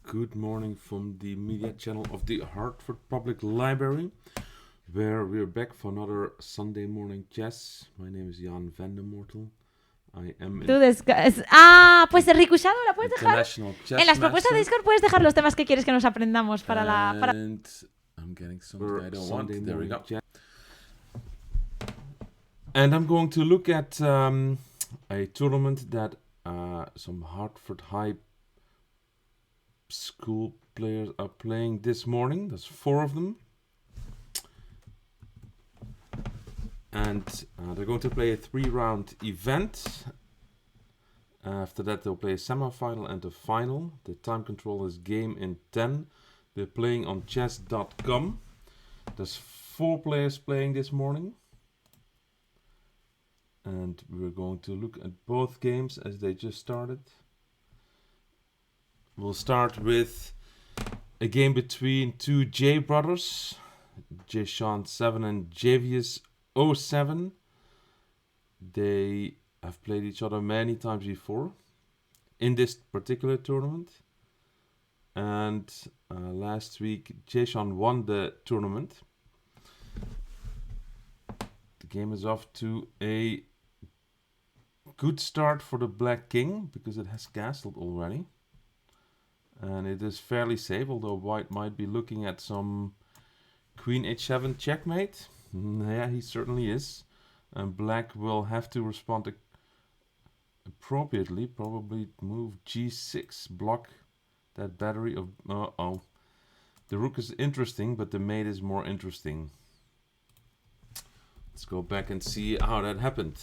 Good morning from the media channel of the Hartford Public Library, where we're back for another Sunday morning chess. My name is Jan van der Mortel. I am Tú pues Rikusado la puedes dejar. international chess En las propuestas de master, Discord puedes dejar los temas que quieres que nos aprendamos para la. and I'm getting something I don't want. There we go. And I'm going to look at a tournament that some Hartford High School players are playing this morning. There's 4 of them. And they're going to play a 3-round event. After that, they'll play a semi-final and a final. The time control is game in 10. They're playing on chess.com. There's 4 players playing this morning. And we're going to look at both games as they just started. We'll start with a game between 2 J brothers, J-Sean 7 and Javius 07. They have played each other many times before in this particular tournament. And last week, J-Sean won the tournament. The game is off to a good start for the Black King because it has castled already. And it is fairly safe, although White might be looking at some Queen H7 checkmate. Yeah, he certainly is. And Black will have to respond appropriately. Probably move G6, block that battery of... The rook is interesting, but the mate is more interesting. Let's go back and see how that happened.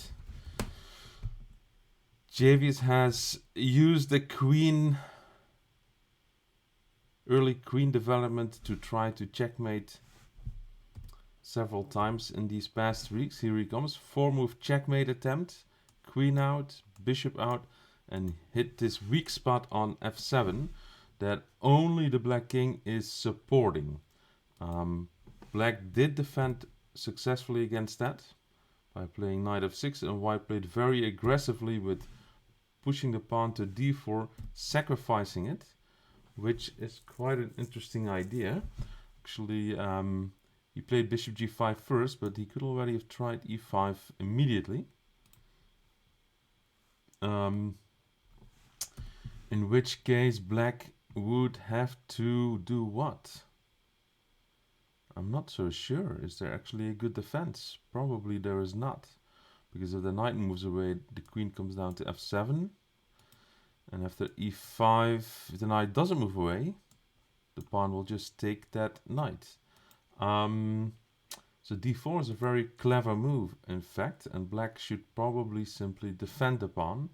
Javius has used the queen... early queen development to try to checkmate several times in these past weeks. Here he comes. 4-move checkmate attempt. Queen out, bishop out, and hit this weak spot on f7 that only the Black King is supporting. Black did defend successfully against that by playing knight f6, and White played very aggressively with pushing the pawn to d4, sacrificing it, which is quite an interesting idea. Actually, he played bishop g5 first, but he could already have tried e5 immediately. In which case, Black would have to do what? I'm not so sure. Is there actually a good defense? Probably there is not. Because if the knight moves away, the queen comes down to f7. And after e5, if the knight doesn't move away, the pawn will just take that knight. So d4 is a very clever move, in fact, and Black should probably simply defend the pawn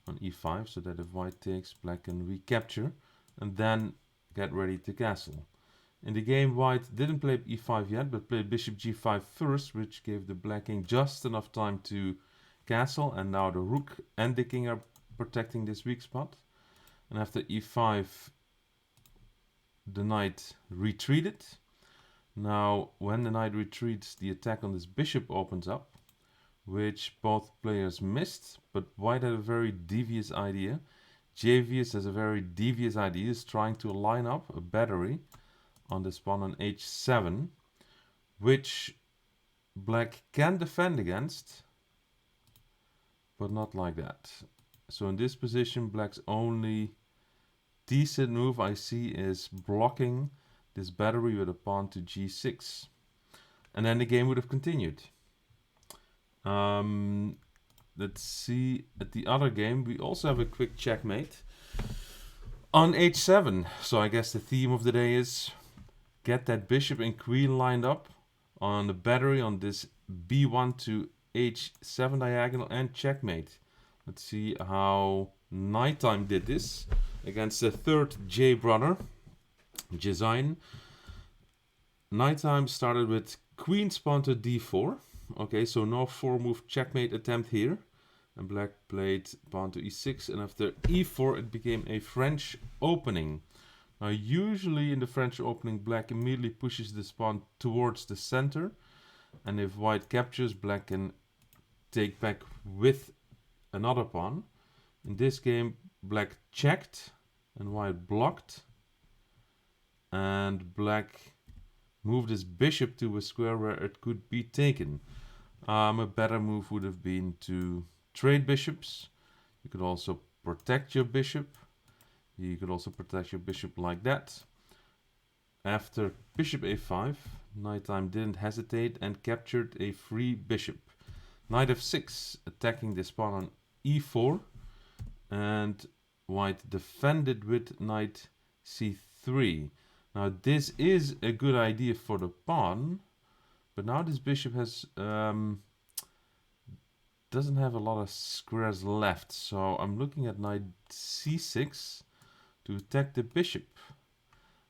on e5, so that if White takes, Black can recapture, and then get ready to castle. In the game, White didn't play e5 yet, but played bishop g5 first, which gave the Black King just enough time to castle, and now the rook and the king are protecting this weak spot. And after e5, the knight retreated. Now, when the knight retreats, the attack on this bishop opens up, which both players missed, but White had a very devious idea. Javius has a very devious idea. He's trying to line up a battery on this pawn on h7, which Black can defend against, but not like that. So in this position, Black's only decent move I see is blocking this battery with a pawn to g6. And then the game would have continued. Let's see at the other game. We also have a quick checkmate on h7. So I guess the theme of the day is get that bishop and queen lined up on the battery on this b1 to h7 diagonal and checkmate. Let's see how Nighttime did this against the 3rd J brother, Jezine. Nighttime started with queen pawn to d4. Okay, so no 4-move checkmate attempt here. And Black played pawn to e6, and after e4 it became a French opening. Now usually in the French opening, Black immediately pushes this pawn towards the center. And if White captures, Black can take back with another pawn. In this game, Black checked and White blocked. and black moved his bishop to a square where it could be taken. A better move would have been to trade bishops. You could also protect your bishop. You could also protect your bishop like that. After bishop a5, Nighttime didn't hesitate and captured a free bishop. Knight f6, attacking this pawn on e4, and white defended with knight c3. Now this is a good idea for the pawn, but now this bishop has doesn't have a lot of squares left, so I'm looking at knight c6 to attack the bishop.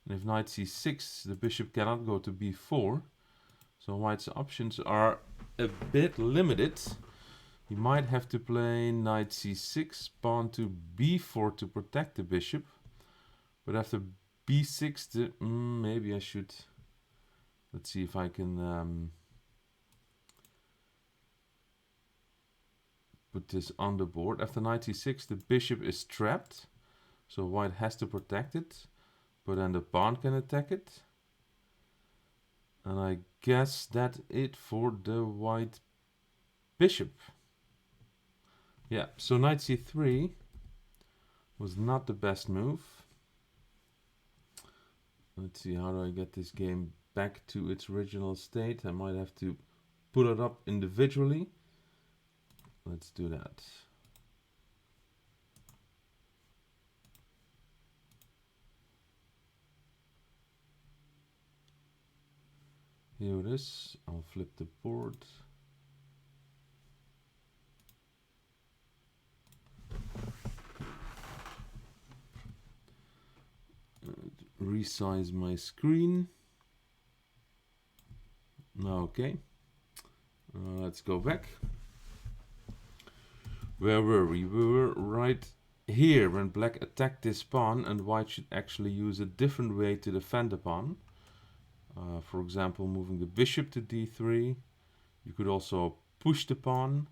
And if knight c6, the bishop cannot go to b4, so white's options are a bit limited. He might have to play knight c6, pawn to b4 to protect the bishop, but after b6, maybe I should. Let's see if I can put this on the board. After knight c6, the bishop is trapped, so white has to protect it, but then the pawn can attack it. And I guess that's it for the white bishop. Yeah, so knight c3 was not the best move. Let's see, how do I get this game back to its original state? I might have to put it up individually. Let's do that. Here it is. I'll flip the board. Resize my screen. Okay. Let's go back. Where were we? We were right here when black attacked this pawn, and white should actually use a different way to defend the pawn. For example, moving the bishop to d3. You could also push the pawn.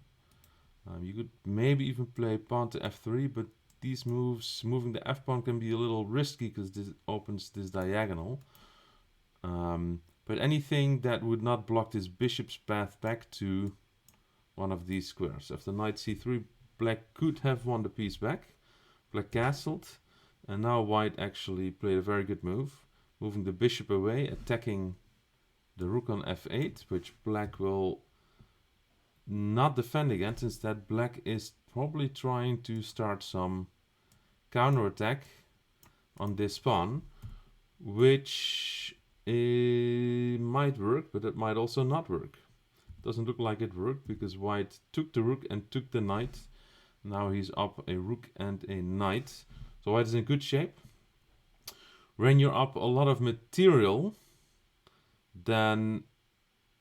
You could maybe even play pawn to f3, but these moves, moving the f-pawn, can be a little risky because this opens this diagonal. But anything that would not block this bishop's path back to one of these squares. After knight c3, black could have won the piece back. Black castled, and now white actually played a very good move, moving the bishop away, attacking the rook on f8, which black will not defend against. Instead, black is probably trying to start some counterattack on this pawn, which might work, but it might also not work. Doesn't look like it worked because white took the rook and took the knight. Now he's up a rook and a knight. So white is in good shape. When you're up a lot of material, then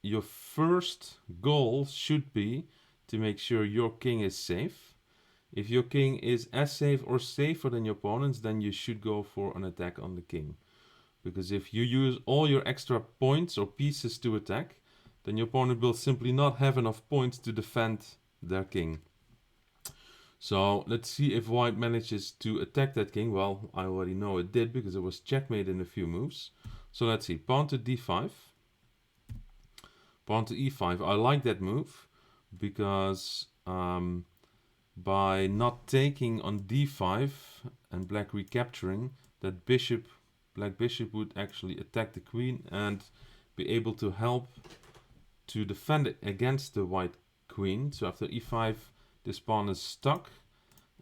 your first goal should be to make sure your king is safe. If your king is as safe or safer than your opponent's, then you should go for an attack on the king. Because if you use all your extra points or pieces to attack, then your opponent will simply not have enough points to defend their king. So let's see if white manages to attack that king. Well, I already know it did because it was checkmate in a few moves. So let's see, pawn to d5, pawn to e5. I like that move because by not taking on d5 and black recapturing, that black bishop would actually attack the queen and be able to help to defend it against the white queen. So after e5, this pawn is stuck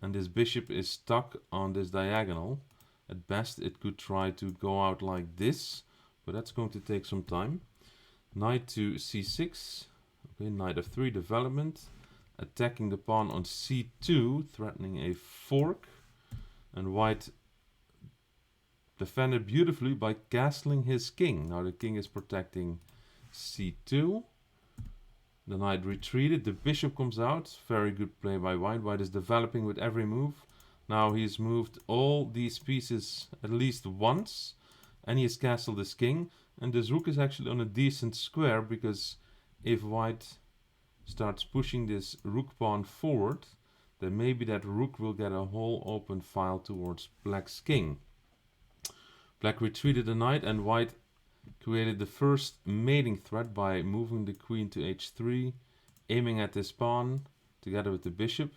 and this bishop is stuck on this diagonal. At best, it could try to go out like this, but that's going to take some time. Knight to c6, okay, knight f3 development, attacking the pawn on c2, threatening a fork, and white defended beautifully by castling his king. Now the king is protecting c2. The knight retreated, the bishop comes out. Very good play by white. White is developing with every move. Now he's moved all these pieces at least once, and he has castled his king. And this rook is actually on a decent square, because if white starts pushing this rook pawn forward, then maybe that rook will get a whole open file towards black's king. Black retreated the knight, and white created the first mating threat by moving the queen to h3, aiming at this pawn together with the bishop.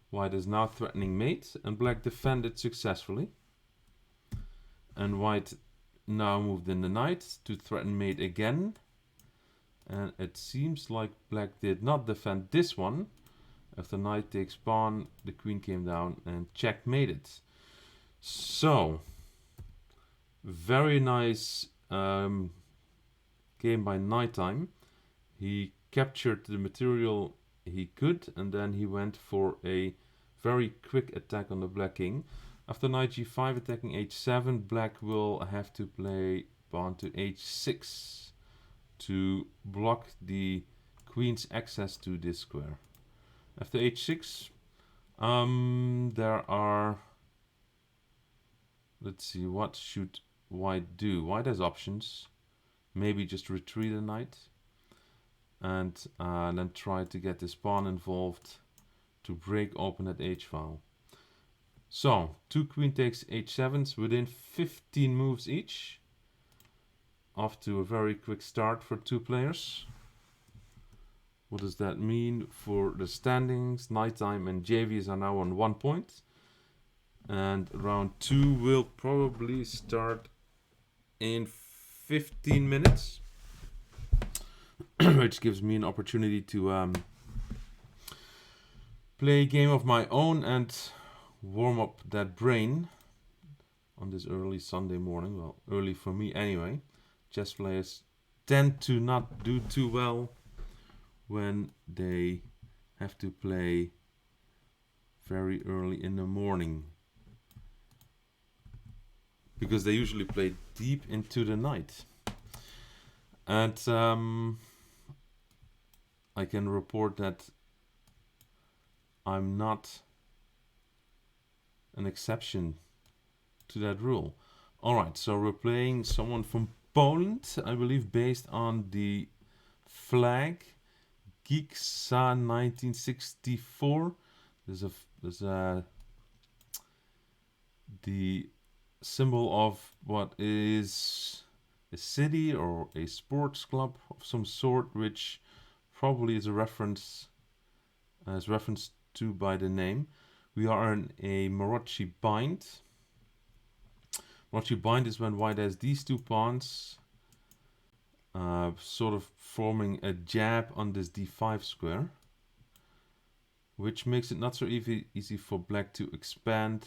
White is now threatening mate, and black defended successfully. And white now moved in the knight to threaten mate again. And it seems like black did not defend this one. After knight takes pawn, the queen came down and checkmated. So, very nice game by nighttime. He captured the material he could, and then he went for a very quick attack on the black king. After knight g5 attacking h7, black will have to play pawn to h6 to block the queen's access to this square. After h6, there are... Let's see, what should white do? White has options. Maybe just retreat a knight. And then try to get this pawn involved to break open that h-file. So, two queen takes h7s within 15 moves each. Off to a very quick start for two players. What does that mean for the standings? Nighttime and JVs are now on 1 point. And round 2 will probably start in 15 minutes. Which gives me an opportunity to play a game of my own and warm up that brain on this early Sunday morning. Well, early for me anyway. Chess players tend to not do too well when they have to play very early in the morning, because they usually play deep into the night. And I can report that I'm not an exception to that rule. Alright, so we're playing someone from Poland, I believe, based on the flag Geeksa 1964. There's the symbol of what is a city or a sports club of some sort, which probably is a reference to by the name. We are in a Maroczy bind. Maroczy bind is when white has these two pawns sort of forming a jab on this d5 square, which makes it not so easy for black to expand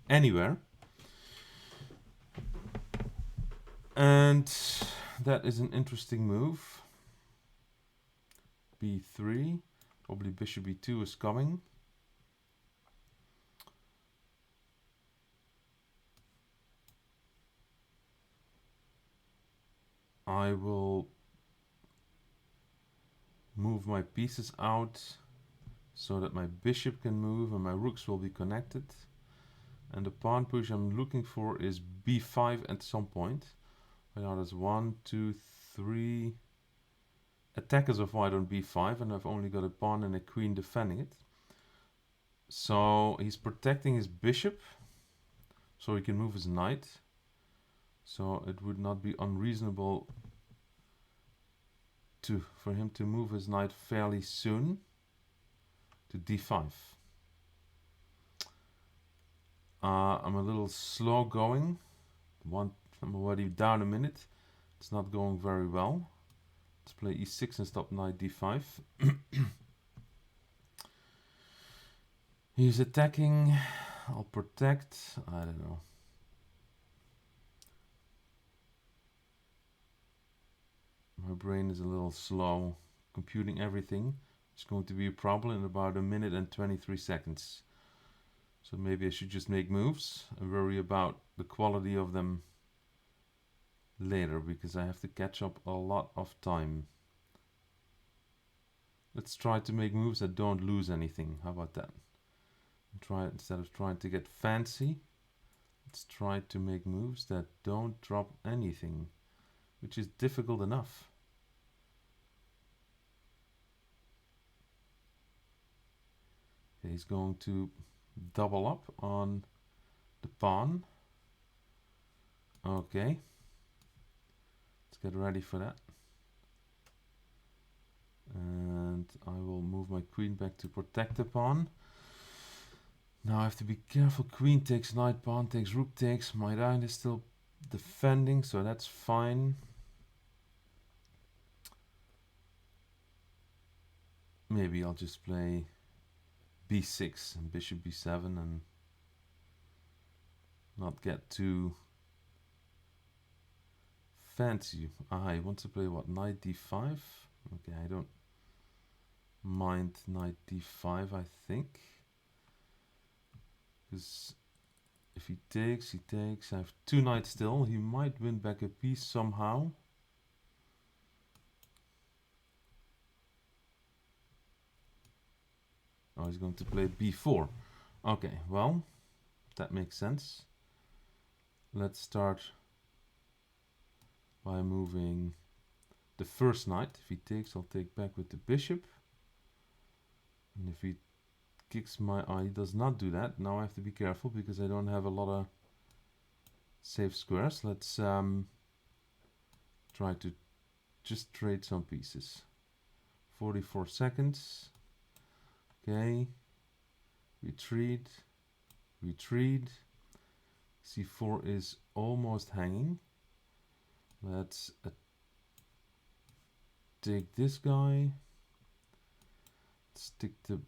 anywhere. And that is an interesting move. b3, probably bishop b2 is coming. I will move my pieces out so that my bishop can move and my rooks will be connected. And the pawn push I'm looking for is b5 at some point. Right now there's 1, 2, 3 attackers of white on b5, and I've only got a pawn and a queen defending it. So he's protecting his bishop so he can move his knight. So it would not be unreasonable for him to move his knight fairly soon to d5. I'm a little slow going. I'm already down a minute. It's not going very well. Let's play e6 and stop knight d5. He's attacking. I'll protect. I don't know. My brain is a little slow computing everything. It's going to be a problem in about a minute and 23 seconds. So maybe I should just make moves and worry about the quality of them later, because I have to catch up a lot of time. Let's try to make moves that don't lose anything. How about that? Instead of trying to get fancy, let's try to make moves that don't drop anything, which is difficult enough. Okay, he's going to double up on the pawn. Okay. Let's get ready for that. And I will move my queen back to protect the pawn. Now I have to be careful. Queen takes knight, pawn takes, rook takes. My knight is still defending, so that's fine. Maybe I'll just play b6 and bishop b7 and not get too fancy. I want to play what? Knight d5? Okay, I don't mind knight d5, I think. Because if he takes, he takes. I have two knights still. He might win back a piece somehow. Oh, he's going to play b4. Okay, well, that makes sense. Let's start by moving the first knight. If he takes, I'll take back with the bishop. And if he kicks my... he does not do that. Now I have to be careful because I don't have a lot of safe squares. Let's try to just trade some pieces. 44 seconds. Okay. Retreat. Retreat. c4 is almost hanging. Let's take this guy. Stick the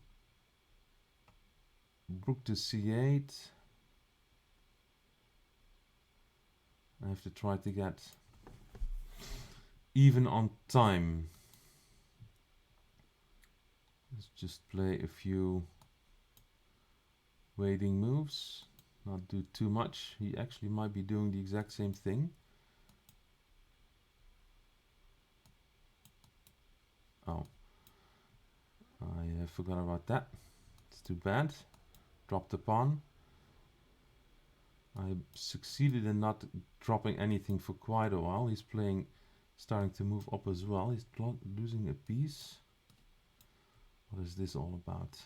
rook to c8. I have to try to get even on time. Let's just play a few waiting moves. Not do too much. He actually might be doing the exact same thing. Oh, I forgot about that. It's too bad. Drop the pawn. I succeeded in not dropping anything for quite a while. He's playing, starting to move up as well. He's losing a piece. What is this all about?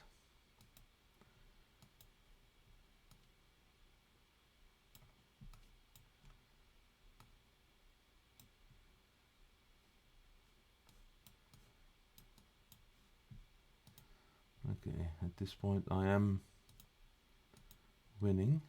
Okay, at this point I am winning.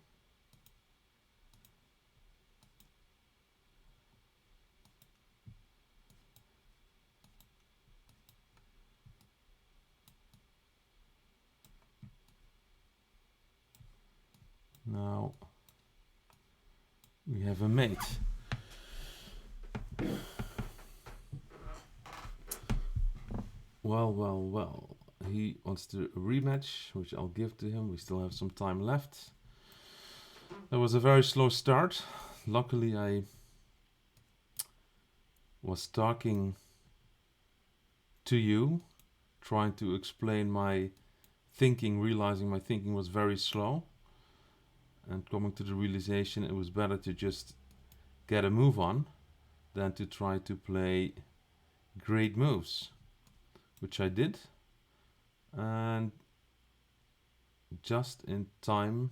Now we have a mate. Well, well, well. He wants to rematch, which I'll give to him. We still have some time left. That was a very slow start. Luckily, I was talking to you, trying to explain my thinking, realizing my thinking was very slow, and coming to the realization it was better to just get a move on than to try to play great moves, which I did. And just in time,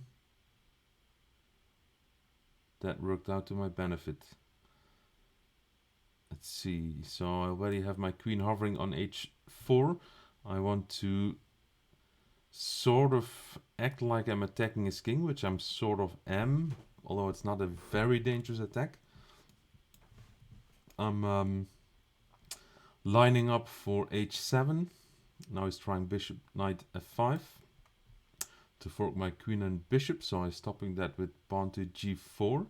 that worked out to my benefit. Let's see, so I already have my queen hovering on h4. I want to sort of act like I'm attacking his king, which I'm sort of am, although it's not a very dangerous attack. I'm lining up for h7. Now he's trying bishop, knight f5 to fork my queen and bishop, so I'm stopping that with pawn to g4.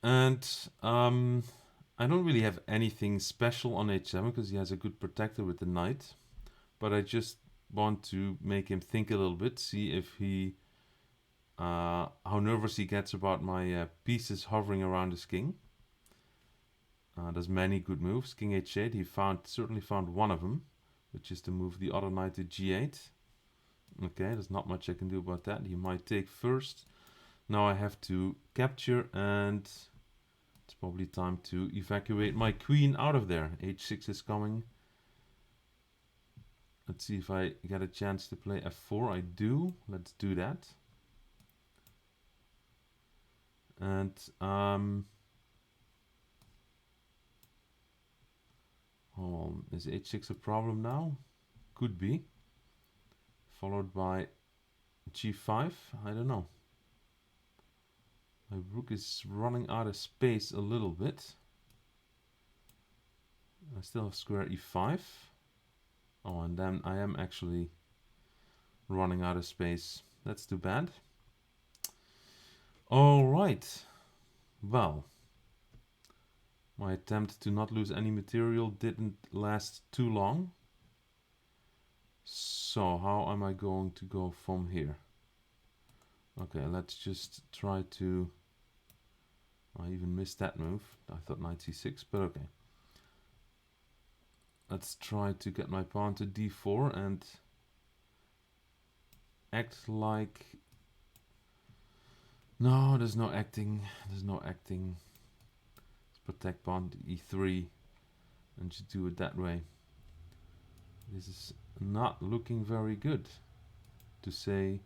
And I don't really have anything special on h7 because he has a good protector with the knight, but I just want to make him think a little bit, see if he how nervous he gets about my pieces hovering around his king. There's many good moves. King h8, he certainly found one of them, which is to move the other knight to g8. Okay, there's not much I can do about that. He might take first. Now I have to capture, and it's probably time to evacuate my queen out of there. h6 is coming. Let's see if I get a chance to play f4. I do. Let's do that. And is h6 a problem now? Could be. Followed by g5. I don't know. My rook is running out of space a little bit. I still have square e5. Oh, and then I am actually running out of space. That's too bad. All right. Well, my attempt to not lose any material didn't last too long. So how am I going to go from here? Okay, let's just try to... I even missed that move. I thought knight c6, but okay. Let's try to get my pawn to d4 and act like... No, there's no acting. There's no acting. Let's protect pawn to e3 and just do it that way. This is not looking very good, to say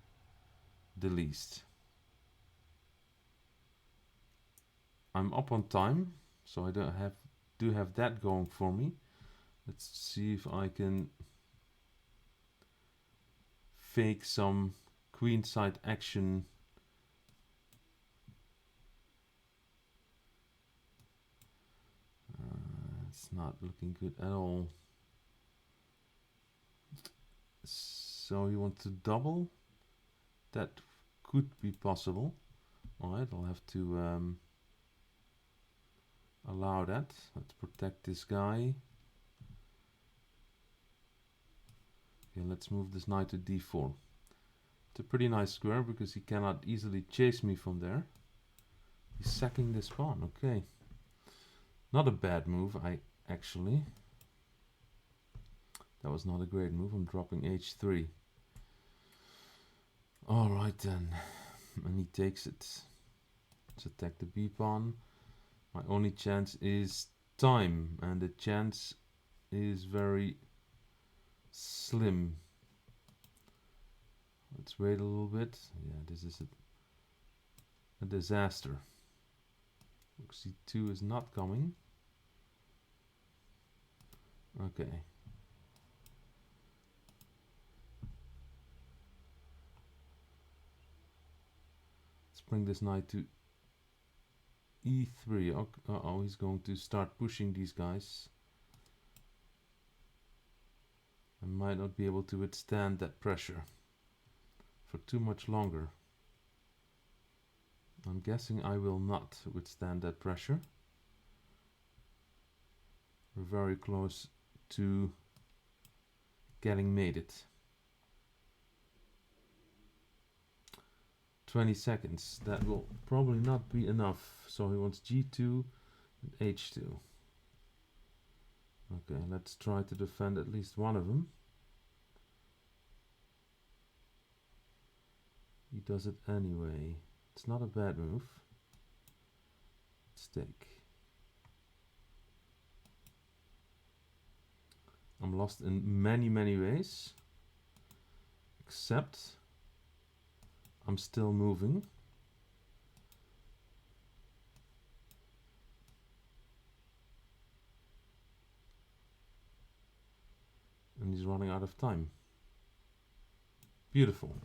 the least. I'm up on time, so I do have that going for me. Let's see if I can fake some queenside action. It's not looking good at all. So you want to double? That could be possible. Alright, I'll have to allow that. Let's protect this guy. Okay, let's move this knight to d4. It's a pretty nice square because he cannot easily chase me from there. He's sacking this pawn, okay. Not a bad move, actually. That was not a great move. I'm dropping h3. Alright then. And he takes it. Let's attack the b pawn. My only chance is time, and the chance is very slim. Let's wait a little bit. Yeah, this is a disaster. Rook c2 is not coming. Okay. Let's bring this knight to e3. Uh-oh, he's going to start pushing these guys. I might not be able to withstand that pressure for too much longer. I'm guessing I will not withstand that pressure. We're very close to getting mated. 20 seconds. That will probably not be enough. So he wants g2 and h2. Okay, let's try to defend at least one of them. He does it anyway. It's not a bad move. Let's take. I'm lost in many ways. Except I'm still moving. And he's running out of time. Beautiful.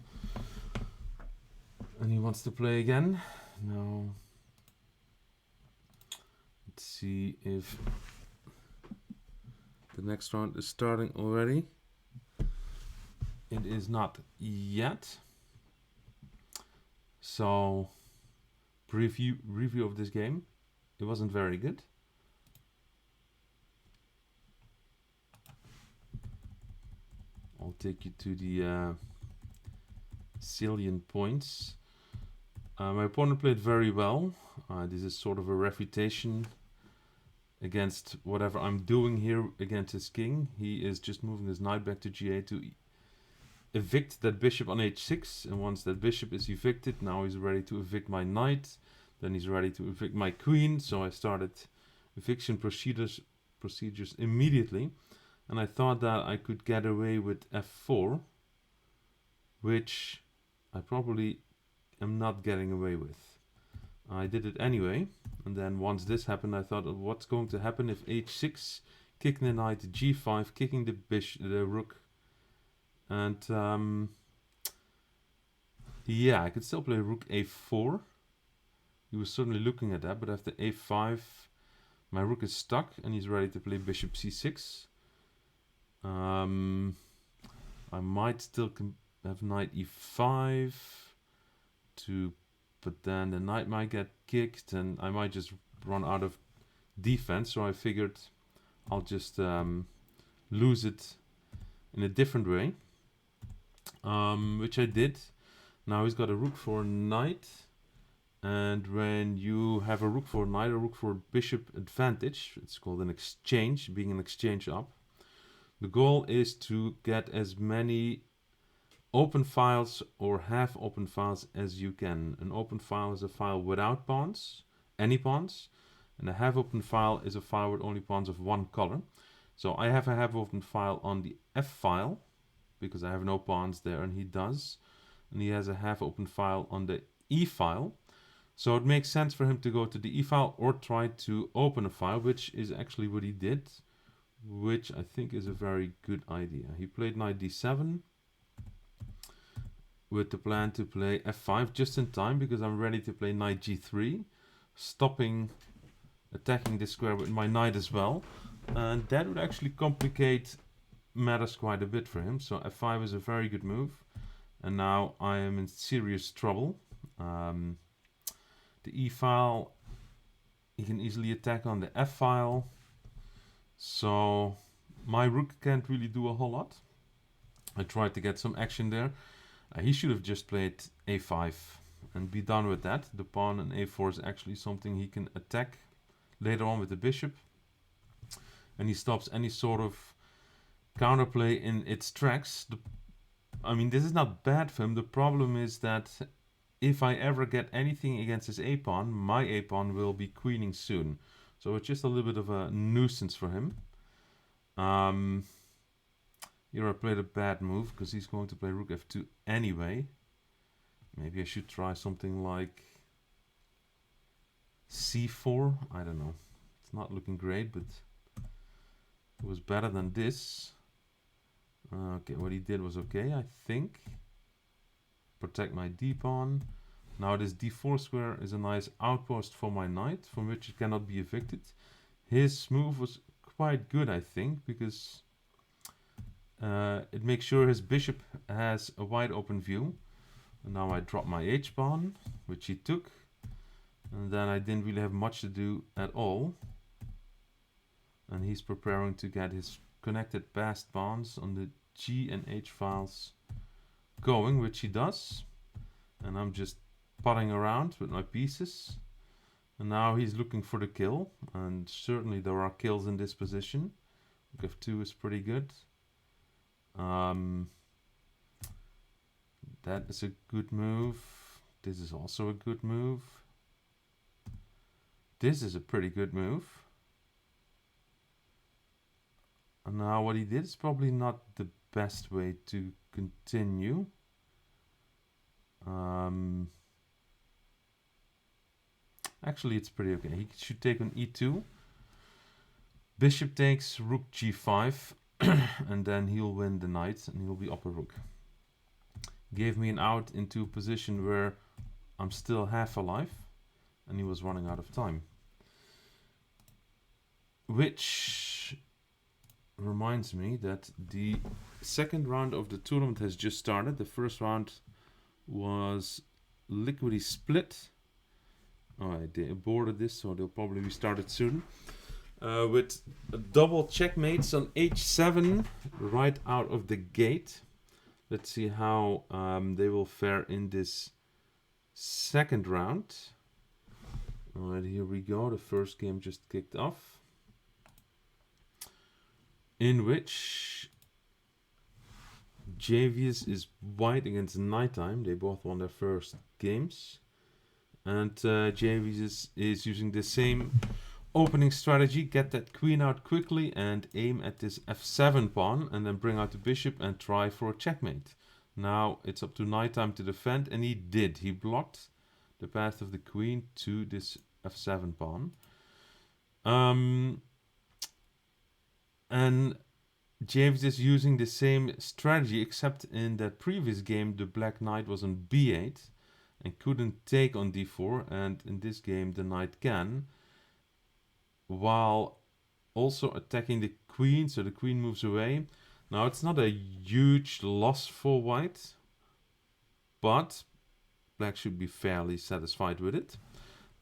And he wants to play again. No. Let's see if the next round is starting already. It is not yet. So, review of this game. It wasn't very good. I'll take you to the salient points. My opponent played very well. This is sort of a refutation against whatever I'm doing here against his king. He is just moving his knight back to g8 to evict that bishop on h6. And once that bishop is evicted, now he's ready to evict my knight. Then he's ready to evict my queen. So I started eviction procedures immediately. And I thought that I could get away with f4, which I probably am not getting away with. I did it anyway, and then once this happened, I thought, what's going to happen if h6, kicking the knight, g5, kicking the rook, and yeah, I could still play rook a4. He was certainly looking at that, but after a5, my rook is stuck, and he's ready to play bishop c6. I might still have knight e5 but then the knight might get kicked, and I might just run out of defense. So I figured I'll just lose it in a different way, which I did. Now he's got a rook for knight, and when you have a rook for knight or rook for bishop advantage, it's called an exchange, being an exchange up. The goal is to get as many open files or half open files as you can. An open file is a file without pawns, any pawns, and a half open file is a file with only pawns of one color. So I have a half open file on the F file because I have no pawns there, and he does. And he has a half open file on the E file. So it makes sense for him to go to the E file or try to open a file, which is actually what he did, which I think is a very good idea. He played knight d7 with the plan to play f5 just in time, because I'm ready to play knight g3, stopping attacking this square with my knight as well. And that would actually complicate matters quite a bit for him. So f5 is a very good move. And now I am in serious trouble. The E file, he can easily attack on the F file. So my rook can't really do a whole lot. I tried to get some action there. He should have just played a5 and be done with that. The pawn and a4 is actually something he can attack later on with the bishop. And he stops any sort of counterplay in its tracks. I mean, this is not bad for him. The problem is that if I ever get anything against his a-pawn, my a-pawn will be queening soon. So it's just a little bit of a nuisance for him. Here I played a bad move because he's going to play rook f2 anyway. Maybe I should try something like c4. I don't know. It's not looking great, but it was better than this. Okay, what he did was okay, I think. Protect my d-pawn. Now this d4 square is a nice outpost for my knight, from which it cannot be evicted. His move was quite good, I think, because it makes sure his bishop has a wide open view. And now I drop my h-pawn, which he took. And then I didn't really have much to do at all. And he's preparing to get his connected passed pawns on the G and H files going, which he does. And I'm just potting around with my pieces. And now he's looking for the kill. And certainly there are kills in this position. Rook f2 is pretty good. That is a good move. This is also a good move. This is a pretty good move. And now what he did is probably not the best way to continue. Actually, it's pretty okay. He should take on e2. Bishop takes rook g5. And then he'll win the knight and he'll be up a rook. Gave me an out into a position where I'm still half alive. And he was running out of time. Which reminds me that the second round of the tournament has just started. The first round was liquidly split. Oh, they aborted this, so they'll probably be started soon. With double checkmates on h7 right out of the gate. Let's see how they will fare in this second round. Alright, here we go. The first game just kicked off, in which Javius is white against Nighttime. They both won their first games. And Javius is using the same opening strategy. Get that queen out quickly and aim at this f7 pawn. And then bring out the bishop and try for a checkmate. Now it's up to Nighttime to defend. And he did. He blocked the path of the queen to this f7 pawn. And James is using the same strategy, except in that previous game the black knight was on b8 and couldn't take on d4, and in this game the knight can, while also attacking the queen, so the queen moves away. Now it's not a huge loss for white, but black should be fairly satisfied with it.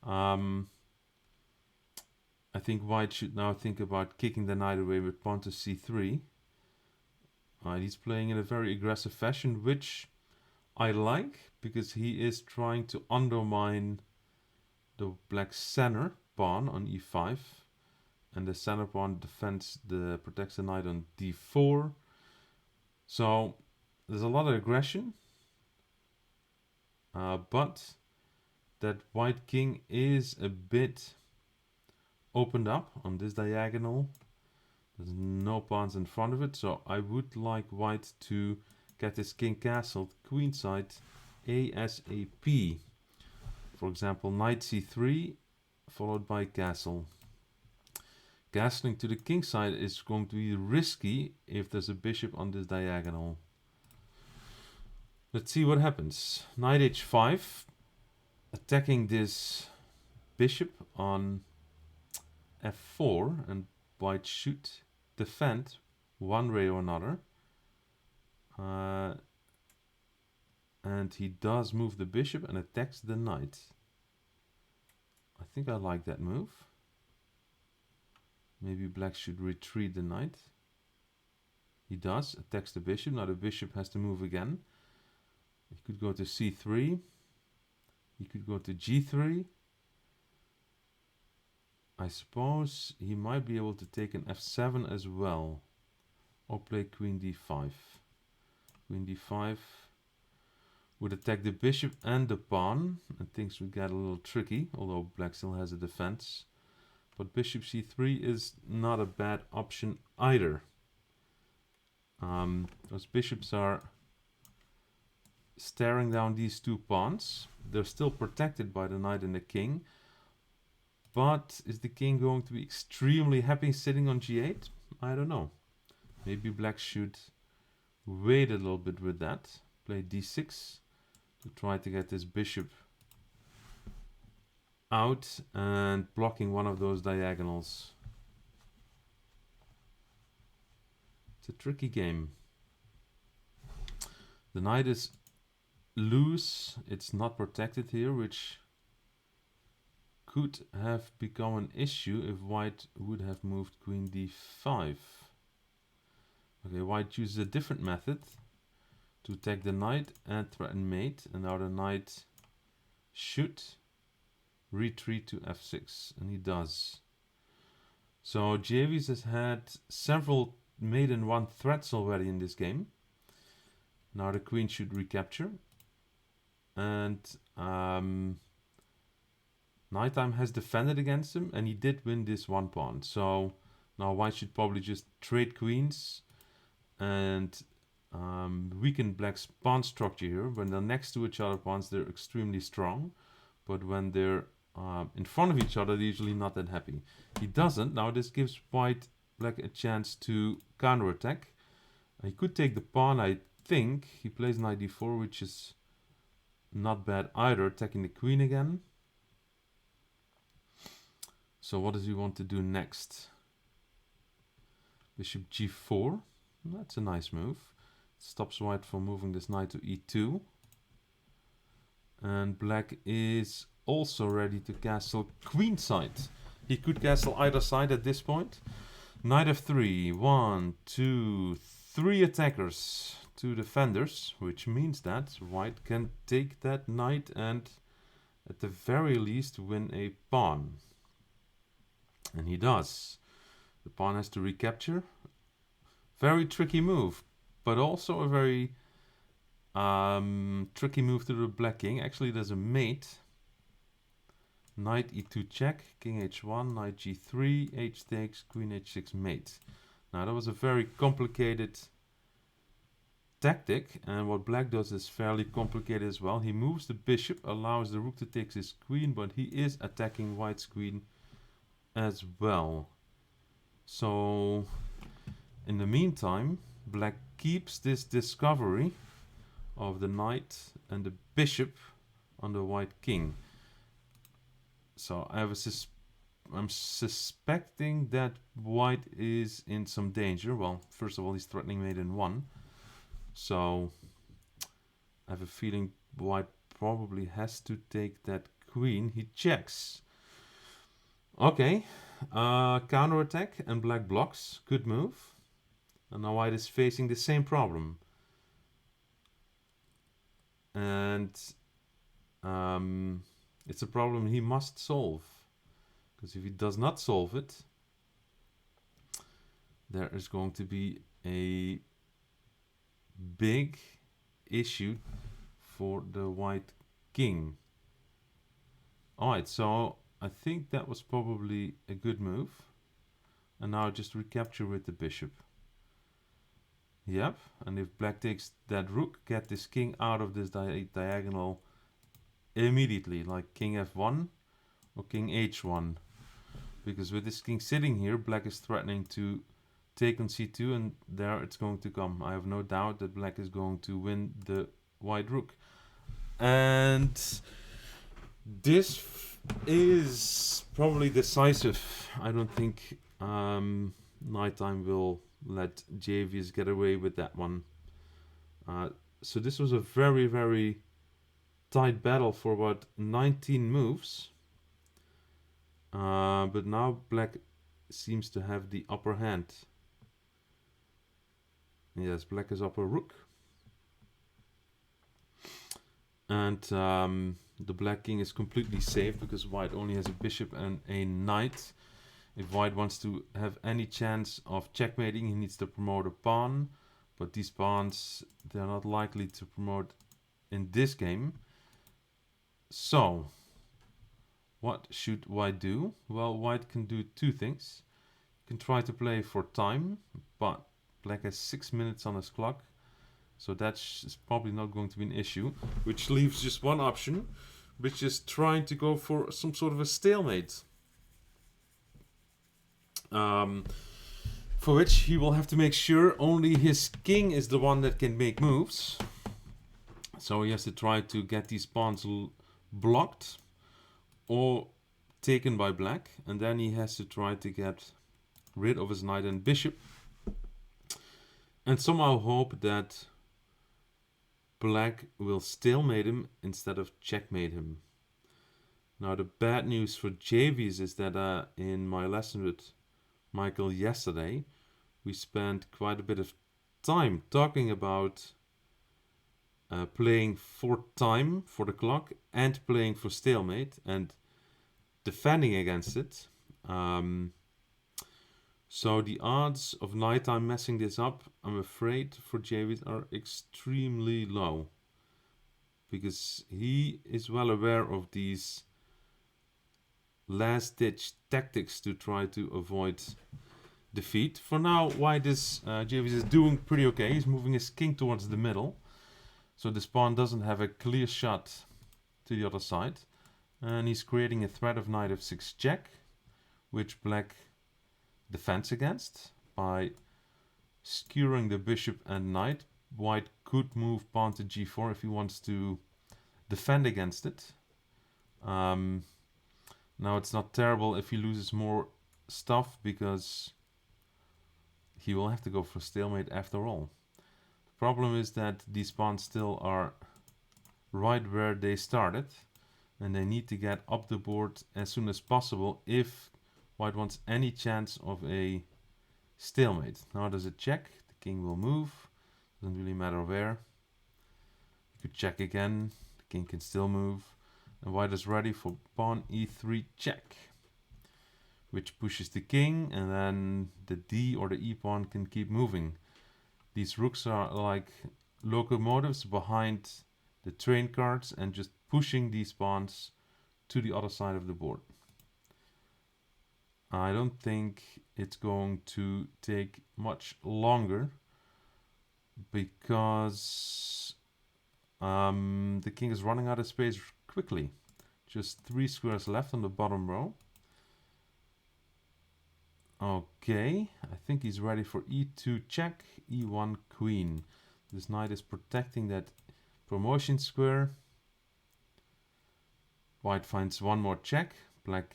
I think white should now think about kicking the knight away with pawn to c3. He's playing in a very aggressive fashion, which I like, because he is trying to undermine the black center pawn on e5, and the center pawn protects the knight on d4. So there's a lot of aggression, but that white king is a bit opened up on this diagonal. There's no pawns in front of it, so I would like white to get this king castled queenside ASAP. For example, knight c3 followed by castle. Castling to the king side is going to be risky if there's a bishop on this diagonal. Let's see what happens. Knight h5, attacking this bishop on f4, and white should defend one way or another. And he does move the bishop and attacks the knight. I think I like that move. Maybe black should retreat the knight. He does, attacks the bishop. Now the bishop has to move again. He could go to c3. He could go to g3. I suppose he might be able to take an f7 as well. Or play queen d5. Queen d5 would attack the bishop and the pawn, and things would get a little tricky, although black still has a defense. But bishop c3 is not a bad option either. Those bishops are staring down these two pawns. They're still protected by the knight and the king. But is the king going to be extremely happy sitting on g8? I don't know. Maybe black should wait a little bit with that. Play d6 to try to get this bishop out and blocking one of those diagonals. It's a tricky game. The knight is loose. It's not protected here, which could have become an issue if white would have moved queen d5. Okay, white chooses a different method to attack the knight and threaten mate, and now the knight should retreat to f6, and he does. So Javis has had several mate and one threats already in this game. Now the queen should recapture, and Nighttime has defended against him, and he did win this one pawn. So now white should probably just trade queens and weaken black's pawn structure here. When they're next to each other pawns, they're extremely strong, but when they're in front of each other, they're usually not that happy. He doesn't. Now this gives black a chance to counterattack. He could take the pawn, I think. He plays knight d4, which is not bad either, attacking the queen again. So what does he want to do next? Bishop g4. That's a nice move. Stops white from moving this knight to e2. And black is also ready to castle queenside. He could castle either side at this point. Knight f3. 1, 2, 3 attackers, 2 defenders, which means that white can take that knight and at the very least win a pawn. And he does. The pawn has to recapture. Very tricky move, but also a very tricky move to the black king. Actually, there's a mate. Knight e2 check, king h1, knight g3, h takes, queen h6 mate. Now that was a very complicated tactic, and what black does is fairly complicated as well. He moves the bishop, allows the rook to take his queen, but he is attacking white's queen as well. So in the meantime, black keeps this discovery of the knight and the bishop on the white king. So I'm suspecting that white is in some danger. Well, first of all, he's threatening mate in 1. So I have a feeling white probably has to take that queen. He checks. Okay. Counterattack and black blocks. Good move. And now white is facing the same problem. And it's a problem he must solve. Because if he does not solve it, there is going to be a big issue for the white king. Alright, so I think that was probably a good move. And now just recapture with the bishop. Yep, and if black takes that rook, get this king out of this diagonal immediately, like king f1 or king h1. Because with this king sitting here, black is threatening to take on c2, and there it's going to come. I have no doubt that black is going to win the white rook. And this is probably decisive. I don't think Nighttime will let JVS get away with that one. So this was a very, very tight battle for about 19 moves. But now black seems to have the upper hand. Yes, black is up a rook. And the black king is completely safe because white only has a bishop and a knight. If white wants to have any chance of checkmating, he needs to promote a pawn. But these pawns, they're not likely to promote in this game. So, what should white do? Well, white can do two things. He can try to play for time, but black has 6 minutes on his clock. So that's probably not going to be an issue. Which leaves just one option, which is trying to go for some sort of a stalemate. For which he will have to make sure only his king is the one that can make moves. So he has to try to get these pawns blocked or taken by black, and then he has to try to get rid of his knight and bishop and somehow hope that black will stalemate him instead of checkmate him. Now the bad news for JVs is that in my lesson with Michael yesterday, we spent quite a bit of time talking about playing for time, for the clock, and playing for stalemate, and defending against it. So the odds of Nighttime messing this up, I'm afraid, for JVs are extremely low. Because he is well aware of these last-ditch tactics to try to avoid defeat. For now, white is JVS is doing pretty okay. He's moving his king towards the middle, so this pawn doesn't have a clear shot to the other side, and he's creating a threat of knight f6 check, which black defends against by skewering the bishop and knight. White could move pawn to g4 if he wants to defend against it. Now it's not terrible if he loses more stuff because he will have to go for stalemate after all. The problem is that these pawns still are right where they started, and they need to get up the board as soon as possible if white wants any chance of a stalemate. Now there's a check, the king will move, doesn't really matter where. You could check again, the king can still move, and white is ready for pawn e3 check, which pushes the king, and then the d or the e pawn can keep moving. These rooks are like locomotives behind the train cars and just pushing these pawns to the other side of the board. I don't think it's going to take much longer because the king is running out of space quickly. Just 3 squares left on the bottom row. Okay, I think he's ready for e2 check, e1 queen. This knight is protecting that promotion square. White finds one more check. Black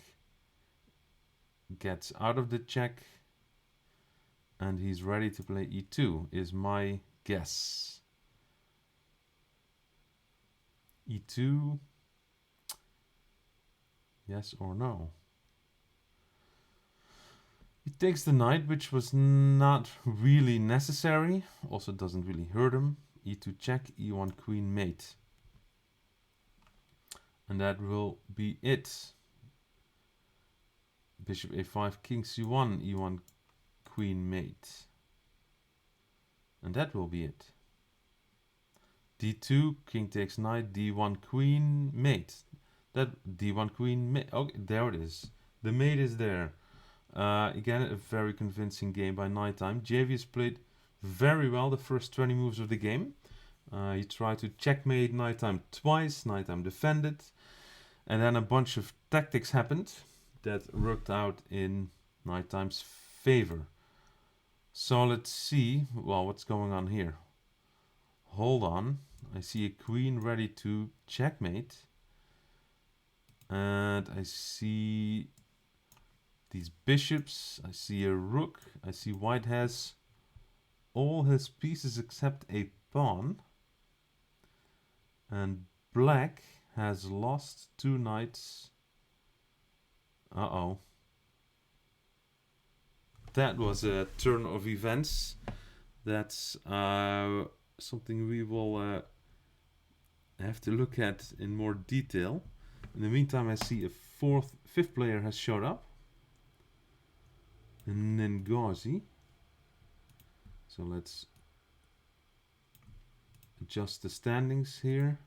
gets out of the check. And he's ready to play e2, is my guess. e2. Yes or no? He takes the knight, which was not really necessary. Also doesn't really hurt him. e2 check, e1 queen mate. And that will be it. Bishop a5, king c1, e1 queen mate. And that will be it. d2, king takes knight, d1 queen mate. That d1 queen mate. Okay, there it is. The mate is there. Again, a very convincing game by nighttime. JV's played very well the first 20 moves of the game. He tried to checkmate nighttime twice. Nighttime defended. And then a bunch of tactics happened that worked out in nighttime's favor. So let's see, well, what's going on here. Hold on. I see a queen ready to checkmate. And I see these bishops. I see a rook. I see white has all his pieces except a pawn. And black has lost 2 knights. Uh-oh. That was a turn of events. That's something we will have to look at in more detail. In the meantime, I see a fifth player has showed up. Ngozi. So let's adjust the standings here.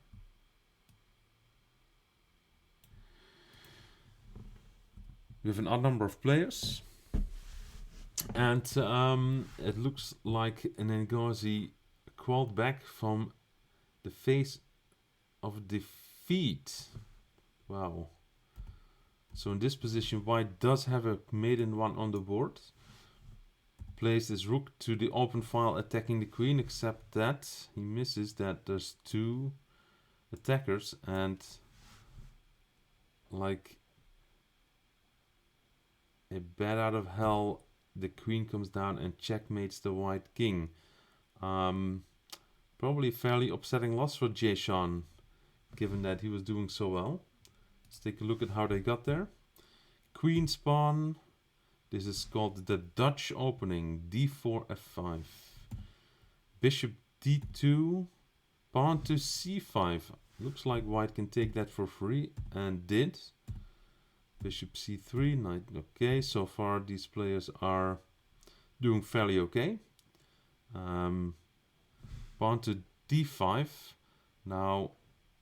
We have an odd number of players. And it looks like Ngozi crawled back from the face of defeat. Wow. So in this position, white does have a maiden one on the board. Plays his rook to the open file attacking the queen, except that he misses that there's 2 attackers and like a bat out of hell, the queen comes down and checkmates the white king. Probably a fairly upsetting loss for Jason, given that he was doing so well. Let's take a look at how they got there. Queen spawn. This is called the Dutch opening. d4, f5. Bishop d2. Pawn to c5. Looks like white can take that for free, and did. Bishop c3, knight. Okay, so far these players are doing fairly okay. Pawn to d5. Now,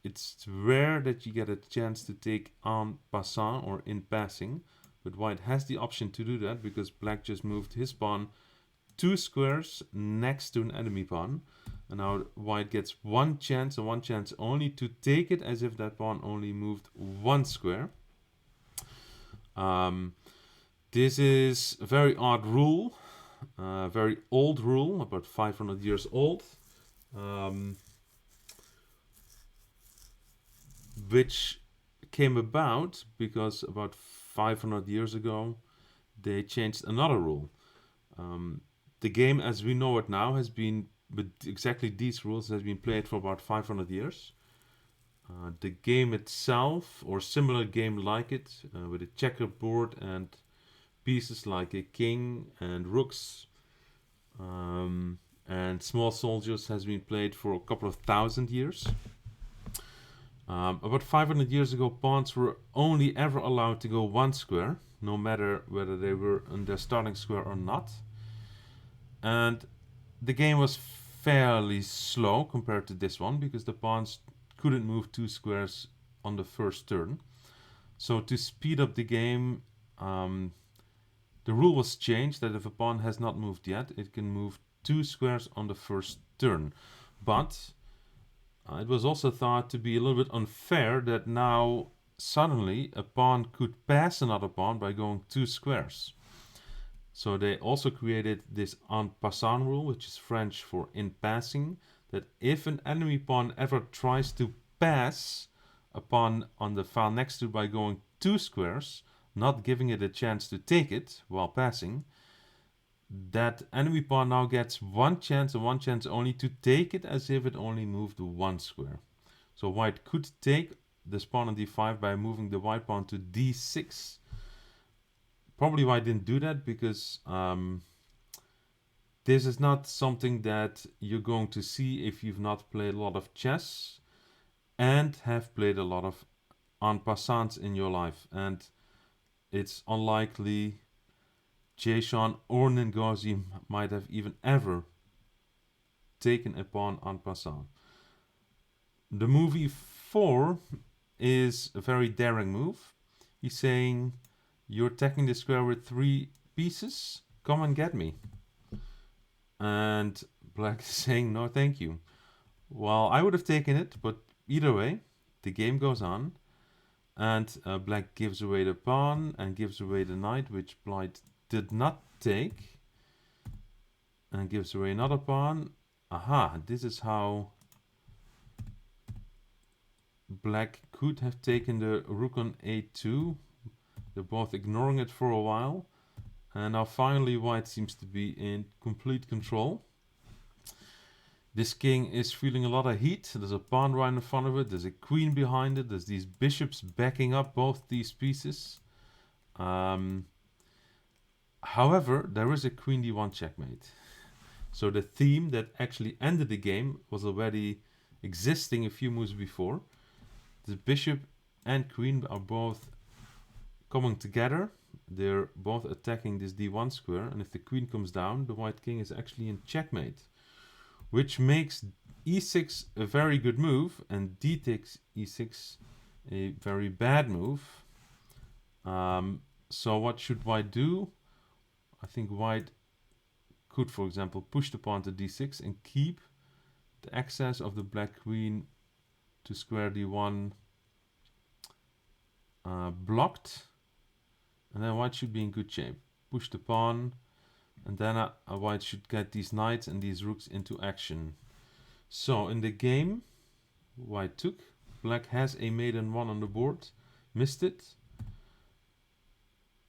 it's rare that you get a chance to take en passant or in passing, but white has the option to do that because black just moved his pawn 2 squares next to an enemy pawn. And now white gets one chance, and one chance only, to take it as if that pawn only moved 1 square. This is a very odd rule, very old rule, about 500 years old, which came about because about 500 years ago they changed another rule. The game as we know it now has been, with exactly these rules, has been played for about 500 years. The game itself, or similar game like it, with a checkerboard and pieces like a king and rooks and small soldiers, has been played for a couple of thousand years. About 500 years ago, pawns were only ever allowed to go 1 square, no matter whether they were on their starting square or not. And the game was fairly slow compared to this one, because the pawns couldn't move 2 squares on the first turn. So to speed up the game, the rule was changed that if a pawn has not moved yet, it can move 2 squares on the first turn. But it was also thought to be a little bit unfair that now suddenly a pawn could pass another pawn by going 2 squares. So they also created this en passant rule, which is French for in passing, that if an enemy pawn ever tries to pass a pawn on the file next to by going 2 squares, not giving it a chance to take it while passing, that enemy pawn now gets one chance and one chance only to take it as if it only moved 1 square. So white could take this pawn on d5 by moving the white pawn to d6. Probably white didn't do that because this is not something that you're going to see if you've not played a lot of chess and have played a lot of en passants in your life. And it's unlikely Jason or Ngozi might have even ever taken a pawn en passant. The move e4 is a very daring move. He's saying, you're attacking the square with 3 pieces, come and get me. And black is saying, no thank you. Well, I would have taken it, but either way, the game goes on. And black gives away the pawn and gives away the knight, which white did not take. And gives away another pawn. Aha, this is how black could have taken the rook on a2. They're both ignoring it for a while. And now finally white seems to be in complete control. This king is feeling a lot of heat. There's a pawn right in front of it. There's a queen behind it. There's these bishops backing up both these pieces. However, there is a queen d1 checkmate. So the theme that actually ended the game was already existing a few moves before. The bishop and queen are both coming together. They're both attacking this d1 square, and if the queen comes down, the white king is actually in checkmate, which makes e6 a very good move and d takes e6 a very bad move. So what should white do? I think white could, for example, push the pawn to d6 and keep the access of the black queen to square d1 blocked. And then white should be in good shape. Push the pawn, and then white should get these knights and these rooks into action. So in the game, white took. Black has a maiden 1 on the board, missed it.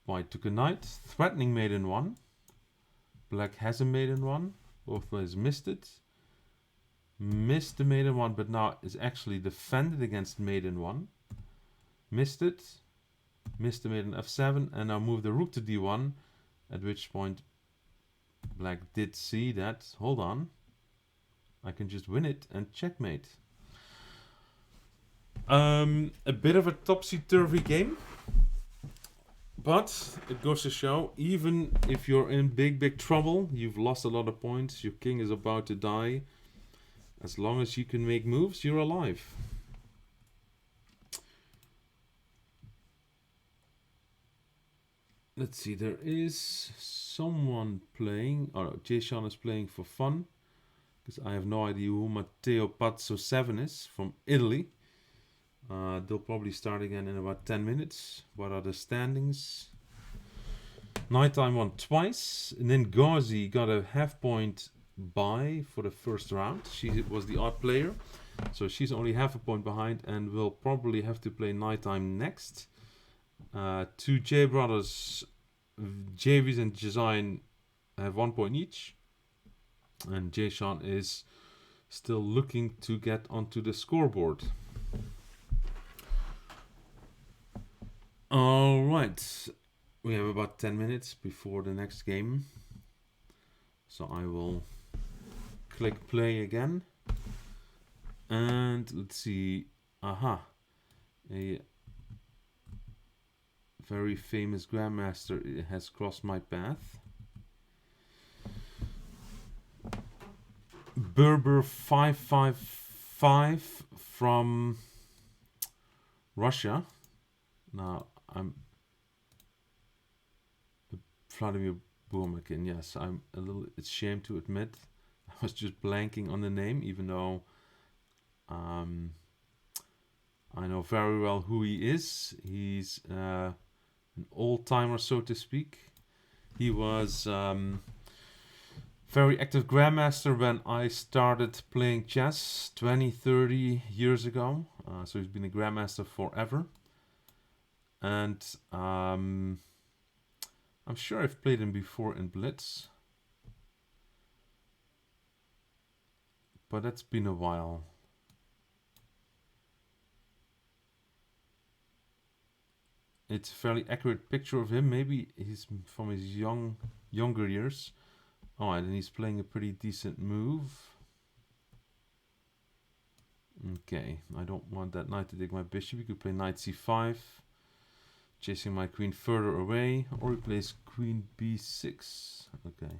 White took a knight, threatening maiden 1. Black has a maiden 1, both ways missed it. Missed the maiden 1, but now is actually defended against maiden 1. Missed it. Missed the maiden f7 and now move the rook to d1, at which point black did see that, hold on, I can just win it and checkmate. A bit of a topsy-turvy game, but it goes to show, even if you're in big trouble, you've lost a lot of points, your king is about to die, as long as you can make moves, you're alive. Let's see, there is someone playing, or Jason is playing for fun, because I have no idea who Matteo Pazzo 7 is, from Italy. They'll probably start again in about 10 minutes. What are the standings? Nighttime won twice, and then Ngozi got a half point by for the first round. She was the odd player, so she's only half a point behind and will probably have to play Nighttime next. 2 J brothers, Javis and Jazain, have 1 point each, and Jason is still looking to get onto the scoreboard. Alright, we have about 10 minutes before the next game, so I will click play again, and let's see, a very famous grandmaster has crossed my path. Berber 555 from Russia. Now I'm Vladimir Burmakin. Yes, I'm a little ashamed to admit I was just blanking on the name, even though I know very well who he is. He's an old-timer, so to speak. He was very active grandmaster when I started playing chess 20, 30 years ago. So he's been a grandmaster forever. And I'm sure I've played him before in Blitz. But that's been a while. It's a fairly accurate picture of him. Maybe he's from his younger years. Oh, and he's playing a pretty decent move. Okay, I don't want that knight to take my bishop. He could play knight c5, chasing my queen further away, or he plays queen b6. Okay.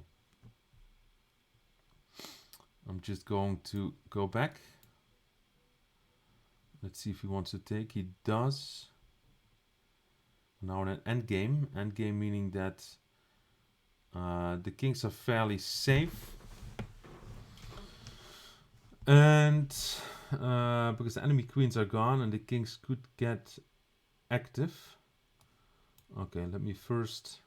I'm just going to go back. Let's see if he wants to take. He does. Now in an endgame. Endgame meaning that the kings are fairly safe. And because the enemy queens are gone and the kings could get active. Okay, let me first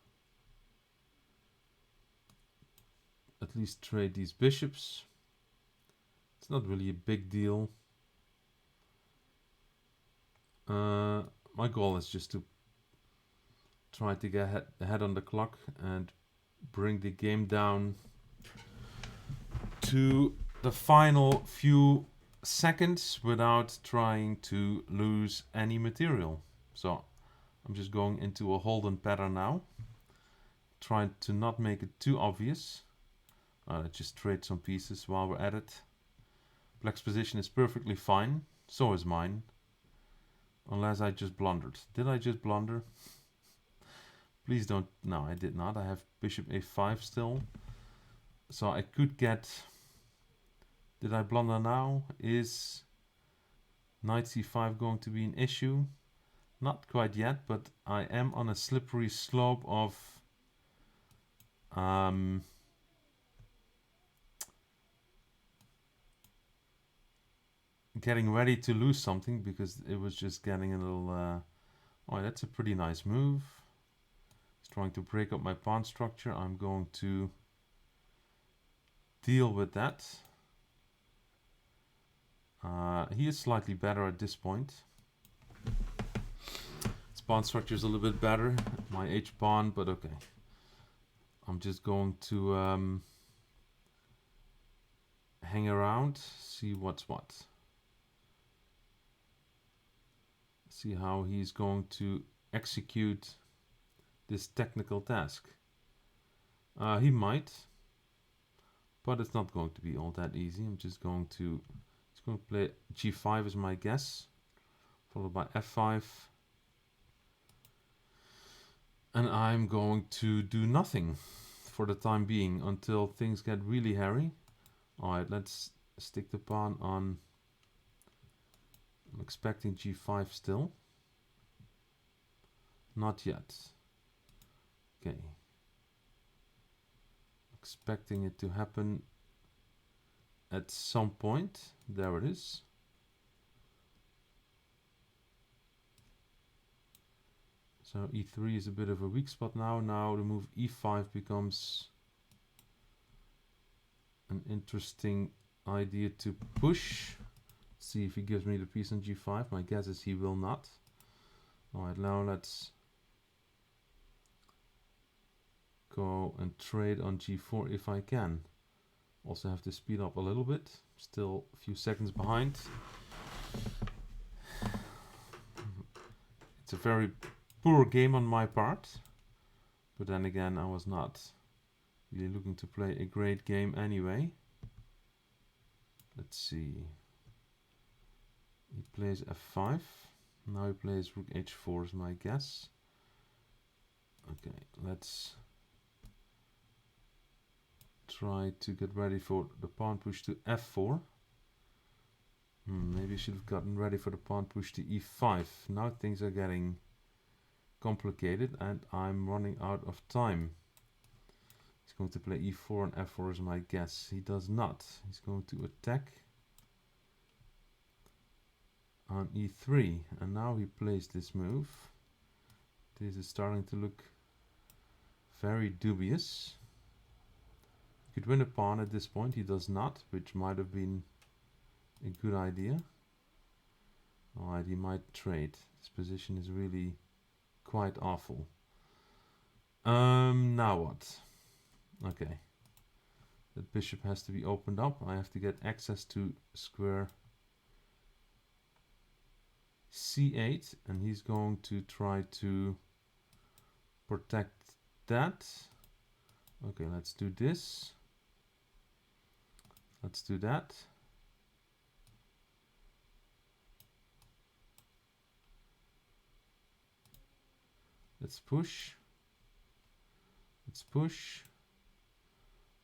at least trade these bishops. It's not really a big deal. My goal is just to try to get ahead on the clock and bring the game down to the final few seconds without trying to lose any material. So I'm just going into a Holden pattern now, trying to not make it too obvious. Let's just trade some pieces while we're at it. Black's position is perfectly fine, so is mine. Unless I just blundered. Did I just blunder? Please don't. No, I did not. I have bishop a5 still. So I could get... Did I blunder now? Is knight c5 going to be an issue? Not quite yet, but I am on a slippery slope of... getting ready to lose something because it was just getting a little... oh, that's a pretty nice move. It's trying to break up my pawn structure. I'm going to deal with that. He is slightly better at this point. His pawn structure is a little bit better. My h pawn, but okay. I'm just going to hang around, see what's what. See how he's going to execute this technical task. He might, but it's not going to be all that easy. I'm just going to... He's going to play g5 is my guess, followed by f5. And I'm going to do nothing for the time being until things get really hairy. Alright, let's stick the pawn on... I'm expecting g5 still. Not yet. Okay. Expecting it to happen at some point. There it is. So e3 is a bit of a weak spot now. Now the move e5 becomes an interesting idea to push. See if he gives me the piece on g5. My guess is he will not. Alright, now let's go and trade on g4 if I can. Also have to speed up a little bit. Still a few seconds behind. It's a very poor game on my part. But then again, I was not really looking to play a great game anyway. Let's see. He plays f5. Now he plays rook h4 is my guess. Okay, let's try to get ready for the pawn push to f4. Maybe I should have gotten ready for the pawn push to e5. Now things are getting complicated and I'm running out of time. He's going to play e4 and f4 is my guess. He does not. He's going to attack on e3. And now he plays this move. This is starting to look very dubious. He could win a pawn at this point. He does not, which might have been a good idea. Alright, he might trade. This position is really quite awful. Now what? Okay. The bishop has to be opened up. I have to get access to square c8, and he's going to try to protect that. Okay, let's do this. Let's do that. Let's push. Let's push.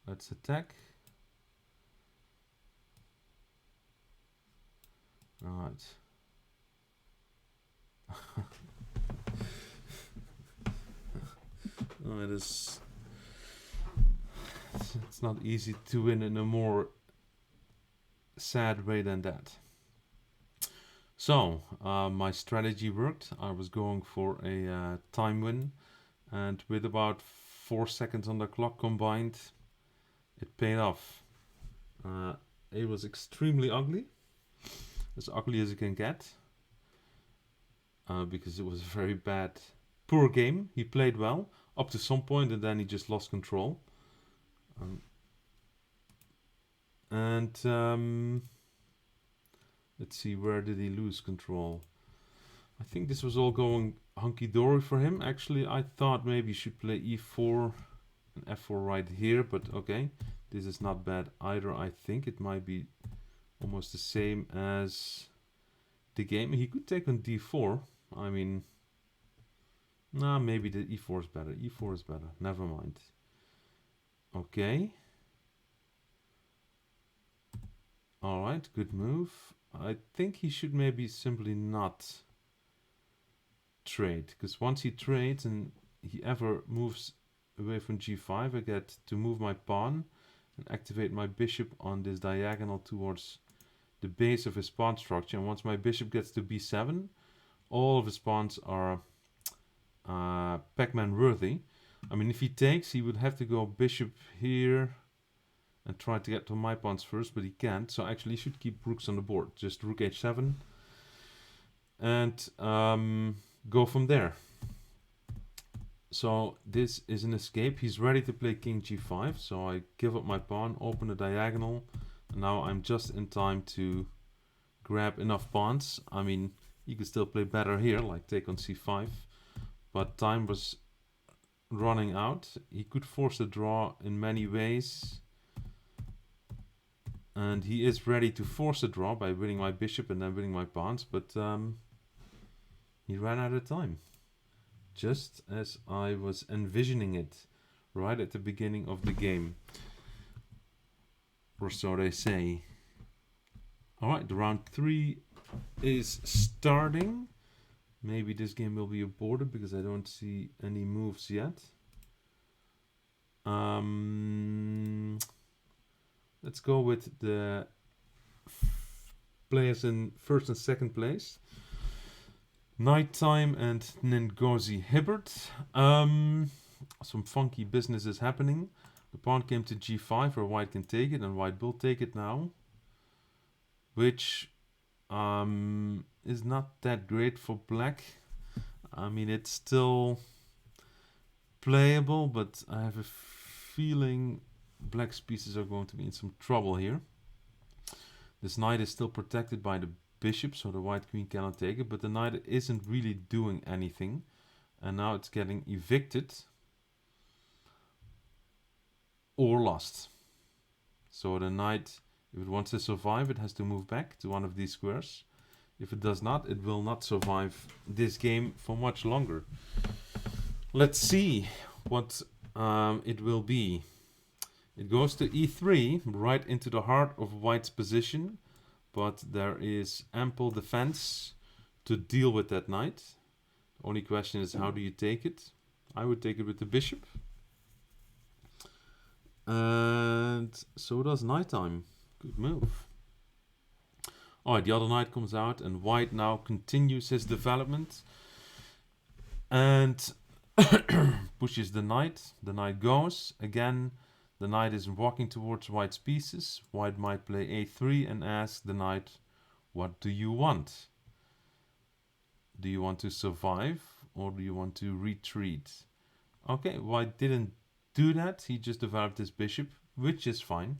Let's attack. Right. Oh, it's not easy to win in a more sad way than that. So, my strategy worked. I was going for a time win, and with about 4 seconds on the clock combined, it paid off. It was extremely ugly, as ugly as it can get, because it was a very bad, poor game. He played well up to some point, and then he just lost control. Let's see, where did he lose control? I think this was all going hunky-dory for him. Actually, I thought maybe he should play e4 and f4 right here, but okay. This is not bad either. I think it might be almost the same as the game. He could take on d4. I mean, nah, maybe the e4 is better. e4 is better. Never mind. Okay. Alright, good move. I think he should maybe simply not trade, because once he trades and he ever moves away from g5, I get to move my pawn and activate my bishop on this diagonal towards the base of his pawn structure. And once my bishop gets to b7, all of his pawns are Pac-Man worthy. I mean, if he takes, he would have to go bishop here and try to get to my pawns first, but he can't. So actually he should keep rooks on the board. Just rook h7 and go from there. So this is an escape. He's ready to play king g5. So I give up my pawn, open the diagonal. And now I'm just in time to grab enough pawns. I mean, he could still play better here, like take on c5. But time was running out. He could force a draw in many ways. And he is ready to force a draw by winning my bishop and then winning my pawns. But he ran out of time. Just as I was envisioning it right at the beginning of the game. Or so they say. Alright, the round 3 is starting. Maybe this game will be aborted because I don't see any moves yet. Let's go with the players in first and second place. Nighttime and Ngozi Hibbert. Some funky business is happening. The pawn came to g5 where white can take it, and white will take it now. Which is not that great for black. I mean, it's still playable, but I have a feeling black's pieces are going to be in some trouble here. This knight is still protected by the bishop, so the white queen cannot take it, but the knight isn't really doing anything. And now it's getting evicted or lost. So the knight, if it wants to survive, it has to move back to one of these squares. If it does not, it will not survive this game for much longer. Let's see what it will be. It goes to e3, right into the heart of white's position, but there is ample defense to deal with that knight. The only question is, how do you take it? I would take it with the bishop. And so does nighttime. Good move. Alright, the other knight comes out, and white now continues his development. And pushes the knight. The knight goes. Again, the knight is walking towards white's pieces. White might play a3 and ask the knight, what do you want? Do you want to survive or do you want to retreat? Okay, white didn't do that. He just developed his bishop, which is fine.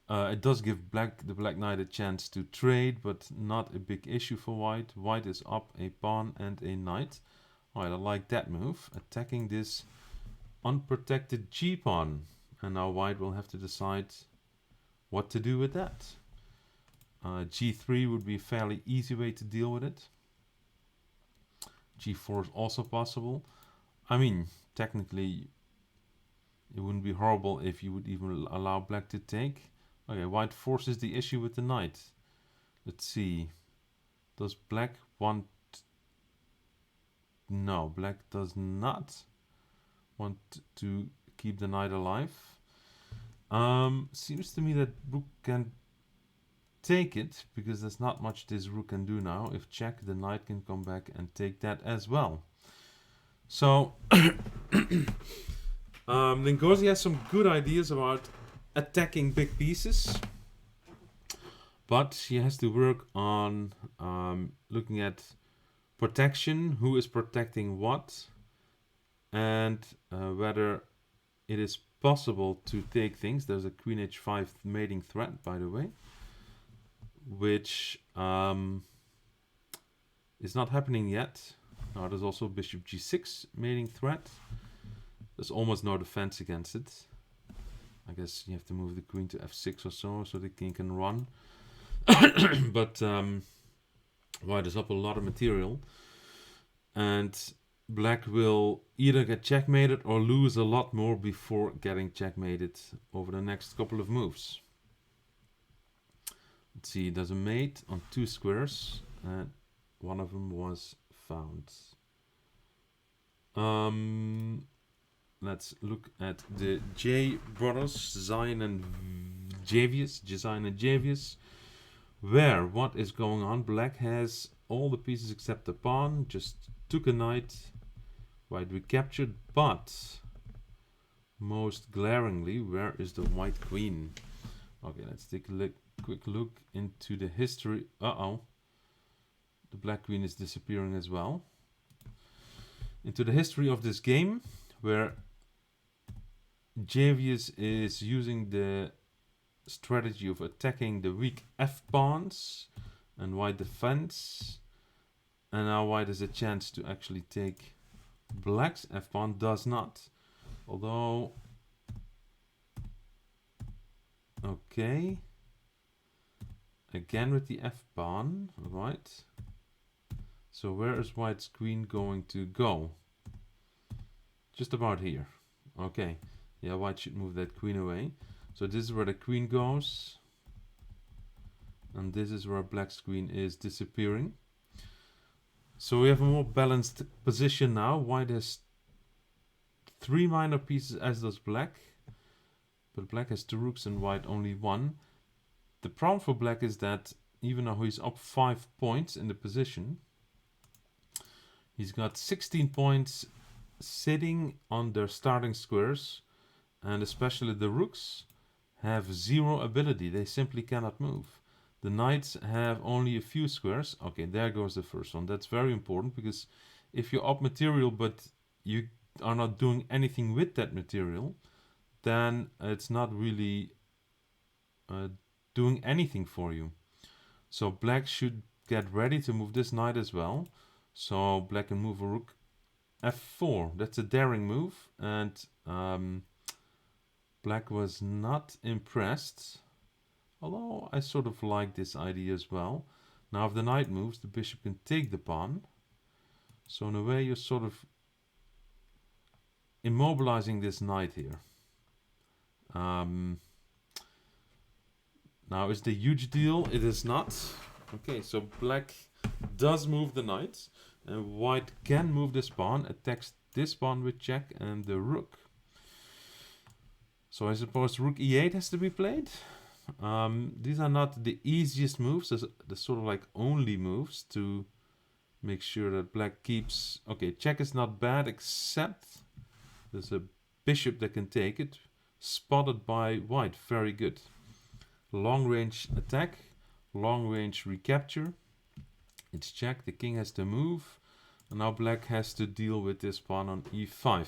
It does give the black knight a chance to trade, but not a big issue for white. White is up a pawn and a knight. Alright, I like that move. Attacking this unprotected g-pawn. And now white will have to decide what to do with that. G3 would be a fairly easy way to deal with it. G4 is also possible. I mean, technically, it wouldn't be horrible if you would even allow black to take. Okay, white forces the issue with the knight. Let's see. Does black want... No, black does not want to keep the knight alive. Seems to me that rook can take it, because there's not much this rook can do now. If check, the knight can come back and take that as well. So, Ngozi has some good ideas about attacking big pieces, but she has to work on looking at protection, who is protecting what, and whether it is possible to take things. There's a queen h5 mating threat, by the way, which is not happening yet. Now there's also bishop g6 mating threat. There's almost no defense against it. I guess you have to move the queen to f6 or so the king can run. But white is up a lot of material, and black will either get checkmated or lose a lot more before getting checkmated over the next couple of moves. Let's see, there's a mate on 2 squares, and one of them was found. Let's look at the J brothers, Zion and Javius. Where, what is going on? Black has all the pieces except the pawn, just took a knight. White recaptured, but most glaringly, where is the white queen? Okay, let's take a quick look into the history. The black queen is disappearing as well. Into the history of this game, where Javius is using the strategy of attacking the weak f-pawns, and white defends, and now white has a chance to actually take black's f-pawn. Does not, although okay, again with the f-pawn, right? So where is white's queen going to go? Just about here. Okay, yeah, white should move that queen away. So this is where the queen goes, and this is where black's queen is disappearing. So we have a more balanced position now. White has 3 minor pieces, as does black, but black has 2 rooks and white only 1. The problem for black is that even though he's up 5 points in the position, he's got 16 points sitting on their starting squares, and especially the rooks have 0 ability. They simply cannot move. The knights have only a few squares. Okay, there goes the first one. That's very important, because if you're up material but you are not doing anything with that material, then it's not really doing anything for you. So black should get ready to move this knight as well. So black can move a rook f4. That's a daring move, and black was not impressed, although I sort of like this idea as well. Now if the knight moves, the bishop can take the pawn. So in a way you're sort of immobilizing this knight here. Now is it a huge deal? It is not. Okay, so black does move the knight, and white can move this pawn, attacks this pawn with check and the rook. So I suppose rook e8 has to be played. These are not the easiest moves. There's sort of like only moves to make sure that black keeps... Okay, check is not bad, except there's a bishop that can take it. Spotted by white, very good. Long range attack, long range recapture. It's check, the king has to move. And now black has to deal with this pawn on e5.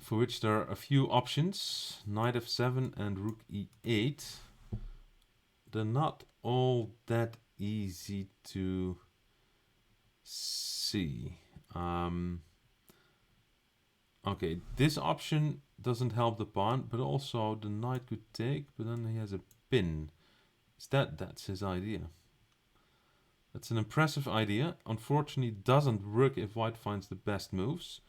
For which there are a few options. Knight f7 and rook e8. They're not all that easy to see. Okay, this option doesn't help the pawn, but also the knight could take, but then he has a pin. That's his idea. That's an impressive idea. Unfortunately, doesn't work if white finds the best moves.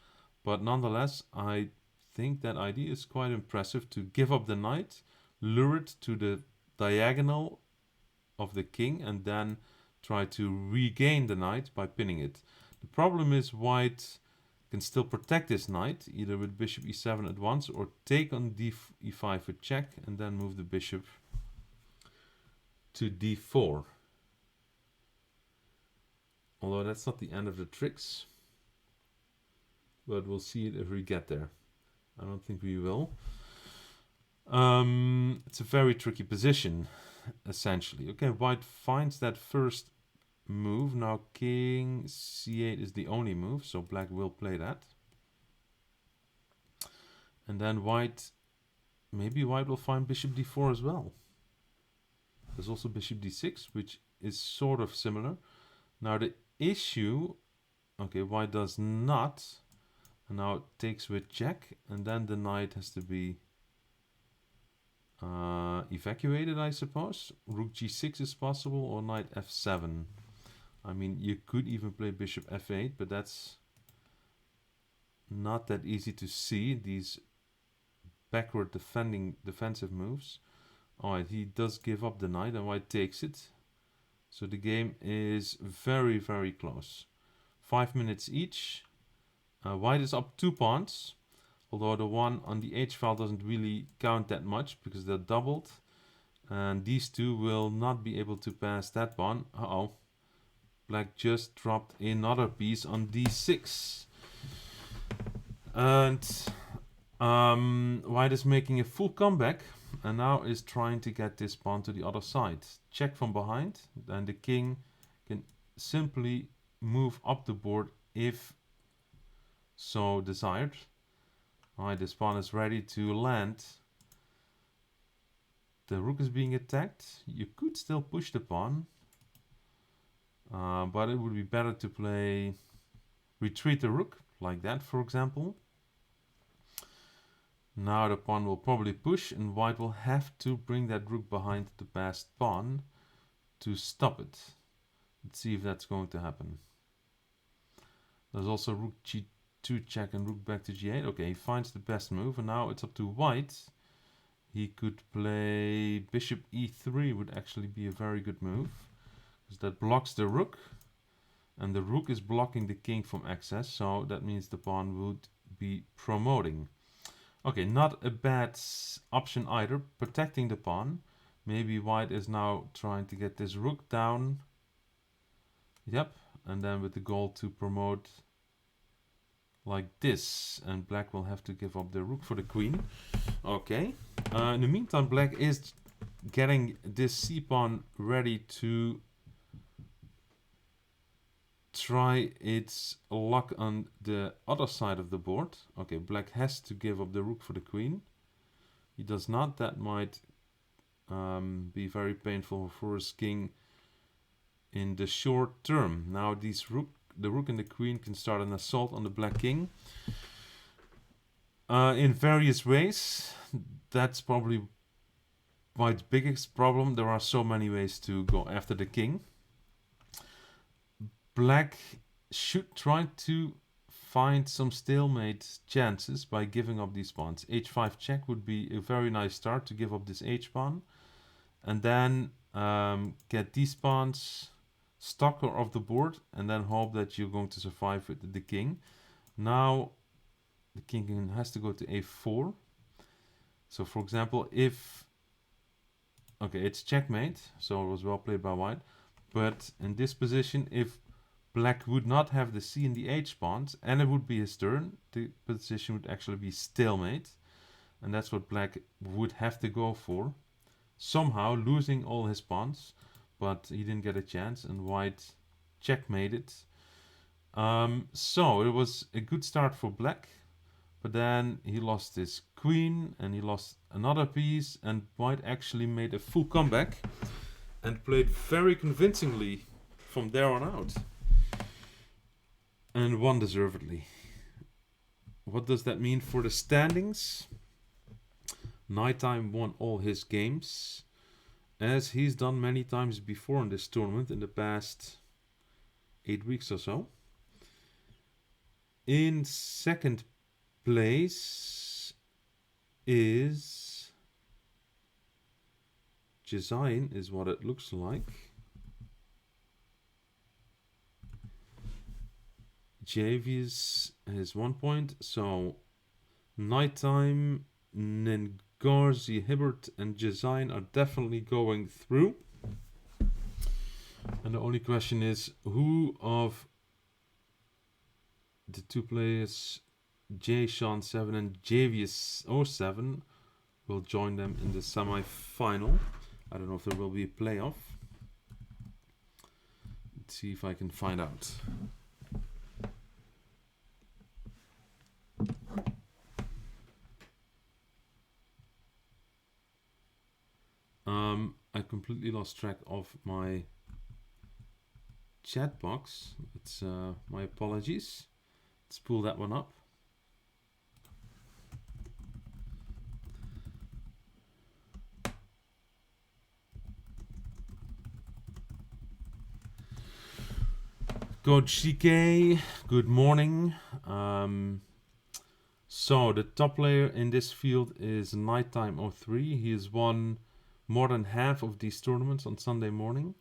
But nonetheless, I think that idea is quite impressive, to give up the knight, lure it to the diagonal of the king, and then try to regain the knight by pinning it. The problem is white can still protect this knight, either with bishop e7 at once, or take on e5 with check, and then move the bishop to d4. Although that's not the end of the tricks. But we'll see it if we get there. I don't think we will. It's a very tricky position, essentially. Okay, white finds that first move. Now king c8 is the only move, so black will play that. And then maybe white will find bishop d4 as well. There's also bishop d6, which is sort of similar. Now the issue, okay, white does not, and now it takes with check, and then the knight has to be evacuated, I suppose. Rook g6 is possible, or knight f7. I mean, you could even play bishop f8, but that's not that easy to see, these backward defensive moves. Alright, he does give up the knight, and white takes it. So the game is very, very close. 5 minutes each. White is up 2 pawns, although the one on the h file doesn't really count that much because they're doubled. And these two will not be able to pass that pawn. Uh-oh. Black just dropped another piece on d6. And white is making a full comeback, and now is trying to get this pawn to the other side. Check from behind, then the king can simply move up the board if so desired. Alright, this pawn is ready to land. The rook is being attacked. You could still push the pawn, but it would be better to retreat the rook, like that for example. Now the pawn will probably push, and white will have to bring that rook behind the passed pawn to stop it. Let's see if that's going to happen. There's also rook g2 check and rook back to g8. Okay, he finds the best move, and now it's up to white. He could play bishop e3, would actually be a very good move, because that blocks the rook, and the rook is blocking the king from access, so that means the pawn would be promoting. Okay, not a bad option either, protecting the pawn. Maybe white is now trying to get this rook down. Yep, and then with the goal to promote like this, and black will have to give up the rook for the queen. Okay, in the meantime black is getting this c-pawn ready to try its luck on the other side of the board. Okay, black has to give up the rook for the queen. He does not. That might be very painful for his king in the short term. Now the rook and the queen can start an assault on the black king in various ways. That's probably white's biggest problem. There are so many ways to go after the king. Black should try to find some stalemate chances by giving up these pawns. h5 check would be a very nice start to give up this h-pawn. And then get these pawns stuck off the board, and then hope that you're going to survive with the king. Now the king has to go to a4. So for example, if... Okay, it's checkmate, so it was well played by white. But in this position, if black would not have the c and the h pawns, and it would be his turn, the position would actually be stalemate. And that's what black would have to go for. Somehow losing all his pawns, but he didn't get a chance, and white checkmated. So it was a good start for black, but then he lost his queen and he lost another piece, and white actually made a full comeback and played very convincingly from there on out, and won deservedly. What does that mean for the standings? Nighttime won all his games, as he's done many times before in this tournament in the past 8 weeks or so. In second place is Design, is what it looks like. Javius has 1 point, so Nighttime, Nengarzi, Hibbert and Design are definitely going through. And the only question is, who of the two players, Sean7 and Javius07, will join them in the semi-final? I don't know if there will be a playoff. Let's see if I can find out. I completely lost track of my chat box. It's my apologies. Let's pull that one up. Coach CK, good morning. So the top player in this field is Nighttime 03. He has won more than half of these tournaments on Sunday morning.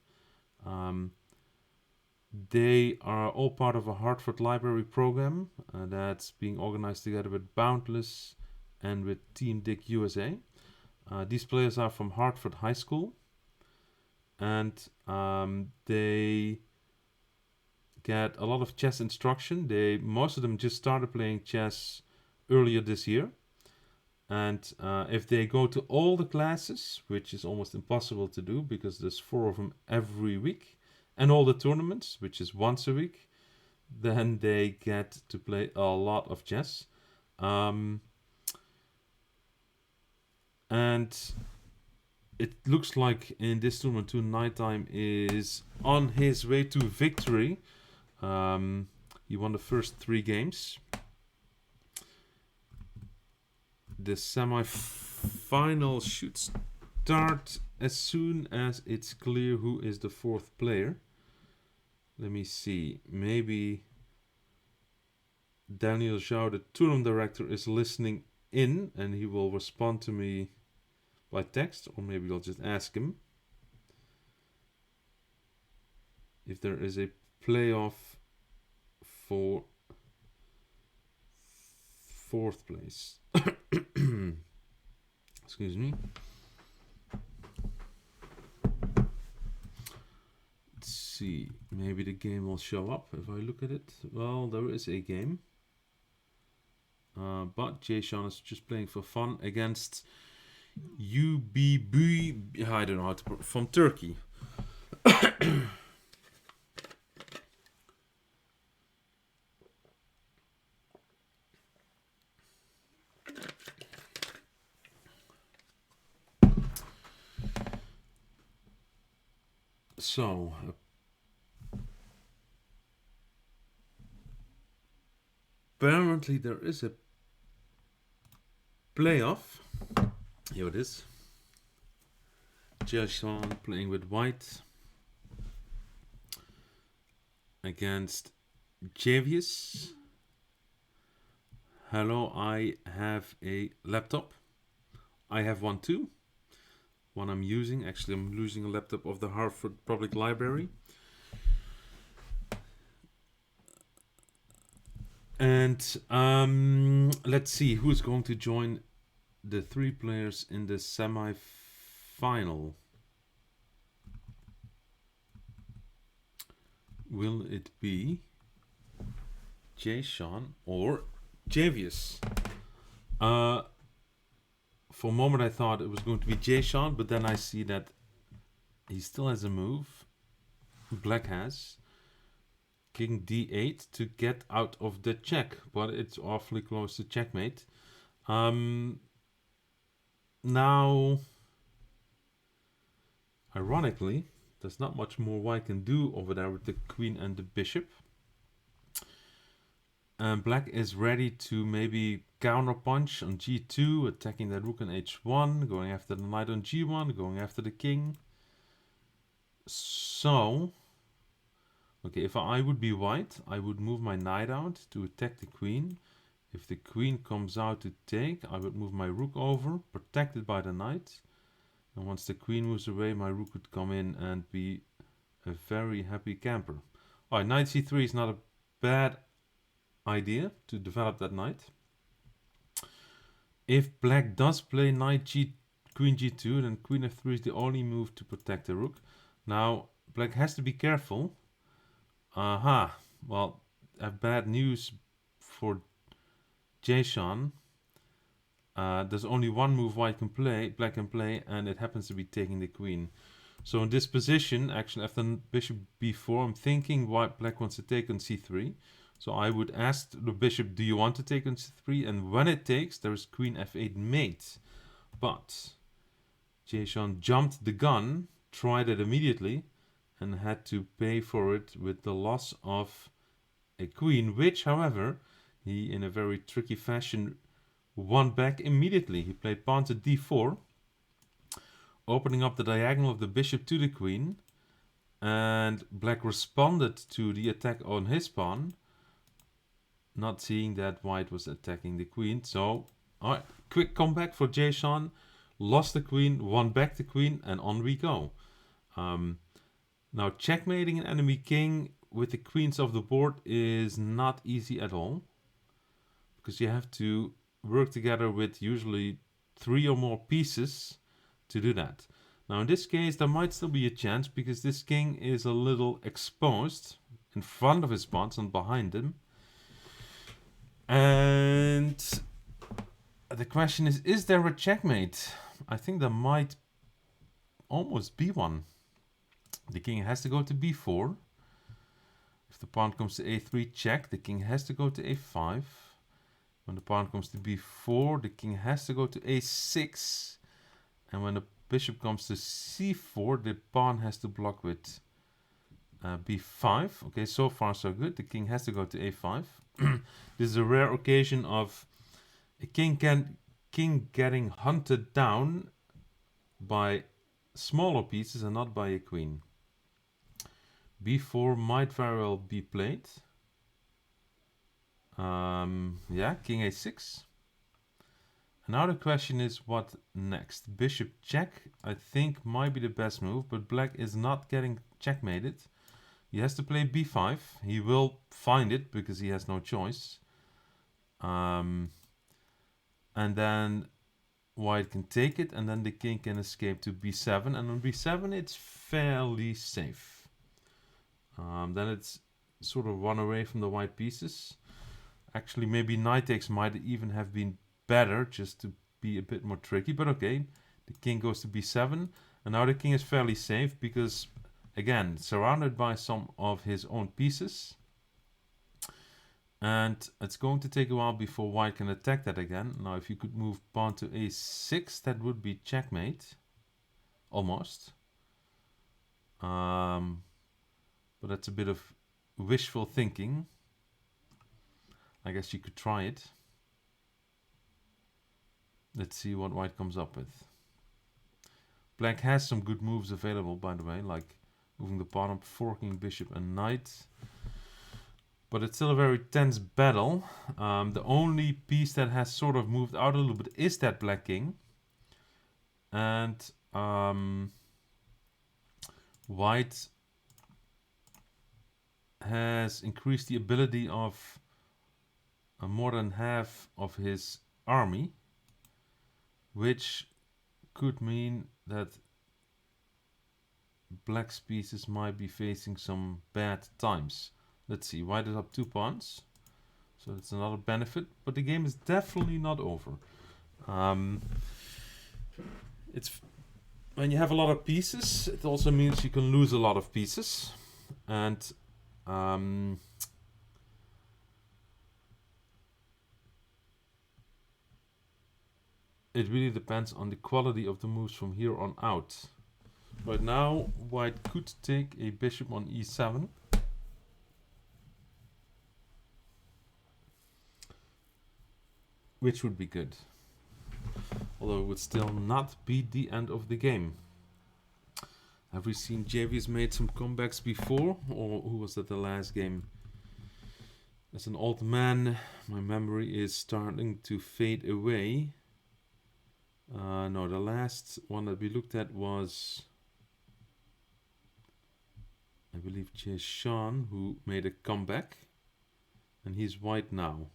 They are all part of a Hartford Library program that's being organized together with Boundless and with Team Dick USA. These players are from Hartford High School, and they get a lot of chess instruction. Most of them just started playing chess earlier this year. And if they go to all the classes, which is almost impossible to do because there's 4 of them every week, and all the tournaments, which is once a week, then they get to play a lot of chess. And it looks like in this tournament too, Nighttime is on his way to victory. He won the first 3 games. The semi-final should start as soon as it's clear who is the 4th player. Let me see. Maybe Daniel Zhao, the tournament director, is listening in and he will respond to me by text, or maybe I'll just ask him if there is a playoff for 4th place. Excuse me. Let's see. Maybe the game will show up if I look at it. Well, there is a game. But Jay Sean is just playing for fun against UBB. I don't know how to from Turkey. So, apparently there is a playoff. Here it is. Jason playing with white against Javius. Hello, I have a laptop. I have one too. One I'm using. Actually, I'm using a laptop of the Hartford Public Library. And let's see who is going to join the 3 players in the semi-final. Will it be Jason or Javius? For a moment I thought it was going to be Jason, but then I see that he still has a move. Black has King D8 to get out of the check, but it's awfully close to checkmate. Now, ironically, there's not much more white can do over there with the queen and the bishop. Black is ready to maybe counterpunch on g2, attacking the rook on h1, going after the knight on g1, going after the king. So, okay, if I would be white, I would move my knight out to attack the queen. If the queen comes out to take, I would move my rook over, protected by the knight. And once the queen moves away, my rook would come in and be a very happy camper. Alright, knight c3 is not a bad idea to develop that knight. If black does play queen g2, then queen f3 is the only move to protect the rook. Now, black has to be careful. Aha, well, I have bad news for Jason. There's only one move black can play, and it happens to be taking the queen. So in this position, actually after bishop b4, I'm thinking black wants to take on c3. So I would ask the bishop, do you want to take on c3? And when it takes, there's queen f8 mate. But Jason jumped the gun, tried it immediately, and had to pay for it with the loss of a queen, which, however, he, in a very tricky fashion, won back immediately. He played pawn to d4, opening up the diagonal of the bishop to the queen, and black responded to the attack on his pawn, not seeing that white was attacking the queen. So, alright, quick comeback for Jason. Lost the queen, won back the queen, and on we go. Now, checkmating an enemy king with the queens off the board is not easy at all, because you have to work together with usually 3 or more pieces to do that. Now, in this case, there might still be a chance, because this king is a little exposed in front of his pawns and behind him. And the question is there a checkmate? I think there might almost be one. The king has to go to b4. If the pawn comes to a3, check. The king has to go to a5. When the pawn comes to b4, the king has to go to a6. And when the bishop comes to c4, the pawn has to block with b5. Okay, so far so good. The king has to go to a5. This is a rare occasion of a king getting hunted down by smaller pieces and not by a queen. b4 might very well be played. Yeah, king a6. Now the question is, what next? Bishop check, I think, might be the best move, but black is not getting checkmated. He has to play b5. He will find it because he has no choice. And then white can take it, and then the king can escape to b7. And on b7, it's fairly safe. Then it's sort of run away from the white pieces. Actually, maybe knight takes might even have been better, just to be a bit more tricky. But okay, the king goes to b7. And now the king is fairly safe because, again, surrounded by some of his own pieces. And it's going to take a while before white can attack that again. Now, if you could move pawn to a6, that would be checkmate. Almost. But that's a bit of wishful thinking. I guess you could try it. Let's see what white comes up with. Black has some good moves available, by the way, like moving the pawn up, forking bishop and knight. But it's still a very tense battle. The only piece that has sort of moved out a little bit is that black king. And white has increased the ability of more than half of his army, which could mean that black's pieces might be facing some bad times. Let's see, white is up 2 pawns, so that's another benefit, but the game is definitely not over. It's when you have a lot of pieces, it also means you can lose a lot of pieces, and it really depends on the quality of the moves from here on out. Right now, white could take a bishop on e7. Which would be good. Although it would still not be the end of the game. Have we seen JV's made some comebacks before? Or who was that the last game? As an old man, my memory is starting to fade away. No, the last one that we looked at was, I believe, Jay Sean, who made a comeback. And he's white now.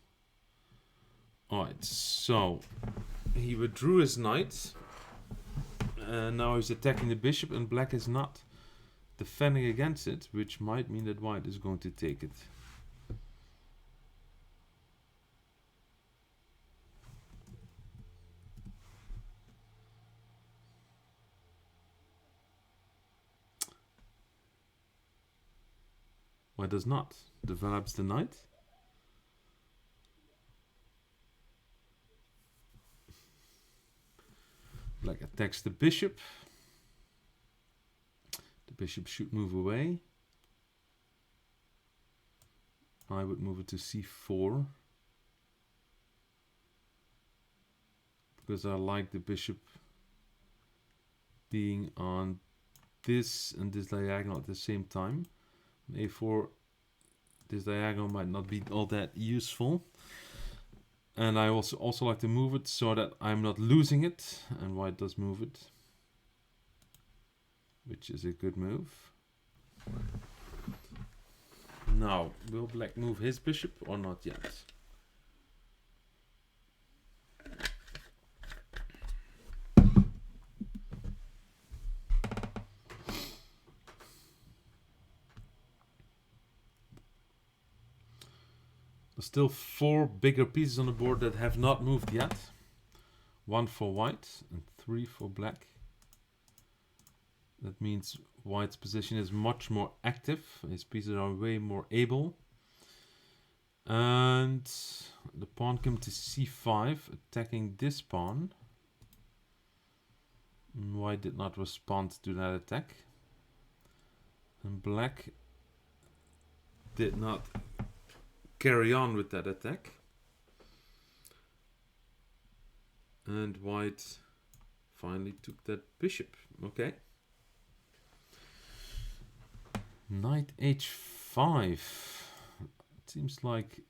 Alright, so he withdrew his knight. And now he's attacking the bishop, and black is not defending against it, which might mean that white is going to take it. White does not. Develops the knight. Black attacks the bishop. The bishop should move away. I would move it to c4. Because I like the bishop being on this and this diagonal at the same time. On a4, this diagonal might not be all that useful. And I also like to move it so that I'm not losing it. And white does move it, which is a good move. Now, will black move his bishop or not yet? There's still 4 bigger pieces on the board that have not moved yet. 1 for white and 3 for black. That means white's position is much more active. His pieces are way more able. And the pawn came to c5, attacking this pawn. And white did not respond to that attack. And black did not carry on with that attack. And white finally took that bishop. Okay. Knight h5. It seems like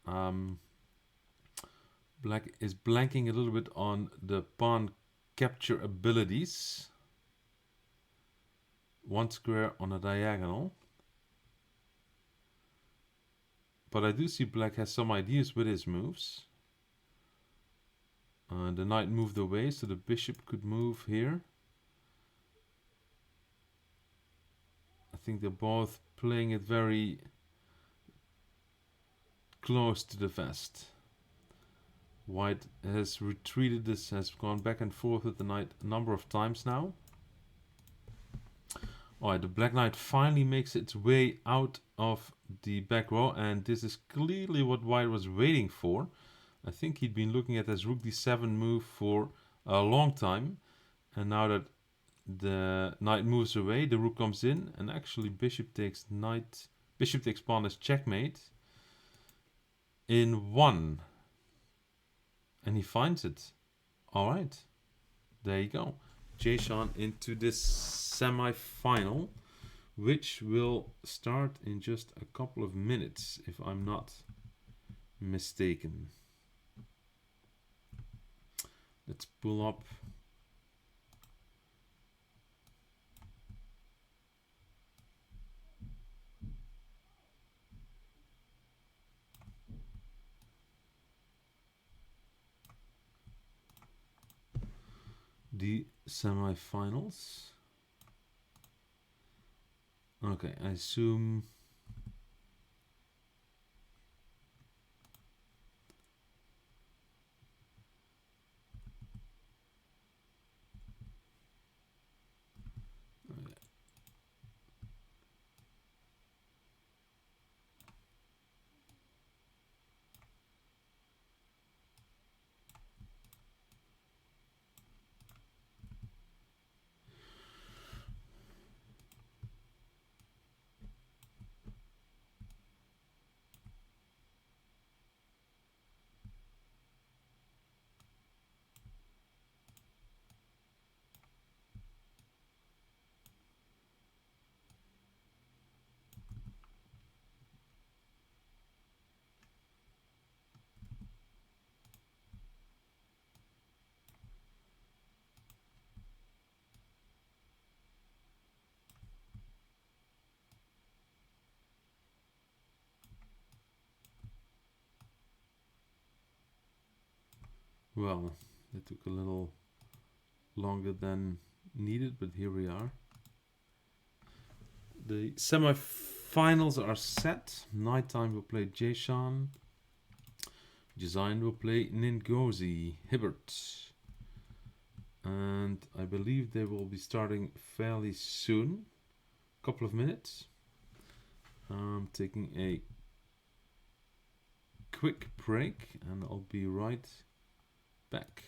black is blanking a little bit on the pawn capture abilities. 1 square on a diagonal. But I do see black has some ideas with his moves. The knight moved away, so the bishop could move here. I think they're both playing it very close to the vest. White has retreated, this has gone back and forth with the knight a number of times now. Alright, the black knight finally makes its way out of the back row, and this is clearly what white was waiting for. I think he'd been looking at his rook d7 move for a long time, and now that the knight moves away, the rook comes in, and actually bishop takes knight, bishop takes pawn is checkmate in 1. And he finds it. Alright, there you go. Jason into this semi-final, which will start in just a couple of minutes, if I'm not mistaken. Let's pull up the semifinals. Okay, I assume. Well, it took a little longer than needed, but here we are. The semi-finals are set. Nighttime will play Jason. Design will play Ningozi Hibbert. And I believe they will be starting fairly soon. Couple of minutes. I'm taking a quick break and I'll be right back.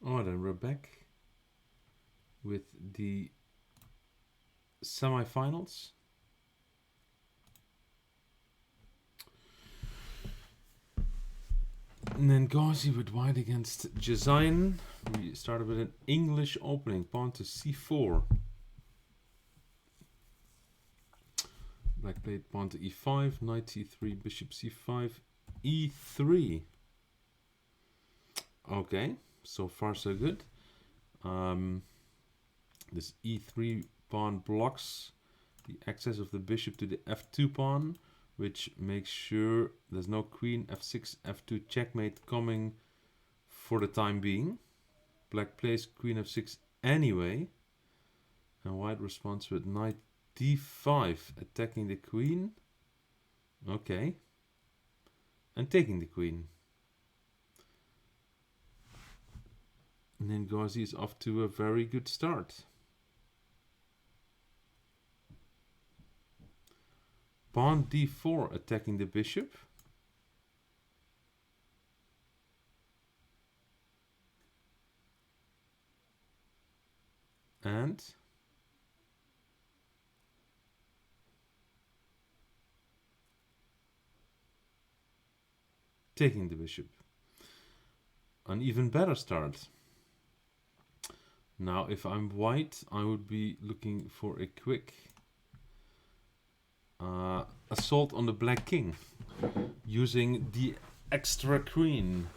Oh, then we're back with the semi-finals. Nengozi with white against Jazain. We started with an English opening. Pawn to c4. Black played pawn to e5, knight c3, bishop c5, e3. Okay, so far so good. This e3 pawn blocks the access of the bishop to the f2 pawn, which makes sure there's no queen f6, f2 checkmate coming for the time being. Black plays queen f6 anyway, and white responds with knight d5, attacking the queen. Okay, and taking the queen. And then Ghazi is off to a very good start. Pawn d4, attacking the bishop. And taking the bishop. An even better start. Now, if I'm white, I would be looking for a quick assault on the black king, using the extra queen.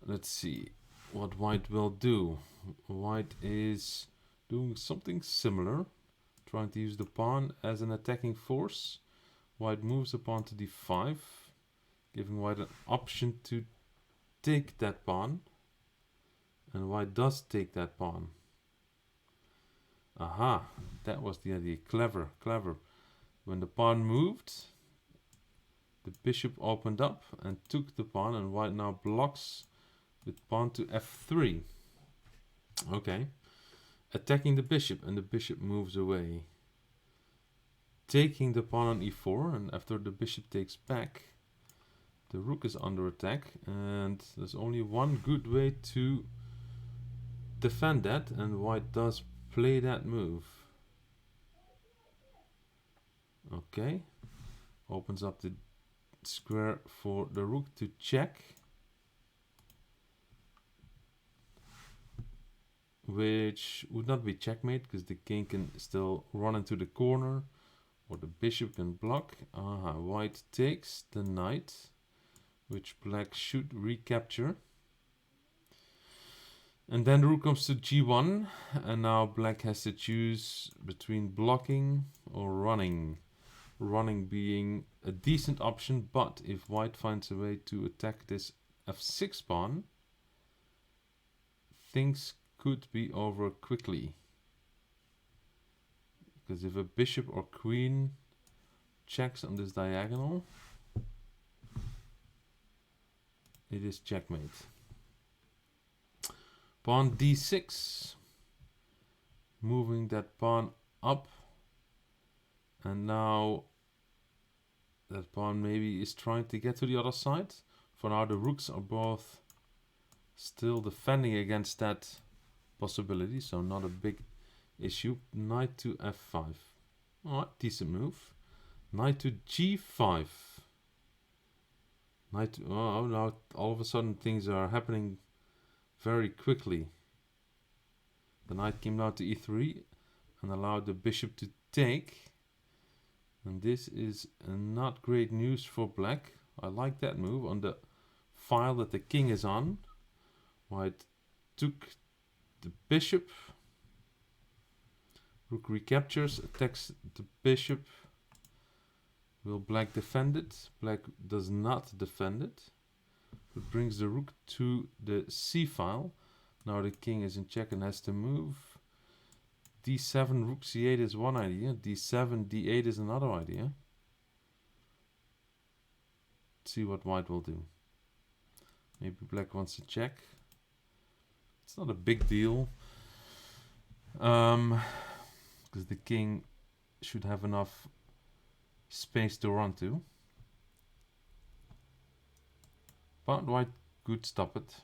Let's see what white will do. White is doing something similar, trying to use the pawn as an attacking force. White moves the pawn to d5, giving white an option to take that pawn. And white does take that pawn. Aha, that was the idea. Clever, clever. When the pawn moved, the bishop opened up and took the pawn, and white now blocks with pawn to f3. Okay. Attacking the bishop, and the bishop moves away. Taking the pawn on e4, and after the bishop takes back, the rook is under attack, and there's only one good way to defend that, and white does play that move. Okay, opens up the square for the rook to check, which would not be checkmate because the king can still run into the corner, or the bishop can block. White takes the knight, which black should recapture. And then the rook comes to g1, and now black has to choose between blocking or running. Running being a decent option, but if white finds a way to attack this f6 pawn, things could be over quickly. Because if a bishop or queen checks on this diagonal, it is checkmate. Pawn d6, moving that pawn up, and now that pawn maybe is trying to get to the other side. For now the rooks are both still defending against that possibility, so not a big issue. Knight to f5. Alright, decent move. Knight to g5. Knight to, oh, now all of a sudden things are happening very quickly. The knight came down to e3 and allowed the bishop to take. And this is not great news for black. I like that move on the file that the king is on. White took the bishop. Rook recaptures, attacks the bishop. Will black defend it? Black does not defend it. It brings the rook to the c file. Now the king is in check and has to move. d7, rook c8 is one idea. d7, d8 is another idea. Let's see what white will do. Maybe black wants to check. It's not a big deal. Because the king should have enough space to run to. But white could stop it.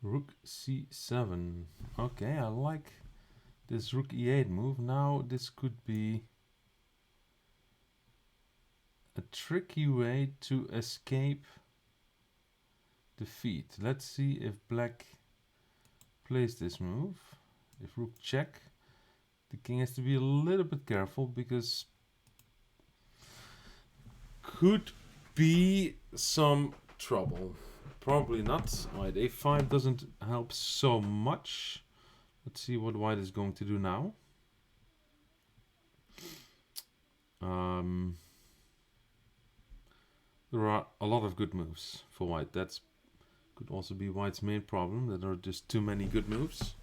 Rook c7. Okay, I like this rook e8 move. Now this could be a tricky way to escape defeat. Let's see if black plays this move. If rook check, the king has to be a little bit careful because could be some trouble. Probably not. White a5 doesn't help so much. Let's see what white is going to do now. There are a lot of good moves for white. That's could also be white's main problem, that there are just too many good moves.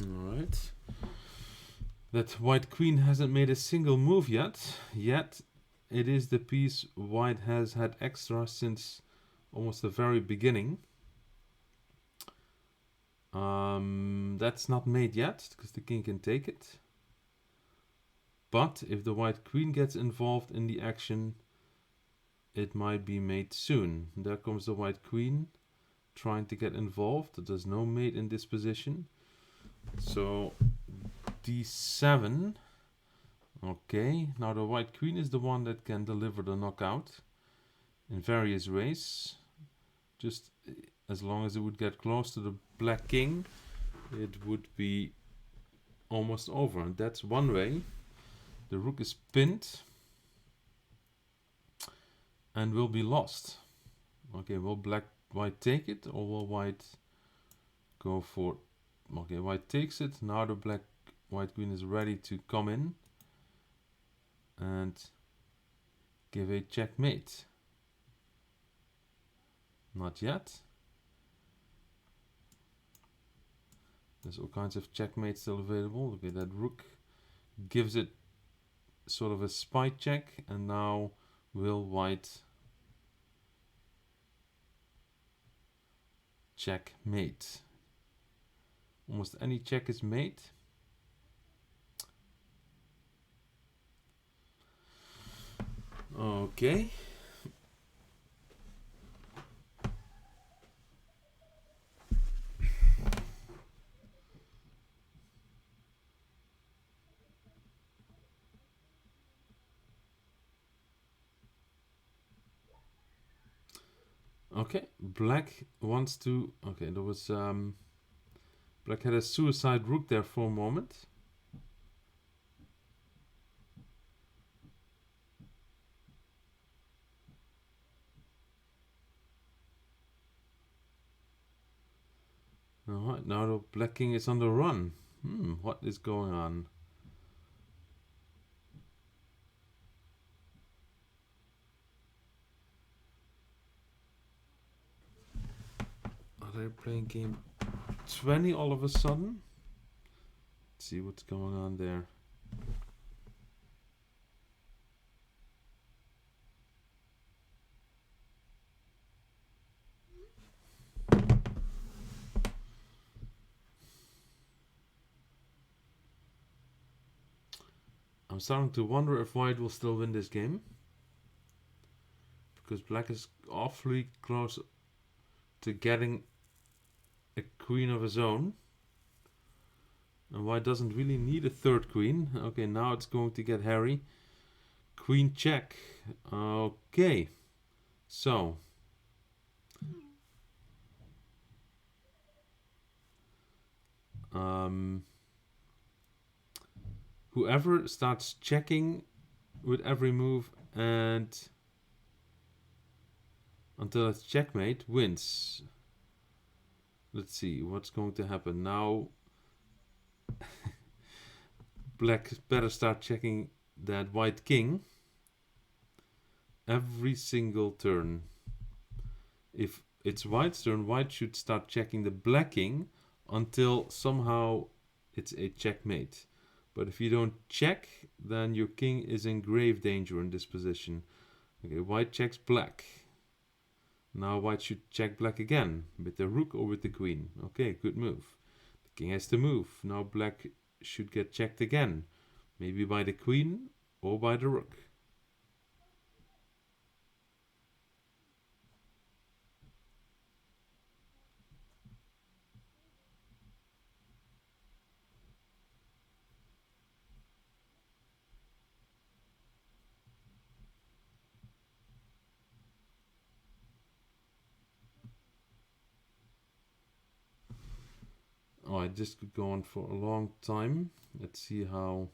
Alright. That white queen hasn't made a single move yet. Yet it is the piece white has had extra since almost the very beginning. That's not made yet, because the king can take it. But if the white queen gets involved in the action, it might be made soon. There comes the white queen trying to get involved. There's no mate in this position. So d7. Okay, now the white queen is the one that can deliver the knockout in various ways. Just as long as it would get close to the black king, it would be almost over. And that's one way. The rook is pinned and will be lost. Okay, will white take it, or will white go for... Okay, white takes it. Now the white queen is ready to come in and give a checkmate. Not yet. There's all kinds of checkmates still available. Okay, that rook gives it sort of a spy check, and now will white checkmate? Almost any check is mate. Okay. Okay, black wants to... Okay, there was... Black had a suicide rook there for a moment. Alright, now the black king is on the run. What is going on? Are they playing game 20 all of a sudden? Let's see what's going on there. I'm starting to wonder if white will still win this game, because black is awfully close to getting a queen of his own, and white doesn't really need a third queen. Okay, now it's going to get hairy. Queen check. Okay, so whoever starts checking with every move and until it's checkmate wins. Let's see what's going to happen now. Black better start checking that white king every single turn. If it's white's turn, white should start checking the black king until somehow it's a checkmate. But if you don't check, then your king is in grave danger in this position. Okay, white checks black. Now white should check black again, with the rook or with the queen. Okay, good move. The king has to move. Now black should get checked again, maybe by the queen or by the rook. Alright, this could go on for a long time. Let's see how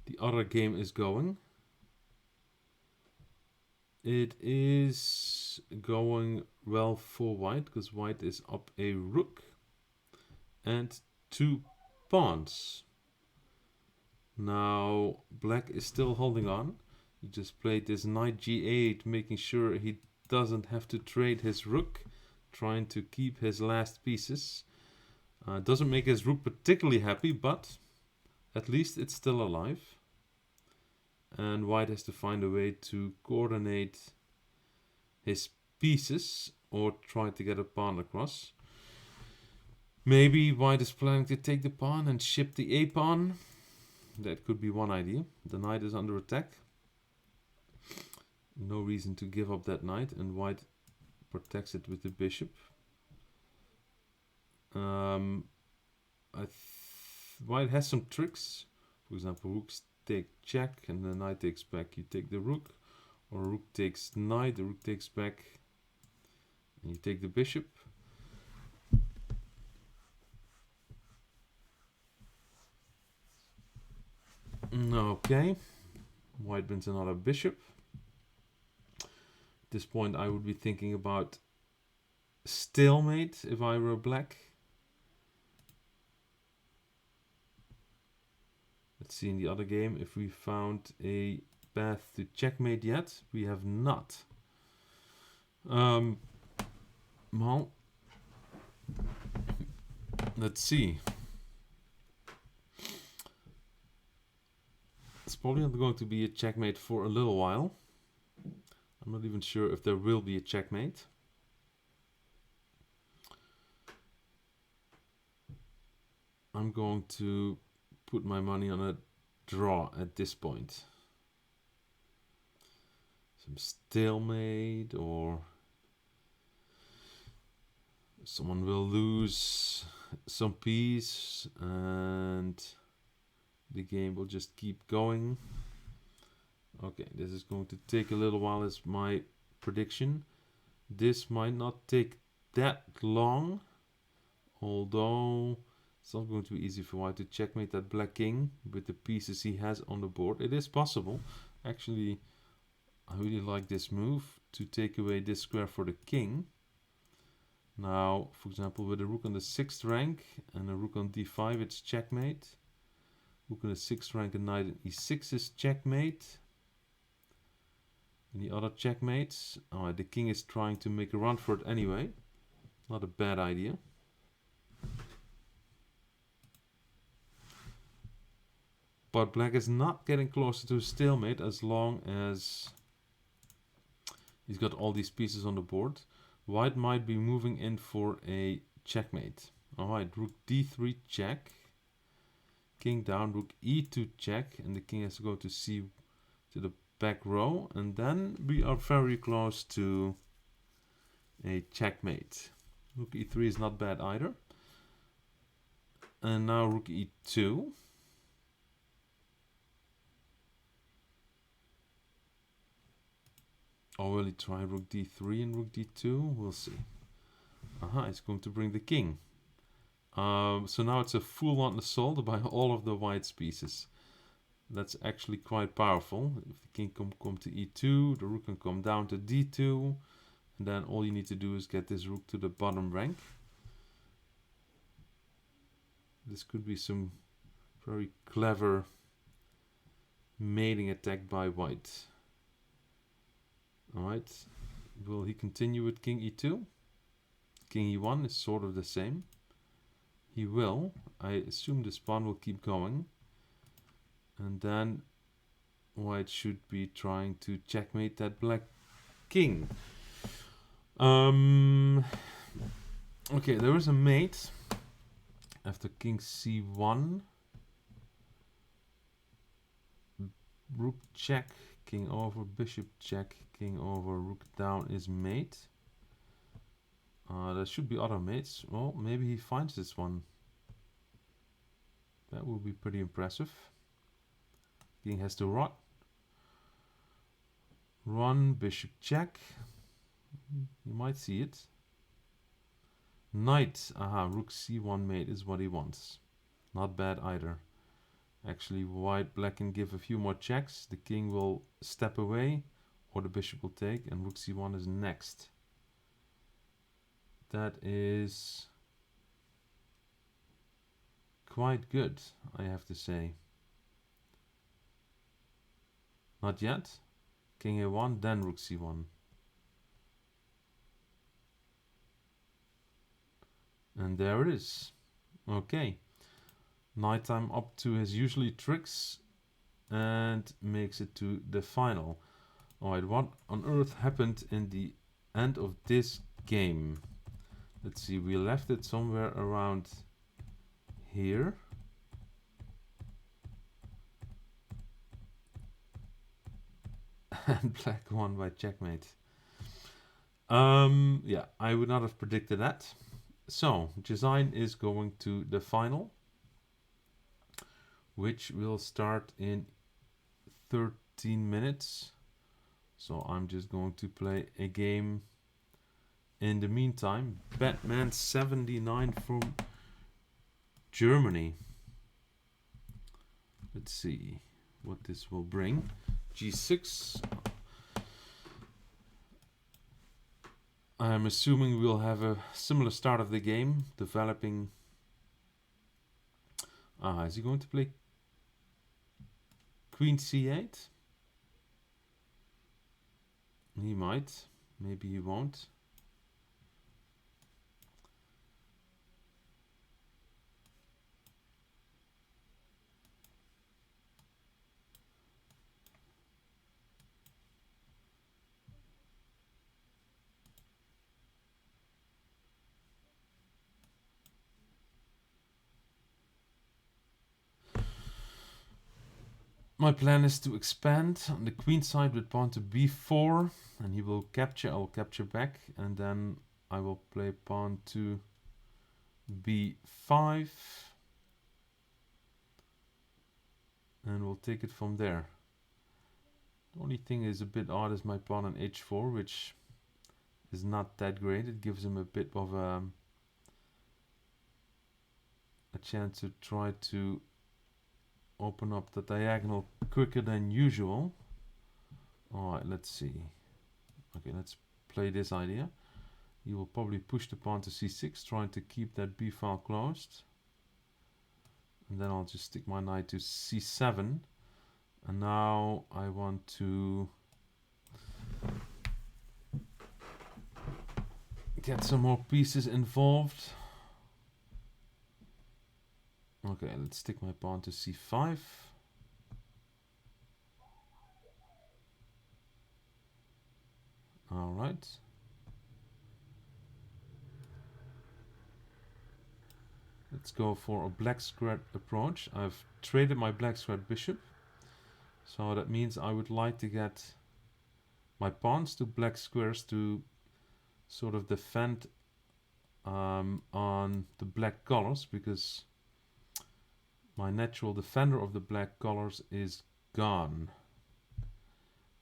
the other game is going. It is going well for white, because white is up a rook and 2 pawns. Now black is still holding on. He just played this knight g8, making sure he doesn't have to trade his rook, trying to keep his last pieces. Doesn't make his rook particularly happy, but at least it's still alive. And white has to find a way to coordinate his pieces or try to get a pawn across. Maybe white is planning to take the pawn and ship the a pawn. That could be one idea. The knight is under attack. No reason to give up that knight, and white protects it with the bishop. White has some tricks. For example, rooks take check and the knight takes back. You take the rook, or rook takes knight, the rook takes back, and you take the bishop. Okay, white wins another bishop. At this point I would be thinking about stalemate if I were black. Let's see in the other game if we found a path to checkmate yet. We have not. Well, let's see. It's probably not going to be a checkmate for a little while. I'm not even sure if there will be a checkmate. I'm going to put my money on a draw at this point. Some stalemate, or someone will lose some piece and the game will just keep going. Okay, this is going to take a little while as my prediction. This might not take that long, although it's not going to be easy for white to checkmate that black king with the pieces he has on the board. It is possible. Actually, I really like this move to take away this square for the king. Now, for example, with a rook on the 6th rank and a rook on d5, it's checkmate. Rook on the 6th rank and knight in e6 is checkmate. And the other checkmates, the king is trying to make a run for it anyway. Not a bad idea. But black is not getting closer to a stalemate as long as he's got all these pieces on the board. White might be moving in for a checkmate. Alright, rook d3 check. King down, rook e2 check, and the king has to go to the back row, and then we are very close to a checkmate. Rook e3 is not bad either. And now rook e2. Or will he try rook d3 and rook d2? We'll see. It's going to bring the king. So now it's a full-on assault by all of the white's pieces. That's actually quite powerful. If the king can come to e2, the rook can come down to d2, and then all you need to do is get this rook to the bottom rank. This could be some very clever mating attack by white. Alright, will he continue with king e2? King e1 is sort of the same. He will. I assume this pawn will keep going. And then white should be trying to checkmate that black king. Um, okay, there is a mate after king c1. Rook check, king over, bishop check, king over, rook down is mate. There should be other mates. Well, maybe he finds this one. That would be pretty impressive. King has to run. Run, bishop check. You might see it. Knight. Aha, rook c1 mate is what he wants. Not bad either. Actually, black can give a few more checks. The king will step away, or the bishop will take, and rook c1 is next. That is quite good, I have to say. Not yet. King a1, then rook c1. And there it is. Okay. Nighttime up to his usually tricks and makes it to the final. Alright, what on earth happened in the end of this game? Let's see, we left it somewhere around here. And black won by checkmate. Yeah, I would not have predicted that. So, Design is going to the final, which will start in 13 minutes. So I'm just going to play a game in the meantime. Batman 79 from Germany. Let's see what this will bring. G6. I'm assuming we'll have a similar start of the game, developing. Is he going to play Queen c8? He might. Maybe he won't. My plan is to expand on the queen side with pawn to b4, and he will capture, I will capture back, and then I will play pawn to b5, and we'll take it from there. The only thing is a bit odd is my pawn on h4, which is not that great. It gives him a bit of a chance to try to open up the diagonal quicker than usual. Alright, let's see. Okay, let's play this idea. He will probably push the pawn to c6, trying to keep that b file closed. And then I'll just stick my knight to c7. And now I want to get some more pieces involved. Okay, let's stick my pawn to c5. All right. Let's go for a black squared approach. I've traded my black squared bishop. So that means I would like to get my pawns to black squares to sort of defend on the black colors, because my natural defender of the black colors is gone.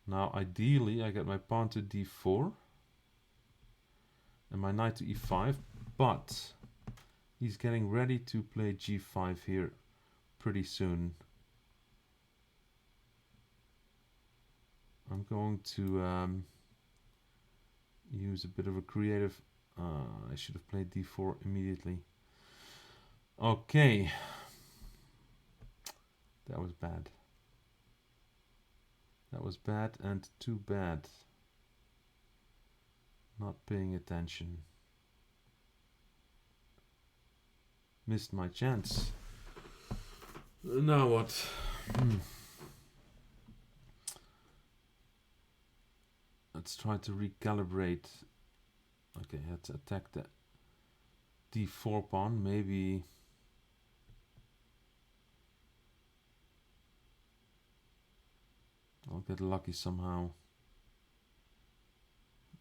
Now ideally I get my pawn to d4 and my knight to e5, but he's getting ready to play g5 here pretty soon. I'm going to use a bit of a creative. I should have played d4 immediately. Okay. That was bad. That was bad and too bad. Not paying attention. Missed my chance. Now what? Let's try to recalibrate Okay, let's attack the d4 pawn. Maybe I'll get lucky somehow.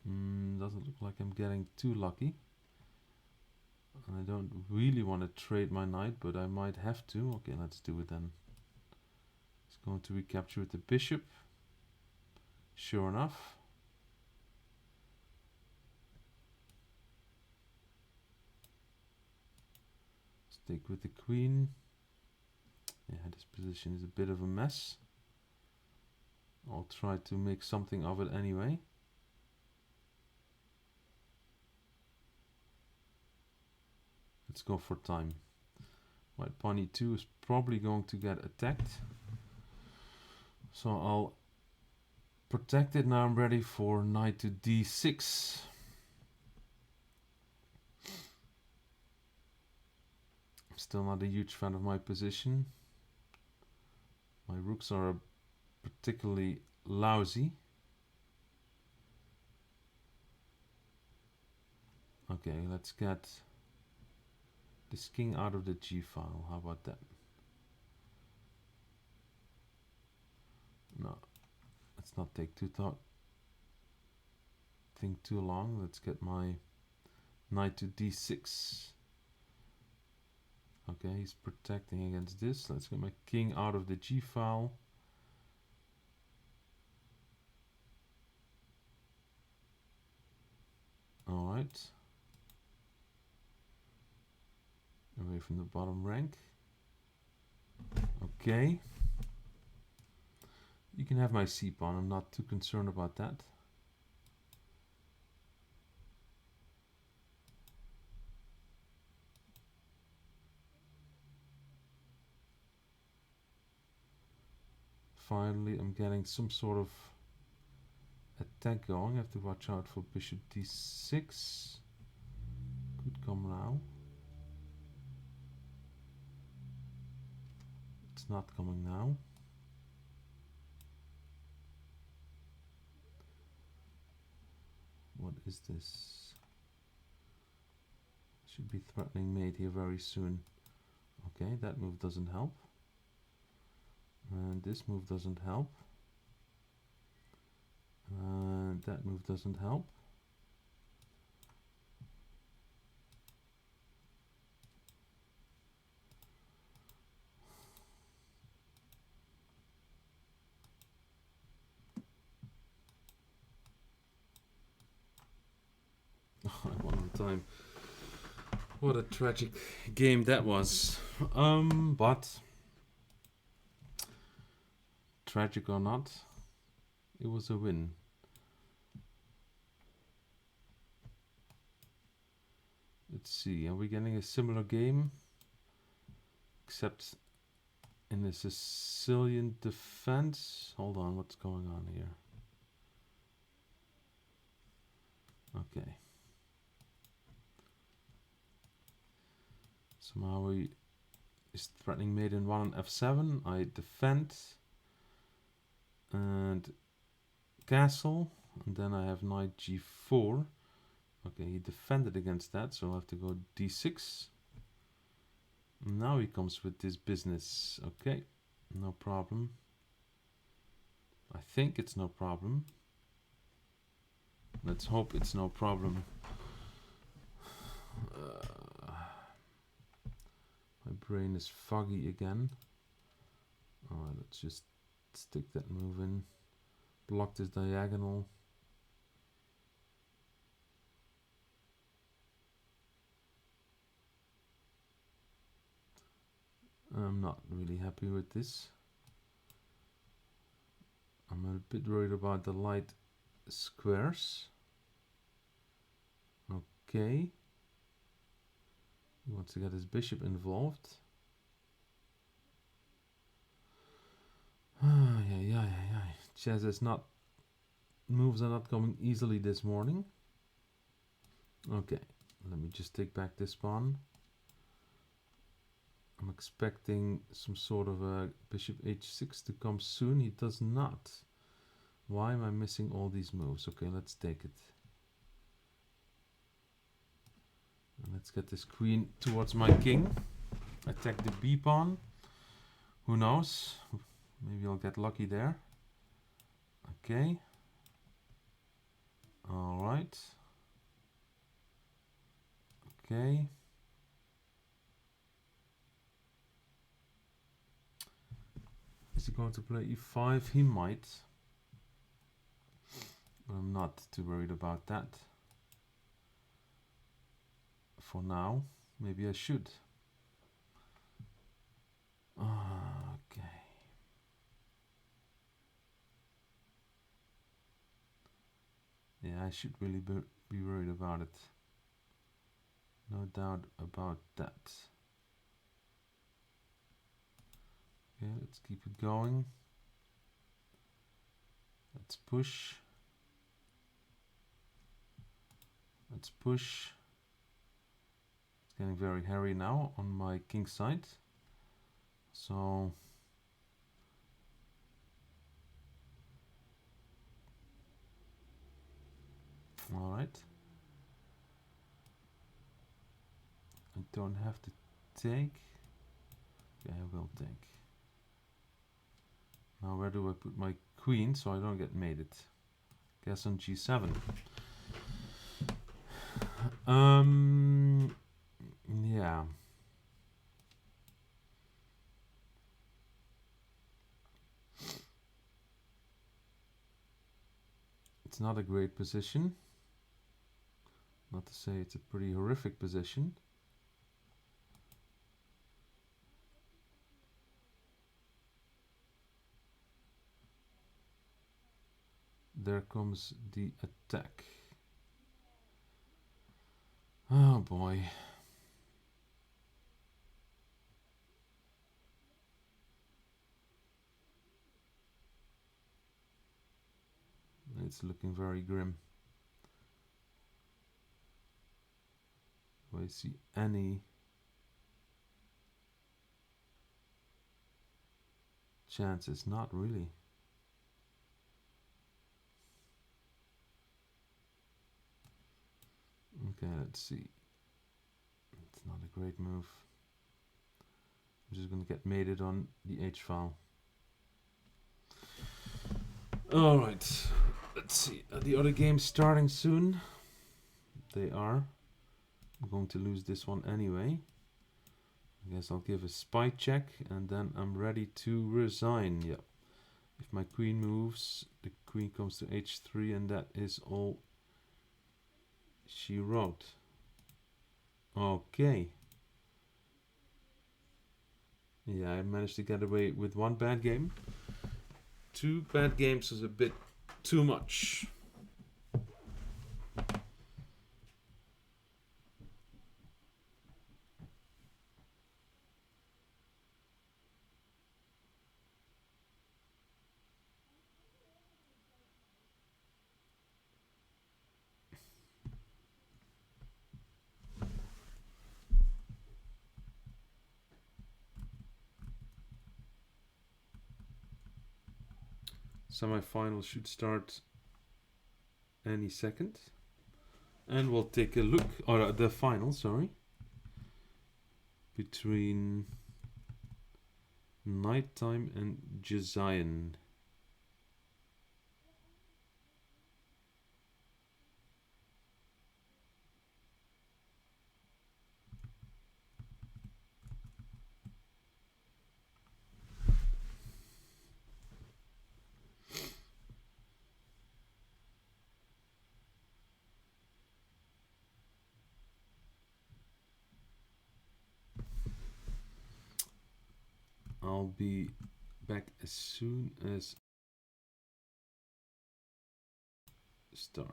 Doesn't look like I'm getting too lucky. I don't really want to trade my knight, but I might have to. Okay, let's do it then. It's going to recapture with the bishop. Sure enough. Stick with the queen. Yeah, this position is a bit of a mess. I'll try to make something of it anyway. Let's go for time. White pawn e2 is probably going to get attacked. So I'll protect it. Now I'm ready for knight to d6. I'm still not a huge fan of my position. My rooks are particularly lousy. Okay, let's get this king out of the g file. How about that? No, let's not take too long. Let's get my knight to d6. Okay, he's protecting against this. Let's get my king out of the g file. All right. Away from the bottom rank. Okay. You can have my c pawn. I'm not too concerned about that. Finally, I'm getting some sort of attack going. I have to watch out for bishop d6. Could come now. It's not coming now. What is this? Should be threatening mate here very soon. Okay, that move doesn't help. And this move doesn't help. And that move doesn't help. One on time. What a tragic game that was. But tragic or not, it was a win. Let's see, are we getting a similar game? Except in the Sicilian defense? Hold on, what's going on here? Okay. Somehow he is threatening mate in 1 on f7. I defend. And castle. And then I have knight g4. Okay, he defended against that, so I have to go d6. Now he comes with this business. Okay, no problem. I think it's no problem. Let's hope it's no problem. My brain is foggy again. Alright, let's just stick that move in. Block this diagonal. I'm not really happy with this. I'm a bit worried about the light squares. Okay. He wants to get his bishop involved. Yeah. Chess is not... Moves are not coming easily this morning. Okay, let me just take back this pawn. I'm expecting some sort of a bishop h6 to come soon. He does not. Why am I missing all these moves? Okay, let's take it. Let's get this queen towards my king. Attack the b pawn. Who knows? Maybe I'll get lucky there. Okay. Alright. Okay. Is he going to play e5? He might. But I'm not too worried about that. For now. Maybe I should. Okay. Yeah, I should really be worried about it. No doubt about that. Okay, let's keep it going. Let's push. Let's push. It's getting very hairy now on my king side. So alright. I don't have to take. Okay, I will take. Now where do I put my queen so I don't get mated? Guess on g7. Yeah. It's not a great position. Not to say it's a pretty horrific position. There comes the attack. Oh boy. It's looking very grim. Do I see any chances? Not really. Okay, let's see. It's not a great move. I'm just gonna get mated on the H file. Alright, let's see. Are the other games starting soon? They are. I'm going to lose this one anyway. I guess I'll give a spy check and then I'm ready to resign. Yep. If my queen moves, the queen comes to h3 and that is all she wrote. Okay. Yeah, I managed to get away with one bad game. 2 bad games is a bit too much. Semi-final should start any second. And we'll take a look, or the final, sorry, between Nighttime and Jazian. I'll be back as soon as start.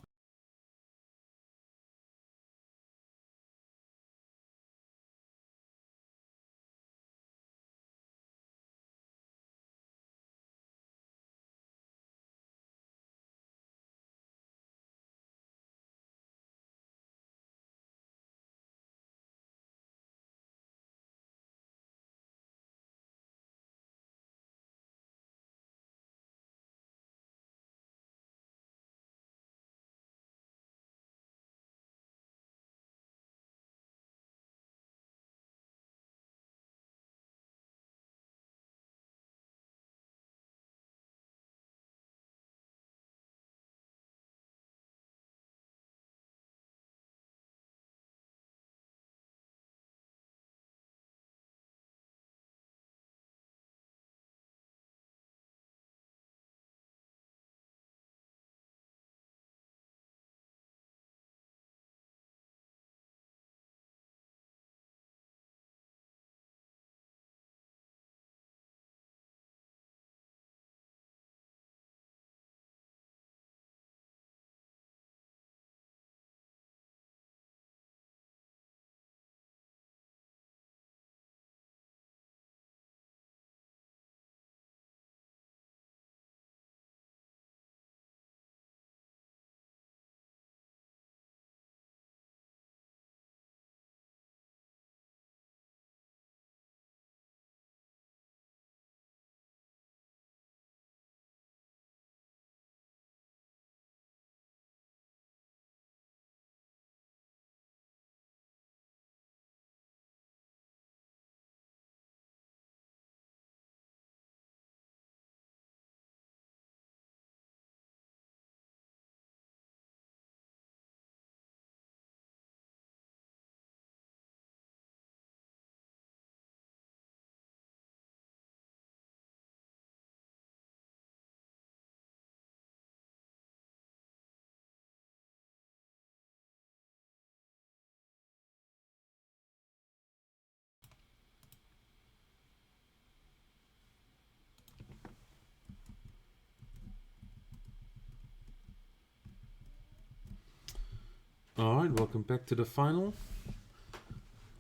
Alright, welcome back to the final.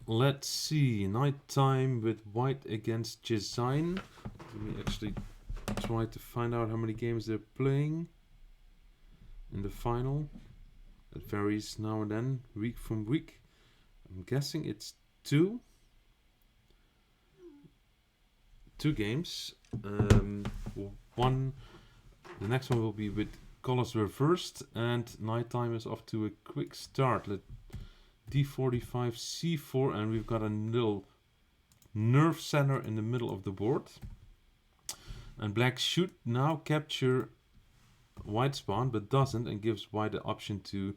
Let's see, nighttime with white against Design. Let me actually try to find out how many games they're playing in the final. It varies now and then, week from week. I'm guessing it's two games. The next one will be with colors reversed, and nighttime is off to a quick start. Let d45 c4, and we've got a little nerve center in the middle of the board, and black should now capture white's pawn but doesn't, and gives white the option to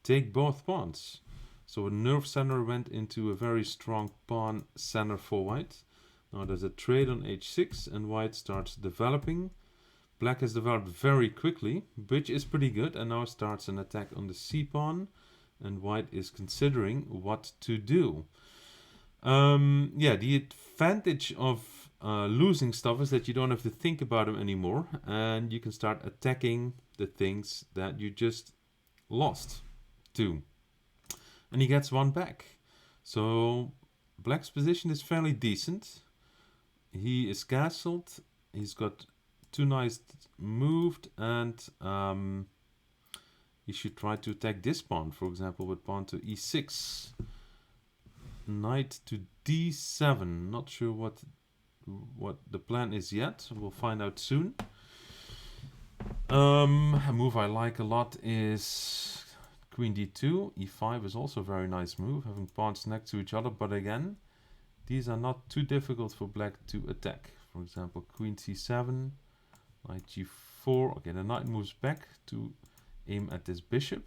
take both pawns. So a nerve center went into a very strong pawn center for white. Now there's a trade on h6 and white starts developing. Black has developed very quickly, which is pretty good, and now starts an attack on the c pawn, and white is considering what to do. Yeah, the advantage of losing stuff is that you don't have to think about them anymore, and you can start attacking the things that you just lost to. And he gets one back. So black's position is fairly decent. He is castled. He's got two knights moved, and he should try to attack this pawn, for example, with pawn to e6. Knight to d7. Not sure what the plan is yet. We'll find out soon. A move I like a lot is queen d2. e5 is also a very nice move, having pawns next to each other, but again, these are not too difficult for black to attack. For example, queen c7, knight g4. Okay, the knight moves back to aim at this bishop.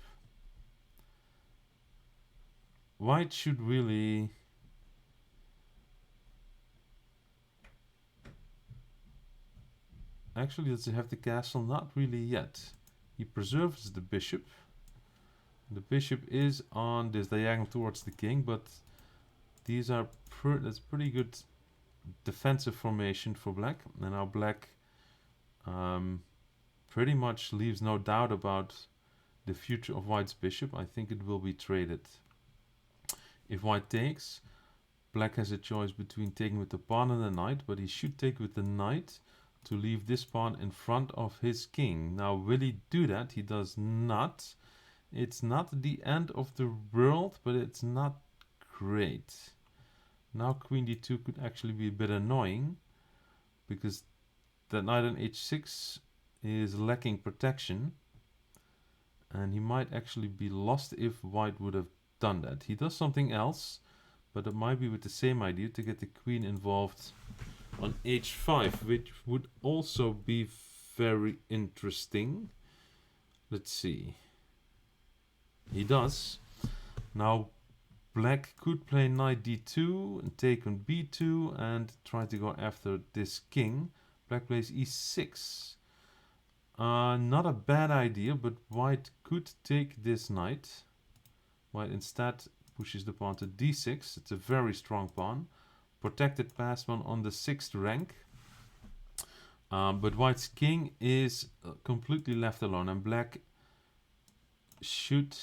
White should really actually, does he have the castle? Not really yet. He preserves the bishop. The bishop is on this diagonal towards the king, but these are that's pretty good defensive formation for black. And now black pretty much leaves no doubt about the future of white's bishop. I think it will be traded. If white takes, black has a choice between taking with the pawn and the knight, but he should take with the knight to leave this pawn in front of his king. Now, will he do that? He does not. It's not the end of the world, but it's not great. Now queen d2 could actually be a bit annoying, because that knight on h6 is lacking protection, and he might actually be lost if white would have done that. He does something else, but it might be with the same idea, to get the queen involved on h5, which would also be very interesting. Let's see. He does. Now black could play knight d2 and take on b2 and try to go after this king. Black plays e6. Not a bad idea, but white could take this knight. White instead pushes the pawn to d6. It's a very strong pawn. Protected passed one on the 6th rank. But white's king is completely left alone, and black should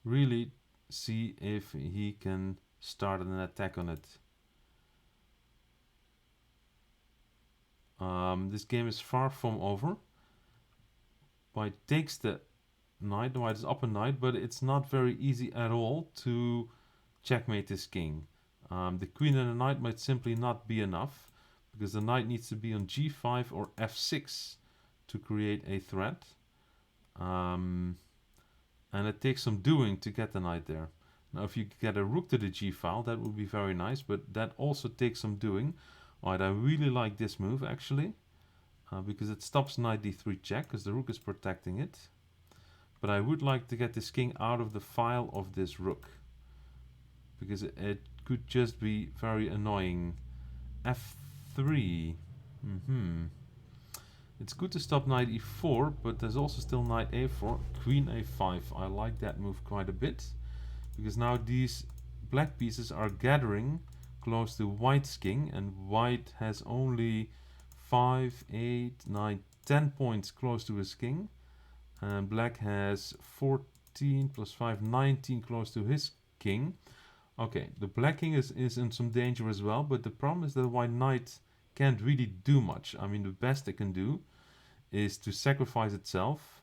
really see if he can start an attack on it. This game is far from over. White takes the knight. White is up a knight, but it's not very easy at all to checkmate this king. The queen and the knight might simply not be enough, because the knight needs to be on g5 or f6 to create a threat. And it takes some doing to get the knight there. Now if you get a rook to the g file, that would be very nice, but that also takes some doing. Alright, I really like this move actually, because it stops knight d3 check, because the rook is protecting it. But I would like to get this king out of the file of this rook, because it could just be very annoying. f3. It's good to stop knight e4, but there's also still knight a4, queen a5. I like that move quite a bit, because now these black pieces are gathering close to white's king, and white has only 5, 8, 9, 10 points close to his king, and black has 14 15 plus 5, 19 close to his king. Okay, the black king is in some danger as well, but the problem is that the white knight can't really do much. I mean, the best it can do is to sacrifice itself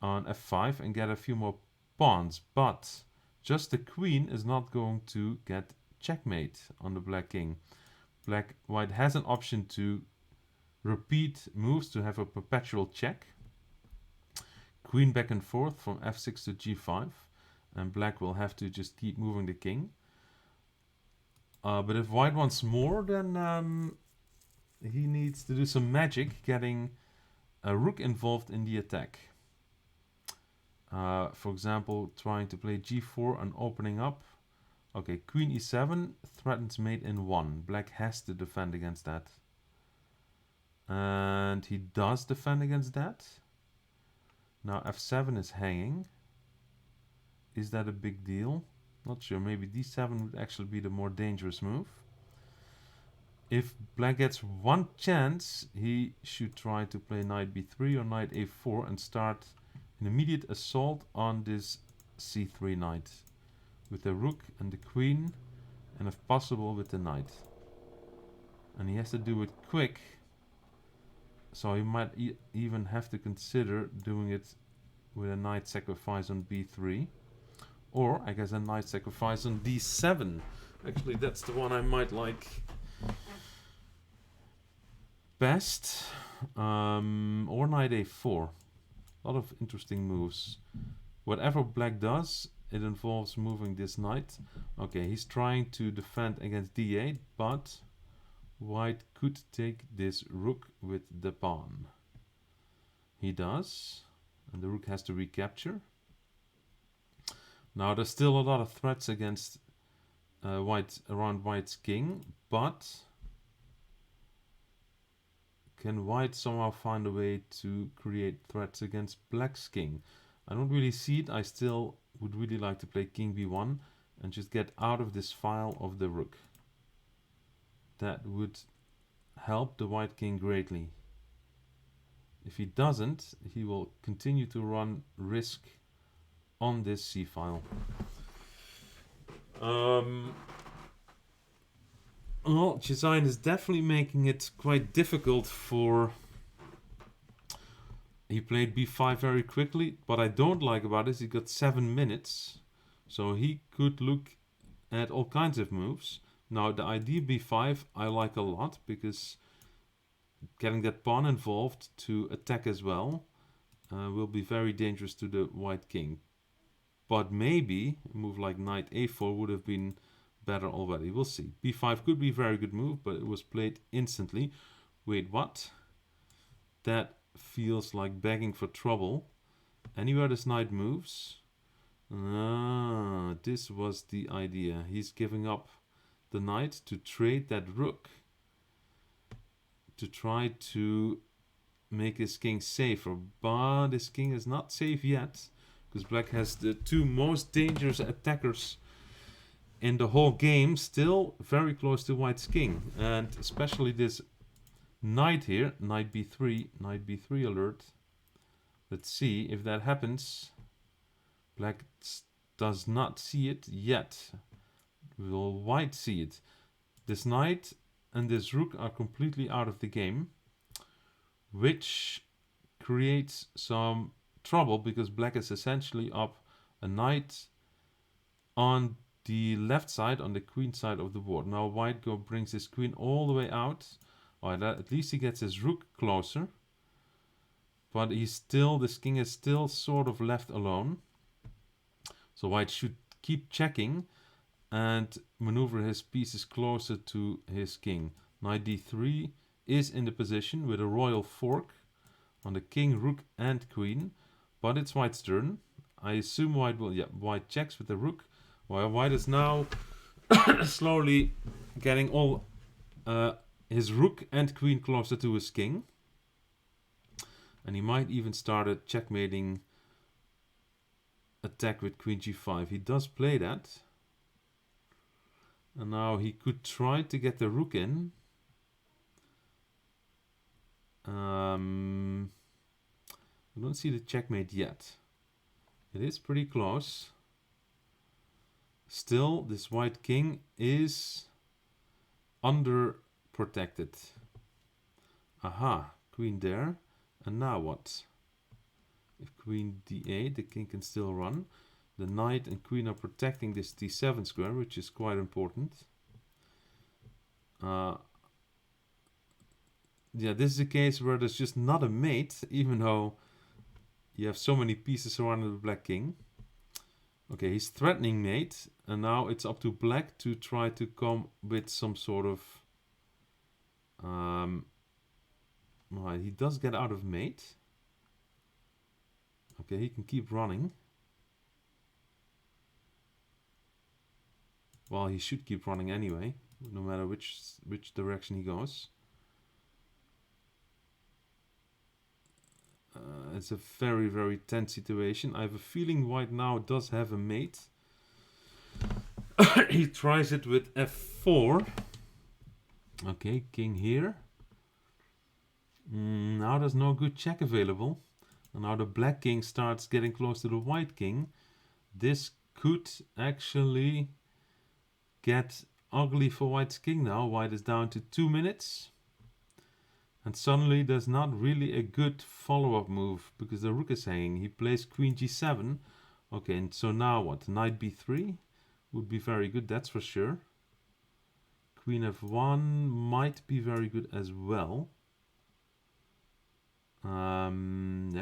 on f5 and get a few more pawns, but just the queen is not going to get checkmate on the black king. White has an option to repeat moves to have a perpetual check. Queen back and forth from f6 to g5, and black will have to just keep moving the king. But if white wants more, then he needs to do some magic, getting a rook involved in the attack. For example, trying to play g4 and opening up. Okay, queen e7 threatens mate in 1. Black has to defend against that. And he does defend against that. Now f7 is hanging. Is that a big deal? Not sure. Maybe d7 would actually be the more dangerous move. If black gets one chance, he should try to play knight b3 or knight a4 and start an immediate assault on this c3 knight with the rook and the queen, and if possible with the knight. And he has to do it quick, so he might even have to consider doing it with a knight sacrifice on b3, or I guess a knight sacrifice on d7. Actually, that's the one I might like best, or knight a4. A lot of interesting moves. Whatever black does, it involves moving this knight. Okay, he's trying to defend against d8, but white could take this rook with the pawn. He does, and the rook has to recapture. Now there's still a lot of threats against around white's king, but can white somehow find a way to create threats against black's king? I don't really see it. I still would really like to play king b1 and just get out of this file of the rook. That would help the white king greatly. If he doesn't, he will continue to run risk on this c file. Well, Design is definitely making it quite difficult for... He played b5 very quickly. What I don't like about it is he got 7 minutes. So he could look at all kinds of moves. Now the idea b5 I like a lot, because getting that pawn involved to attack as well will be very dangerous to the white king. But maybe a move like knight a4 would have been better already. We'll see. b5 could be a very good move, but it was played instantly. Wait, what? That feels like begging for trouble. Anywhere this knight moves. This was the idea. He's giving up the knight to trade that rook, to try to make his king safer. But his king is not safe yet, because black has the two most dangerous attackers in the whole game still very close to white's king. And especially this knight here, knight b3 alert. Let's see if that happens. Black does not see it yet. Will white see it? This knight and this rook are completely out of the game, which creates some trouble, because black is essentially up a knight on the left side, on the queen side of the board. Now white brings his queen all the way out. At least he gets his rook closer, but this king is still sort of left alone. So white should keep checking and maneuver his pieces closer to his king. Knight d3 is in the position with a royal fork on the king, rook and queen, but it's white's turn. I assume white will, white checks with the rook, while white is now slowly getting all his rook and queen closer to his king. And he might even start a checkmating attack with queen g5. He does play that. And now he could try to get the rook in. I don't see the checkmate yet. It is pretty close. Still, this white king is under protected. Aha, queen there. And now what? If queen d8, the king can still run. The knight and queen are protecting this d7 square, which is quite important. Yeah, this is a case where there's just not a mate, even though you have so many pieces surrounding the black king. Okay, he's threatening mate, and now it's up to black to try to come with some sort of... right, he does get out of mate. Okay, he can keep running. Well, he should keep running anyway, no matter which direction he goes. It's a very, very tense situation. I have a feeling white now does have a mate. He tries it with f4. Okay, king here. Now there's no good check available. And now the black king starts getting close to the white king. This could actually get ugly for white's king now. White is down to 2 minutes. And suddenly there's not really a good follow-up move because the rook is hanging. He plays queen g7. Okay, and so now what? Knight b3 would be very good, that's for sure. Queen f1 might be very good as well. Yeah,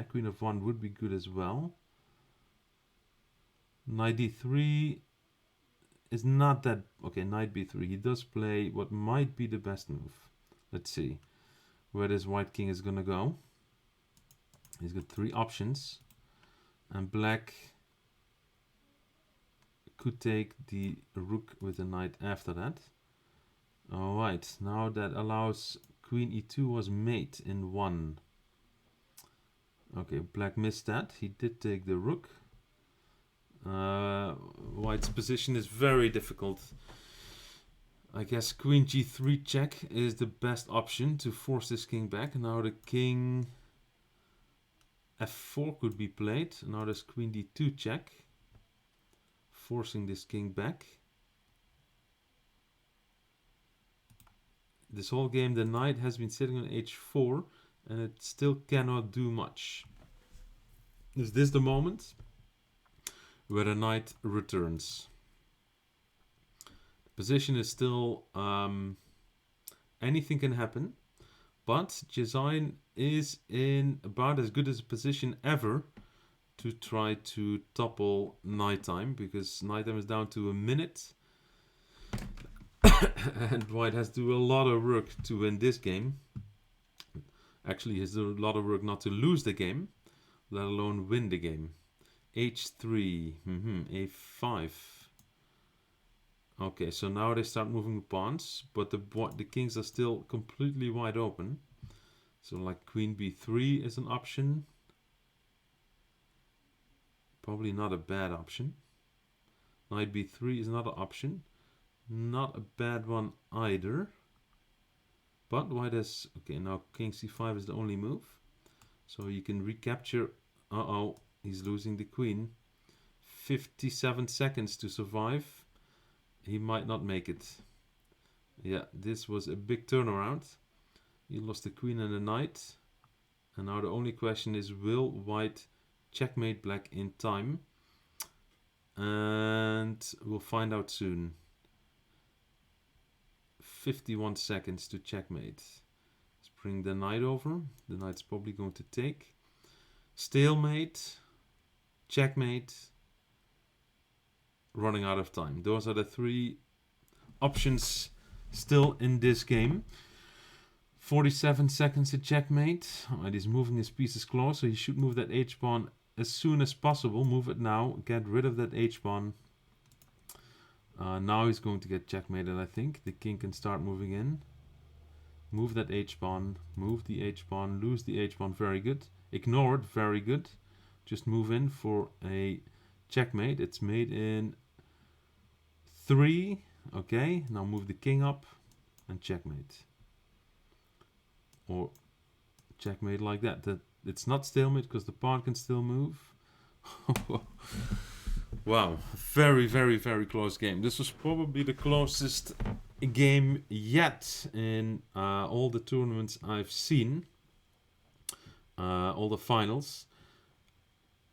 queen f1 would be good as well. Knight d3 is not that... Okay, knight b3. He does play what might be the best move. Let's see where this white king is gonna go. He's got 3 options, and black could take the rook with the knight after that. Alright, now that allows queen e2 was mate in 1. Okay, black missed that. He did take the rook. White's position is very difficult. I guess queen g3 check is the best option to force this king back. Now the king f4 could be played. Now there's queen d2 check, forcing this king back. This whole game the knight has been sitting on h4 and it still cannot do much. Is this the moment where the knight returns? Position is still anything can happen, but Design is in about as good as a position ever to try to topple nighttime, because nighttime is down to a minute and white has to do a lot of work to win this game. Actually, he has to do a lot of work not to lose the game, let alone win the game. h3, a5. Okay, so now they start moving the pawns, but the kings are still completely wide open. So like queen b3 is an option. Probably not a bad option. Knight b3 is another option. Not a bad one either. But white has... Okay, now king c5 is the only move. So you can recapture... Uh-oh, he's losing the queen. 57 seconds to survive. He might not make it. Yeah, this was a big turnaround. He lost the queen and the knight. And now the only question is, will white checkmate black in time? And we'll find out soon. 51 seconds to checkmate. Let's bring the knight over. The knight's probably going to take. Stalemate. Checkmate. Running out of time. Those are the 3 options still in this game. 47 seconds to checkmate. Alright, he's moving his pieces close, so he should move that h-pawn as soon as possible. Move it now. Get rid of that h-pawn. Now he's going to get checkmated, I think. The king can start moving in. Move that h-pawn. Move the h-pawn. Lose the h-pawn. Very good. Ignore it. Very good. Just move in for a checkmate. It's made in 3. Okay, now move the king up and checkmate. Or checkmate like that. It's not stalemate because the pawn can still move. Wow, very, very, very close game. This was probably the closest game yet in all the tournaments I've seen, all the finals.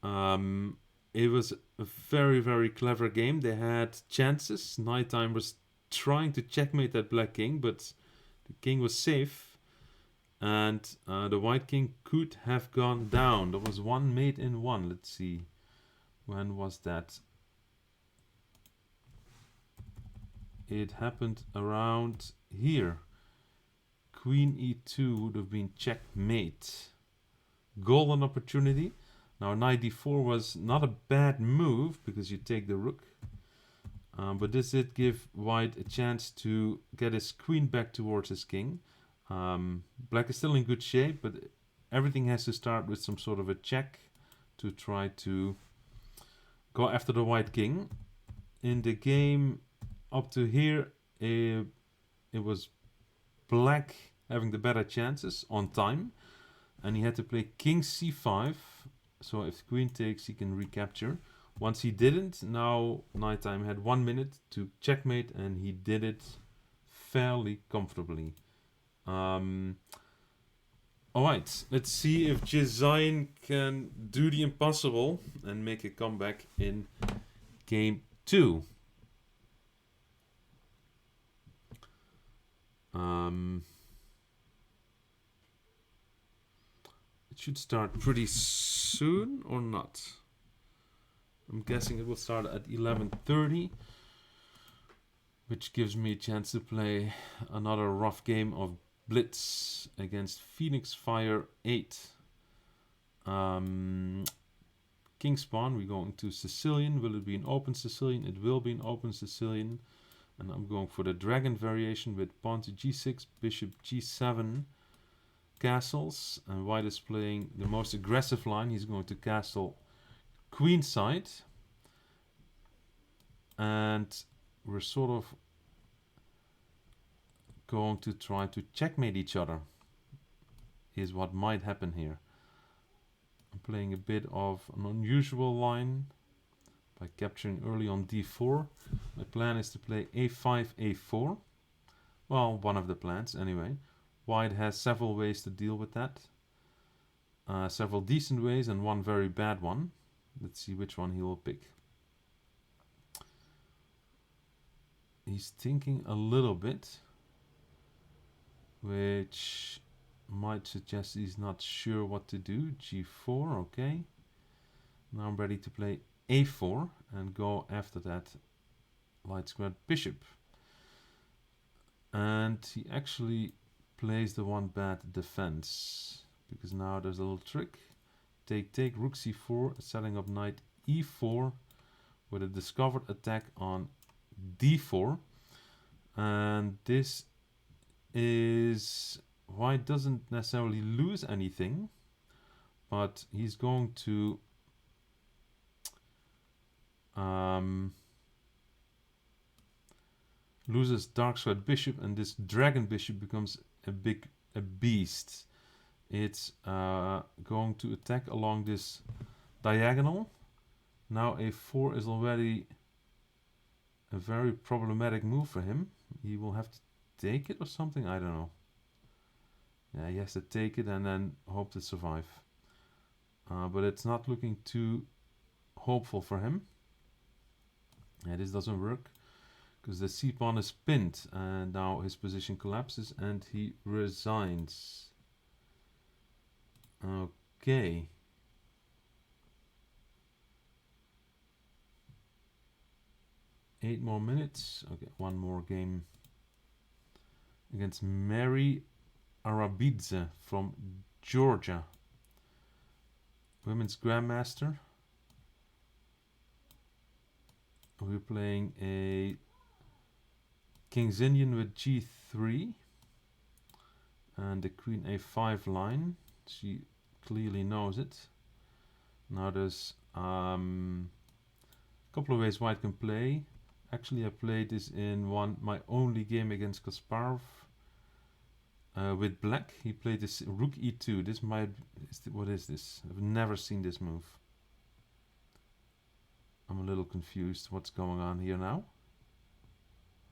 It was a very, very clever game. They had chances. Nighttime was trying to checkmate that black king, but the king was safe, and the white king could have gone down. There was one mate in one. Let's see. When was that? It happened around here. Queen e2 would have been checkmate. Golden opportunity. Now knight d4 was not a bad move because you take the rook. But this did give white a chance to get his queen back towards his king. Black is still in good shape, but everything has to start with some sort of a check to try to go after the white king. In the game up to here, it was black having the better chances on time, and he had to play king c5, so if queen takes he can recapture. Once he didn't, now Nighttime had 1 minute to checkmate, and he did it fairly comfortably. Alright, let's see if Jizain can do the impossible and make a comeback in game 2. It should start pretty soon or not. I'm guessing it will start at 11:30, which gives me a chance to play another rough game of Blitz against Phoenix Fire 8. King Spawn, we're going to Sicilian. Will it be an open Sicilian? It will be an open Sicilian. And I'm going for the dragon variation with pawn to g6, bishop g7, castles. And white is playing the most aggressive line. He's going to castle queenside. And we're sort of going to try to checkmate each other, is what might happen here. I'm playing a bit of an unusual line by capturing early on d4. My plan is to play a5, a4. Well, one of the plans anyway. White has several ways to deal with that. Several decent ways and one very bad one. Let's see which one he will pick. He's thinking a little bit, which might suggest he's not sure what to do. g4, okay. Now I'm ready to play a4 and go after that light squared bishop. And he actually plays the one bad defense, because now there's a little trick. Take, rook c4, setting up knight e4 with a discovered attack on d4. And this is, white doesn't necessarily lose anything, but he's going to loses dark squared bishop, and this dragon bishop becomes a beast. It's going to attack along this diagonal. Now a4 is already a very problematic move for him. He will have to take it or something, I don't know. Yeah, he has to take it and then hope to survive. But it's not looking too hopeful for him. Yeah, this doesn't work because the c-pawn is pinned, and now his position collapses and he resigns. Okay. Eight more minutes. Okay, one more game against Mary Arabidze from Georgia. Women's Grandmaster. We're playing a King's Indian with g3 and the Queen a5 line. She clearly knows it. Now there's a couple of ways white can play. Actually, I played this in my only game against Kasparov with black. He played this rook e2. This might, what is this? I've never seen this move. I'm a little confused what's going on here now.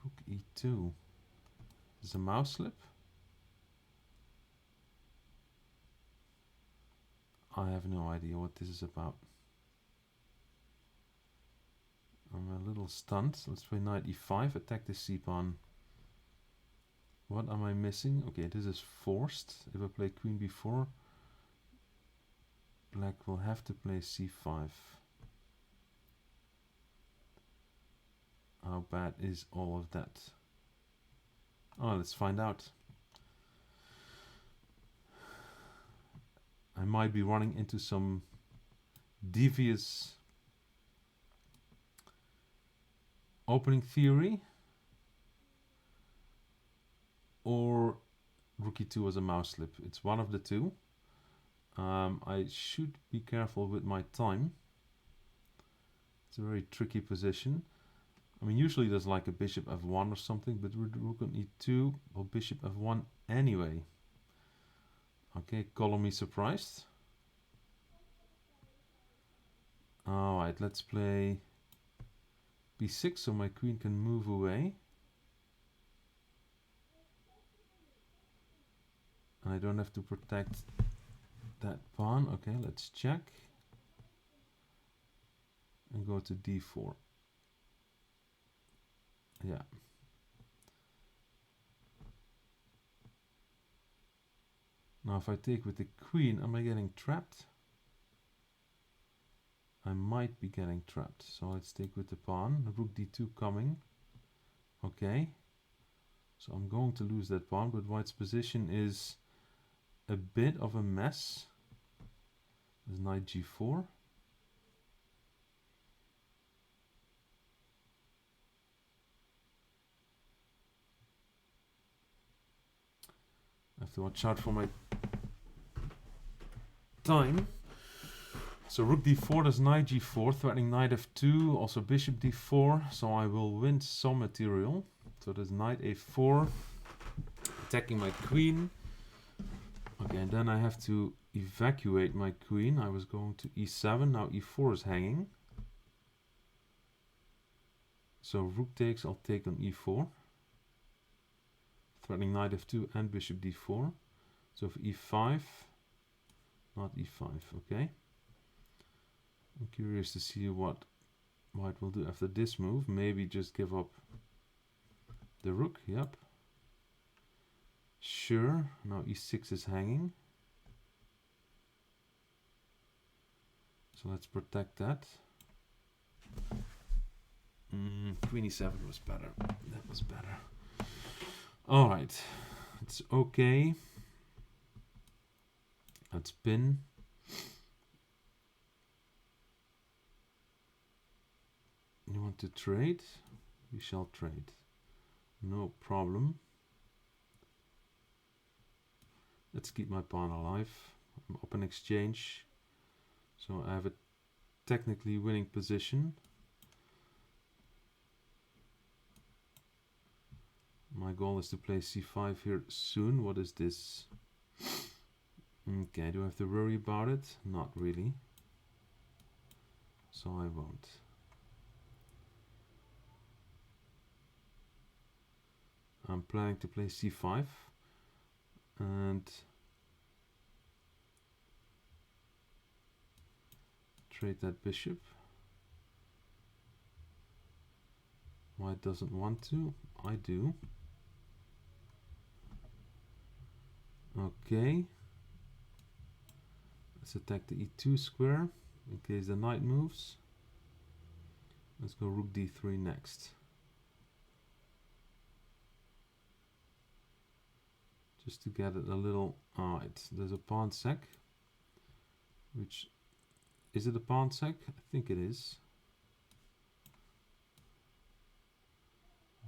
Rook e2. Is a mouse slip? I have no idea what this is about. I'm a little stunned. Let's play knight e5, attack the c-pawn. What am I missing? Okay, this is forced. If I play queen b4, black will have to play c5. How bad is all of that? Oh, let's find out. I might be running into some devious opening theory, or rook e2 was a mouse slip. It's one of the two. I should be careful with my time. It's a very tricky position. I mean, usually there's like a bishop f1 or something, but rook on e2, or bishop f1 anyway. Okay, color me surprised. Alright, let's play b6 so my queen can move away. And I don't have to protect that pawn. Okay, let's check. And go to d4. Yeah. Now if I take with the queen, am I getting trapped? I might be getting trapped. So let's take with the pawn. Rook d2 coming. Okay. So I'm going to lose that pawn, but white's position is a bit of a mess. There's knight g4. I have to watch out for my time. So rook d4, there's knight g4, threatening knight f2, also bishop d4, so I will win some material. So there's knight a4, attacking my queen. Okay, and then I have to evacuate my queen. I was going to e7, now e4 is hanging. So rook takes, I'll take on e4. Threatening knight f2 and bishop d4. So for e5, not e5, okay. I'm curious to see what white will do after this move. Maybe just give up the rook, yep. Sure, now e6 is hanging. So let's protect that. Queen e7 was better. That was better. Alright, it's okay. Let's pin. You want to trade? We shall trade. No problem. Let's keep my pawn alive. I'm up an exchange. So I have a technically winning position. My goal is to play c5 here soon. What is this? Okay, do I have to worry about it? Not really. So I won't. I'm planning to play c5 and trade that bishop. White doesn't want to. I do. Okay. Let's attack the e2 square in case the knight moves. Let's go rook d3 next. Just to get it a little... Alright, there's a pawn sec. Which... Is it a pawn sec? I think it is.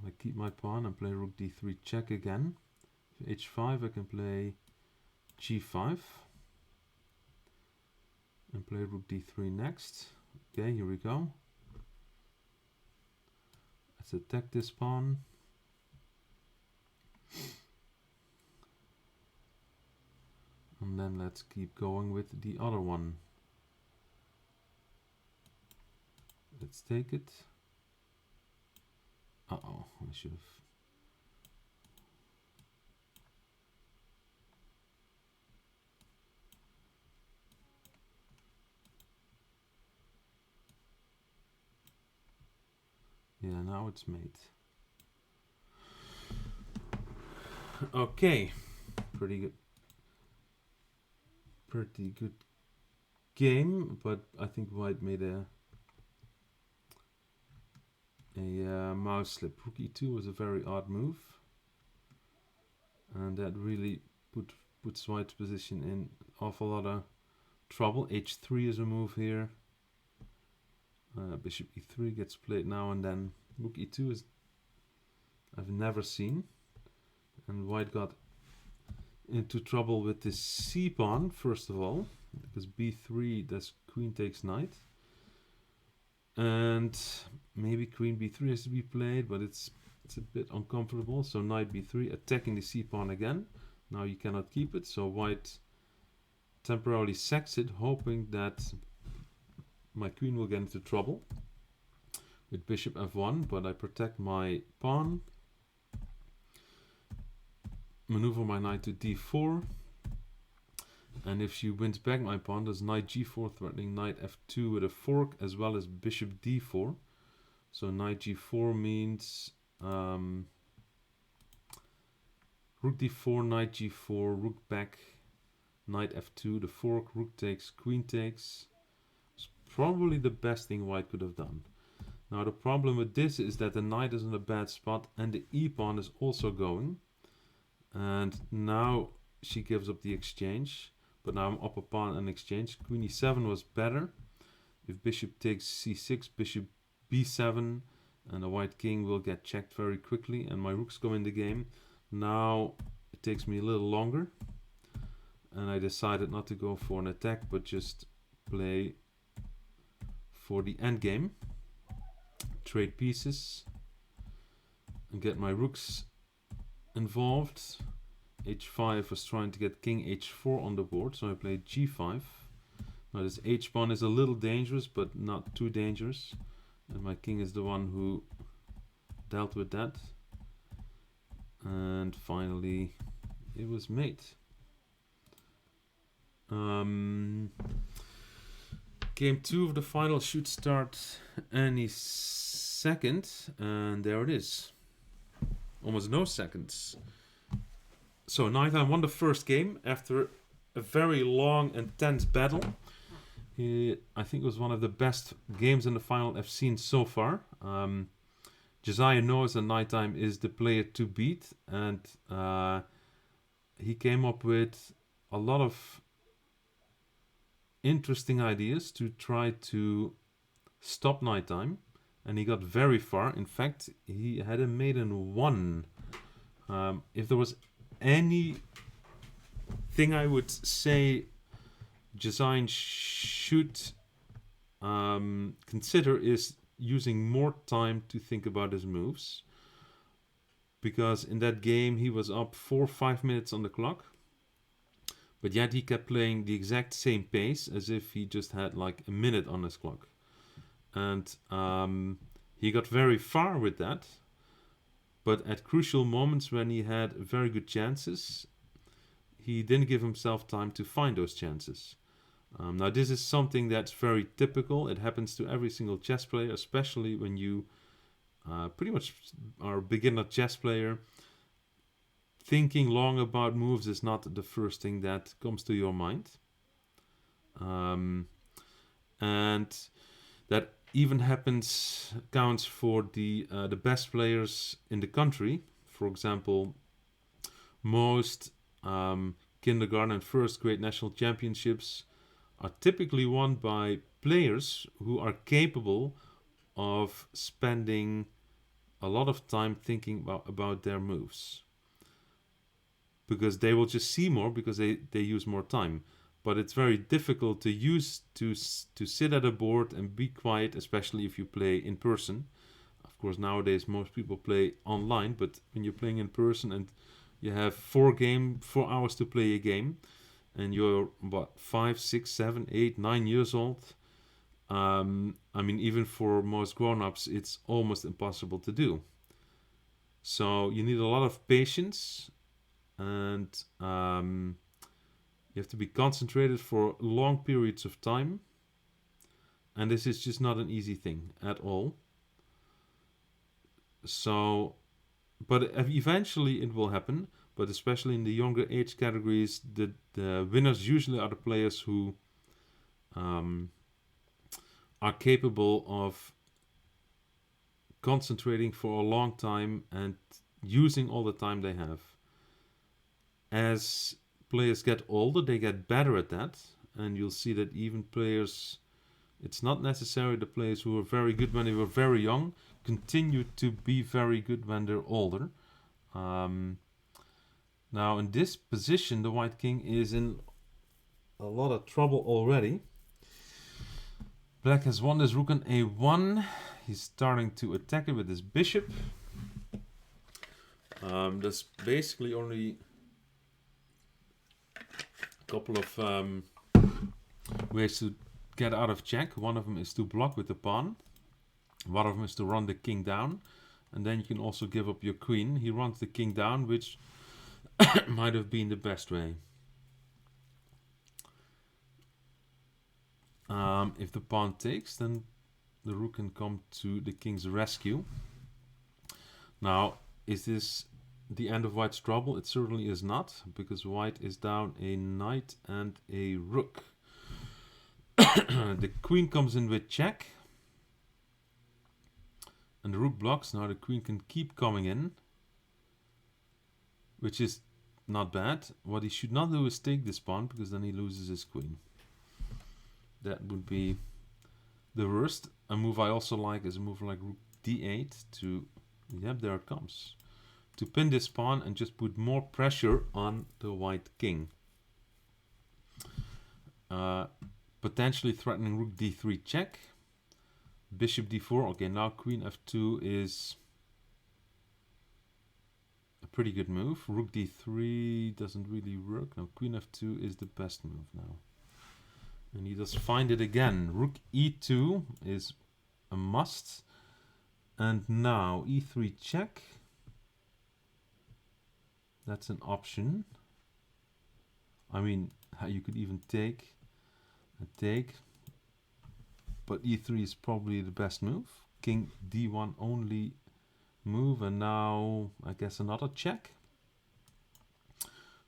I keep my pawn and play rook d3 check again. For h5 I can play g5. And play rook d3 next. Okay, here we go. Let's attack this pawn. And then let's keep going with the other one. let's take it. Uh-oh, I should have... Yeah, now it's made. Okay, pretty good. Pretty good game, but I think white made a mouse slip. Rook e2 was a very odd move, and that really puts white's position in an awful lot of trouble. h3 is a move here. Bishop e3 gets played now and then. Rook e2 is I've never seen, and white got into trouble with this c pawn first of all, because b3 does queen takes knight, and maybe queen b3 has to be played, but it's a bit uncomfortable. So knight b3, attacking the c pawn again. Now you cannot keep it, so white temporarily sacks it, hoping that my queen will get into trouble with bishop f1, but I protect my pawn, maneuver my knight to d4, and if she wins back my pawn, there's knight g4 threatening knight f2 with a fork, as well as bishop d4. So knight g4 means rook d4, knight g4, rook back, knight f2, the fork, rook takes, queen takes. It's probably the best thing white could have done. Now the problem with this is that the knight is in a bad spot and the e-pawn is also going. And now she gives up the exchange, but now I'm up a pawn and exchange. Queen e7 was better. If bishop takes c6, bishop b7, and the white king will get checked very quickly, and my rooks go in the game. Now it takes me a little longer, and I decided not to go for an attack, but just play for the endgame. Trade pieces and get my rooks involved. h5 was trying to get king h4 on the board, so I played g5. Now this h-pawn is a little dangerous, but not too dangerous, and my king is the one who dealt with that. And finally it was mate. Game 2 of the final should start any second, and there it is. Almost no seconds. So Nighttime won the first game after a very long and tense battle. I think it was one of the best games in the final I've seen so far. Josiah knows that Nighttime is the player to beat, and he came up with a lot of interesting ideas to try to stop Nighttime, and he got very far. In fact, he had a mate in 1. If there was anything I would say Josiah should consider is using more time to think about his moves, because in that game he was up 4 or 5 minutes on the clock, but yet he kept playing the exact same pace as if he just had like a minute on his clock, and he got very far with that. But at crucial moments when he had very good chances, he didn't give himself time to find those chances. Now this is something that's very typical. It happens to every single chess player, especially when you pretty much are a beginner chess player. Thinking long about moves is not the first thing that comes to your mind. And that even counts for the best players in the country. For example, most kindergarten and first grade national championships are typically won by players who are capable of spending a lot of time thinking about their moves, because they will just see more because they use more time. But it's very difficult to sit at a board and be quiet, especially if you play in person. Of course, nowadays most people play online, but when you're playing in person and you have 4 hours to play a game, and you're 5, 6, 7, 8, 9 years old, I mean, even for most grown-ups, it's almost impossible to do. So you need a lot of patience, and you have to be concentrated for long periods of time. And this is just not an easy thing at all. So, but eventually it will happen. But especially in the younger age categories, the winners usually are the players who are capable of concentrating for a long time and using all the time they have. As players get older, they get better at that, and you'll see that even players, it's not necessarily the players who were very good when they were very young, continue to be very good when they're older. Now in this position, the white king is in a lot of trouble already. Black has won this rook on a1. He's starting to attack it with his bishop. There's basically only a couple of ways to get out of check. One of them is to block with the pawn. One of them is to run the king down. And then you can also give up your queen. He runs the king down, which might have been the best way. If the pawn takes, then the rook can come to the king's rescue. Now, is this the end of white's trouble? It certainly is not, because white is down a knight and a rook. The queen comes in with check. And the rook blocks. Now the queen can keep coming in, which is not bad. What he should not do is take this pawn, because then he loses his queen. That would be the worst. A move I also like is a move like rook d8 to, yep, there it comes, to pin this pawn and just put more pressure on the white king. Potentially threatening rook d3 check. Bishop d4. Okay, now queen f2 is a pretty good move. Rook d3 doesn't really work. No, queen f2 is the best move now. And he does find it again. Rook e2 is a must. And now e3 check. That's an option. I mean, you could even take and take. But e3 is probably the best move. King d1 only move. And now, I guess, another check.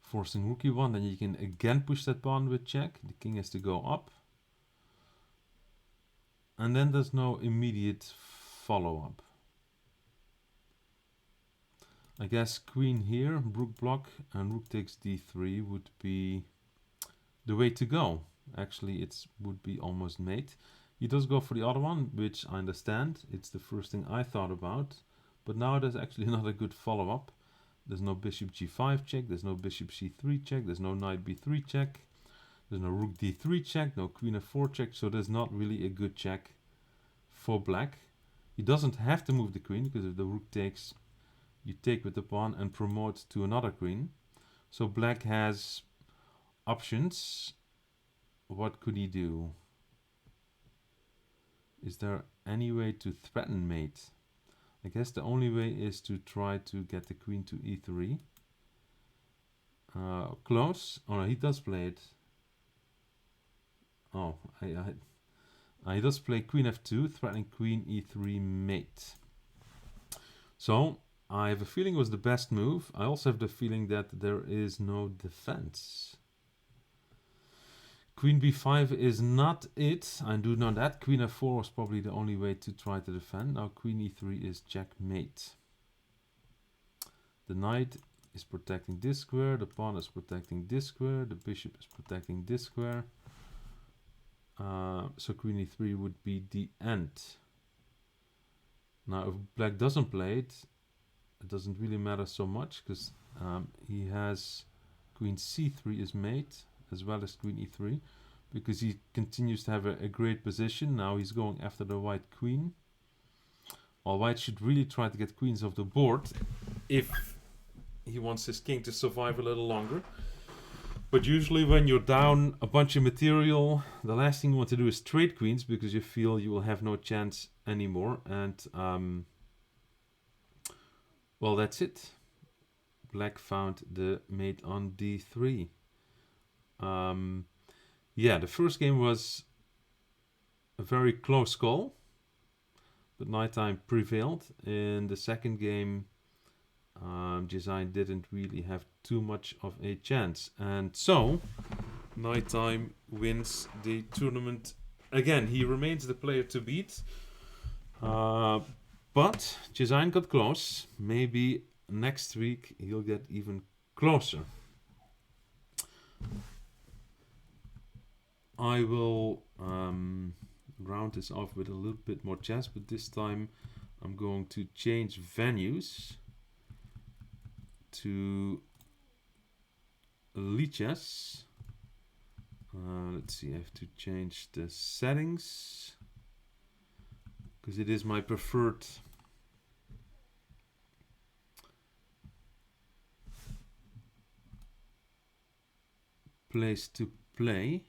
Forcing rook e1. Then you can again push that pawn with check. The king has to go up. And then there's no immediate follow-up. I guess queen here, rook block, and rook takes d3 would be the way to go. Actually, it would be almost mate. He does go for the other one, which I understand. It's the first thing I thought about. But now there's actually not a good follow-up. There's no bishop g5 check. There's no bishop c3 check. There's no knight b3 check. There's no rook d3 check. No queen f4 check. So there's not really a good check for black. He doesn't have to move the queen, because if the rook takes, you take with the pawn and promote to another queen. So black has options. What could he do? Is there any way to threaten mate? I guess the only way is to try to get the queen to e3. Close. Oh no, he does play it. Oh, he does play queen f2, threatening queen e3 mate. So I have a feeling it was the best move. I also have the feeling that there is no defense. Queen b5 is not it. I do know that. Queen f4 was probably the only way to try to defend. Now queen e3 is checkmate. The knight is protecting this square. The pawn is protecting this square. The bishop is protecting this square. So queen e3 would be the end. Now if black doesn't play it, it doesn't really matter so much, because he has queen c3 is mate, as well as queen e3, because he continues to have a great position. Now he's going after the white queen. While white should really try to get queens off the board if he wants his king to survive a little longer. But usually when you're down a bunch of material, the last thing you want to do is trade queens because you feel you will have no chance anymore. And well, that's it. Black found the mate on d3. Yeah, the first game was a very close call, but nighttime prevailed. In the second game, Design didn't really have too much of a chance. And so, nighttime wins the tournament again. He remains the player to beat. But Design got close. Maybe next week he'll get even closer. I will round this off with a little bit more chess, but this time I'm going to change venues to Lichess. Let's see, I have to change the settings because it is my preferred place to play.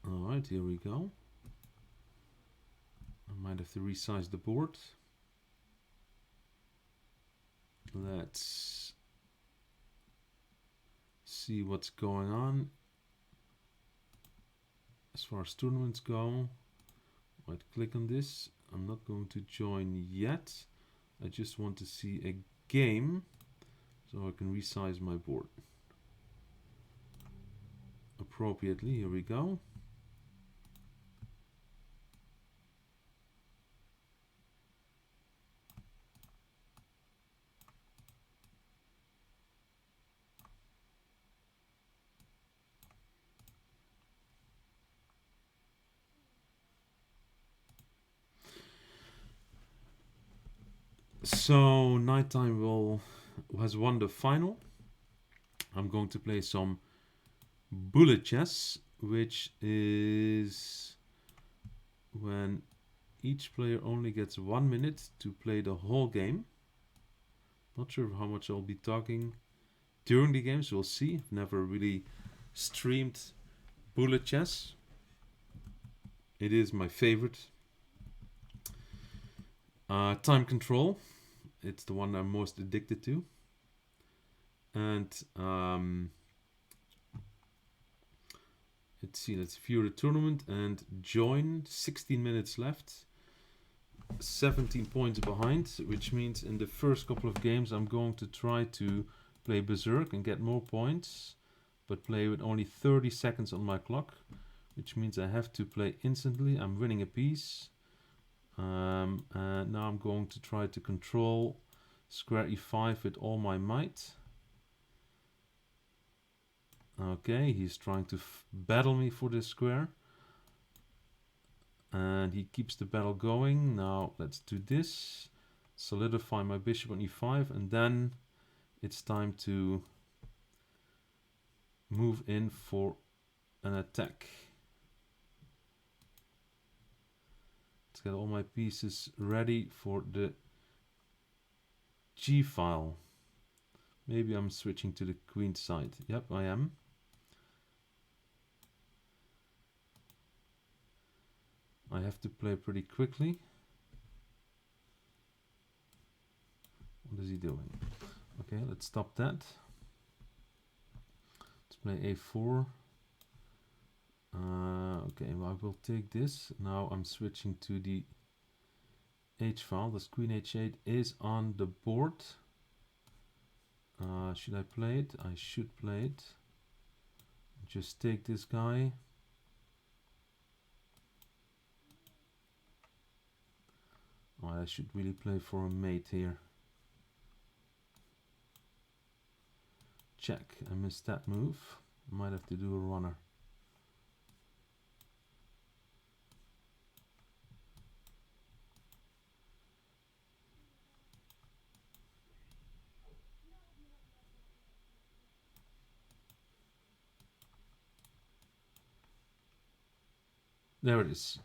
Alright, here we go. I might have to resize the board. Let's see what's going on. As far as tournaments go, right click on this. I'm not going to join yet. I just want to see a game so I can resize my board appropriately. Here we go. So Nighttime has won the final. I'm going to play some bullet chess, which is when each player only gets 1 minute to play the whole game. Not sure how much I'll be talking during the games, we'll see. I've never really streamed bullet chess. It is my favorite. Time control. It's the one I'm most addicted to. And let's see, let's view the tournament and join. 16 minutes left. 17 points behind, which means in the first couple of games I'm going to try to play Berserk and get more points, but play with only 30 seconds on my clock, which means I have to play instantly. I'm winning a piece. And now I'm going to try to control square e5 with all my might. Okay, he's trying to battle me for this square. And he keeps the battle going. Now let's do this. Solidify my bishop on e5, and then it's time to move in for an attack. Let's get all my pieces ready for the G file. Maybe I'm switching to the queen side. Yep, I am. I have to play pretty quickly. What is he doing? Okay, let's stop that. Let's play a4. Okay, well, I will take this. Now I'm switching to the h file. The queen h8 is on the board. Should I play it? I should play it. Just take this guy. Oh, I should really play for a mate here. Check. I missed that move. Might have to do a runner. There it is.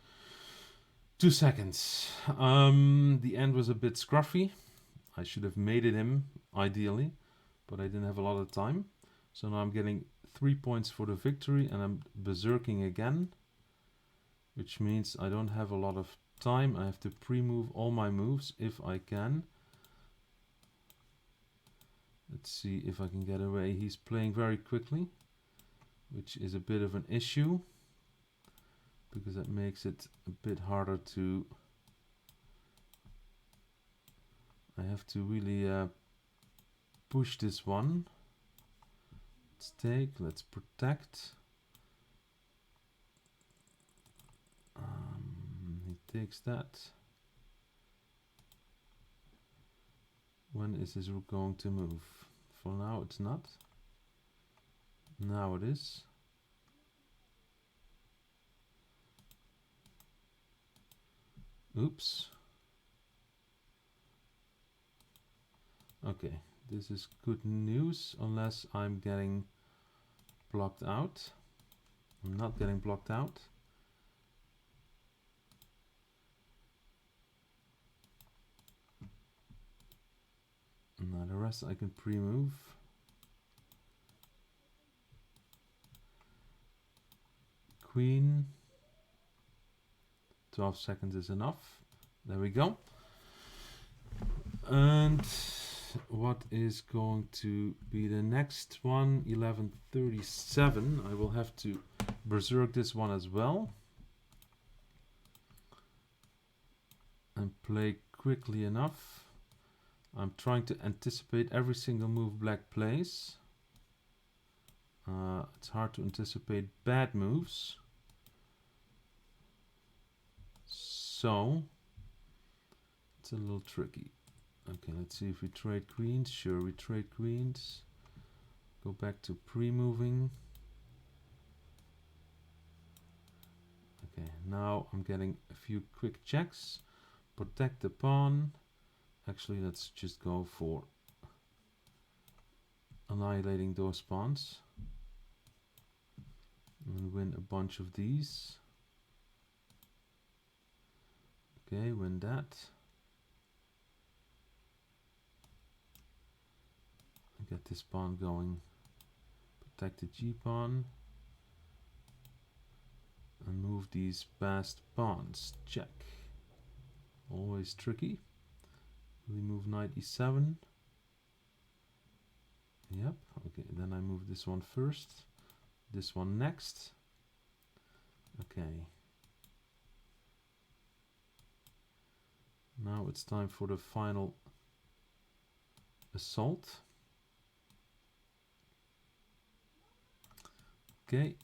2 seconds. The end was a bit scruffy. I should have mated him, ideally, but I didn't have a lot of time. So now I'm getting 3 points for the victory, and I'm berserking again, which means I don't have a lot of time. I have to pre-move all my moves if I can. Let's see if I can get away. He's playing very quickly, which is a bit of an issue, because that makes it a bit harder to... I have to really push this one. Let's take, let's protect. He takes that. When is this rook going to move? For now it's not. Now it is. Oops. Okay, this is good news, unless I'm getting blocked out. I'm not getting blocked out. Now the rest I can pre-move. Queen. 12 seconds is enough. There we go. And what is going to be the next one? 11:37. I will have to berserk this one as well. And play quickly enough. I'm trying to anticipate every single move black plays. It's hard to anticipate bad moves. So, it's a little tricky. Okay, let's see if we trade queens. Sure, we trade queens. Go back to pre-moving. Okay, now I'm getting a few quick checks. Protect the pawn. Actually, let's just go for annihilating those pawns. And win a bunch of these. Okay, win that. Get this pawn going. Protect the G pawn. And move these past pawns. Check. Always tricky. We move knight e7. Yep. Okay, then I move this one first. This one next. Okay. Now it's time for the final assault. Okay.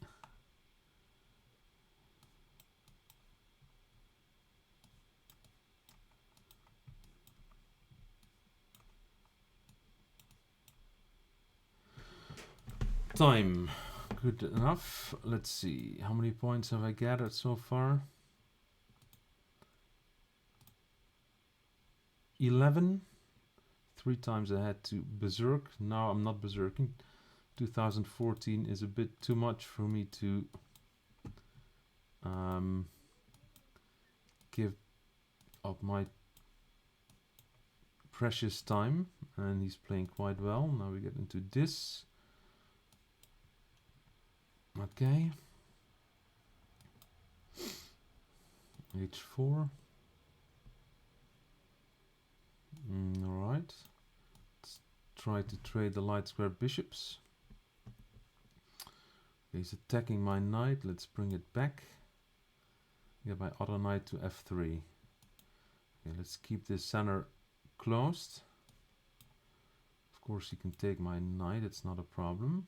Time. Good enough. Let's see. How many points have I gathered so far? 11. 3 times I had to berserk. Now I'm not berserking. 2014 is a bit too much for me to give up my precious time, and he's playing quite well. Now we get into this. Okay. H4. Alright. Let's try to trade the light square bishops. He's attacking my knight. Let's bring it back. Get my other knight to f3. Okay, let's keep this center closed. Of course, he can take my knight. It's not a problem.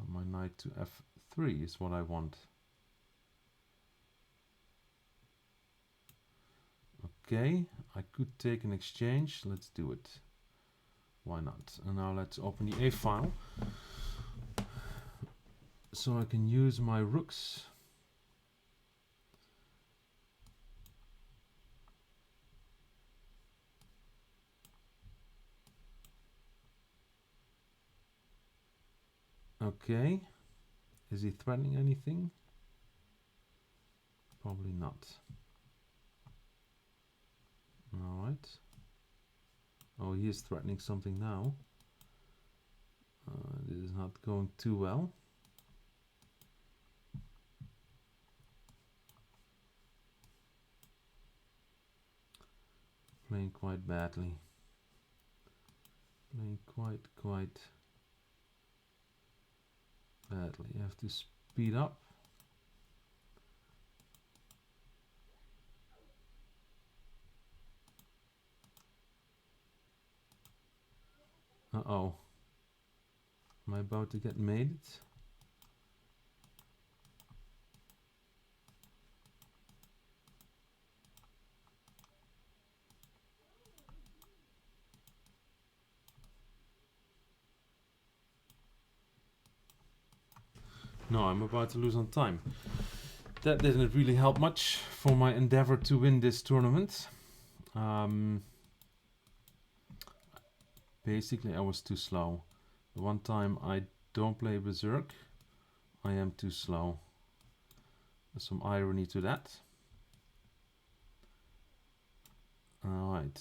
My knight to f3 is what I want. Okay, I could take an exchange. Let's do it. Why not? And now let's open the A file. So I can use my rooks. Okay. Is he threatening anything? Probably not. Alright. Oh, he is threatening something now. This is not going too well. Playing quite badly. Playing quite badly. You have to speed up. Uh-oh. Am I about to get mated? No, I'm about to lose on time. That didn't really help much for my endeavor to win this tournament. Basically, I was too slow. The one time I don't play Berserk, I am too slow. There's some irony to that. Alright.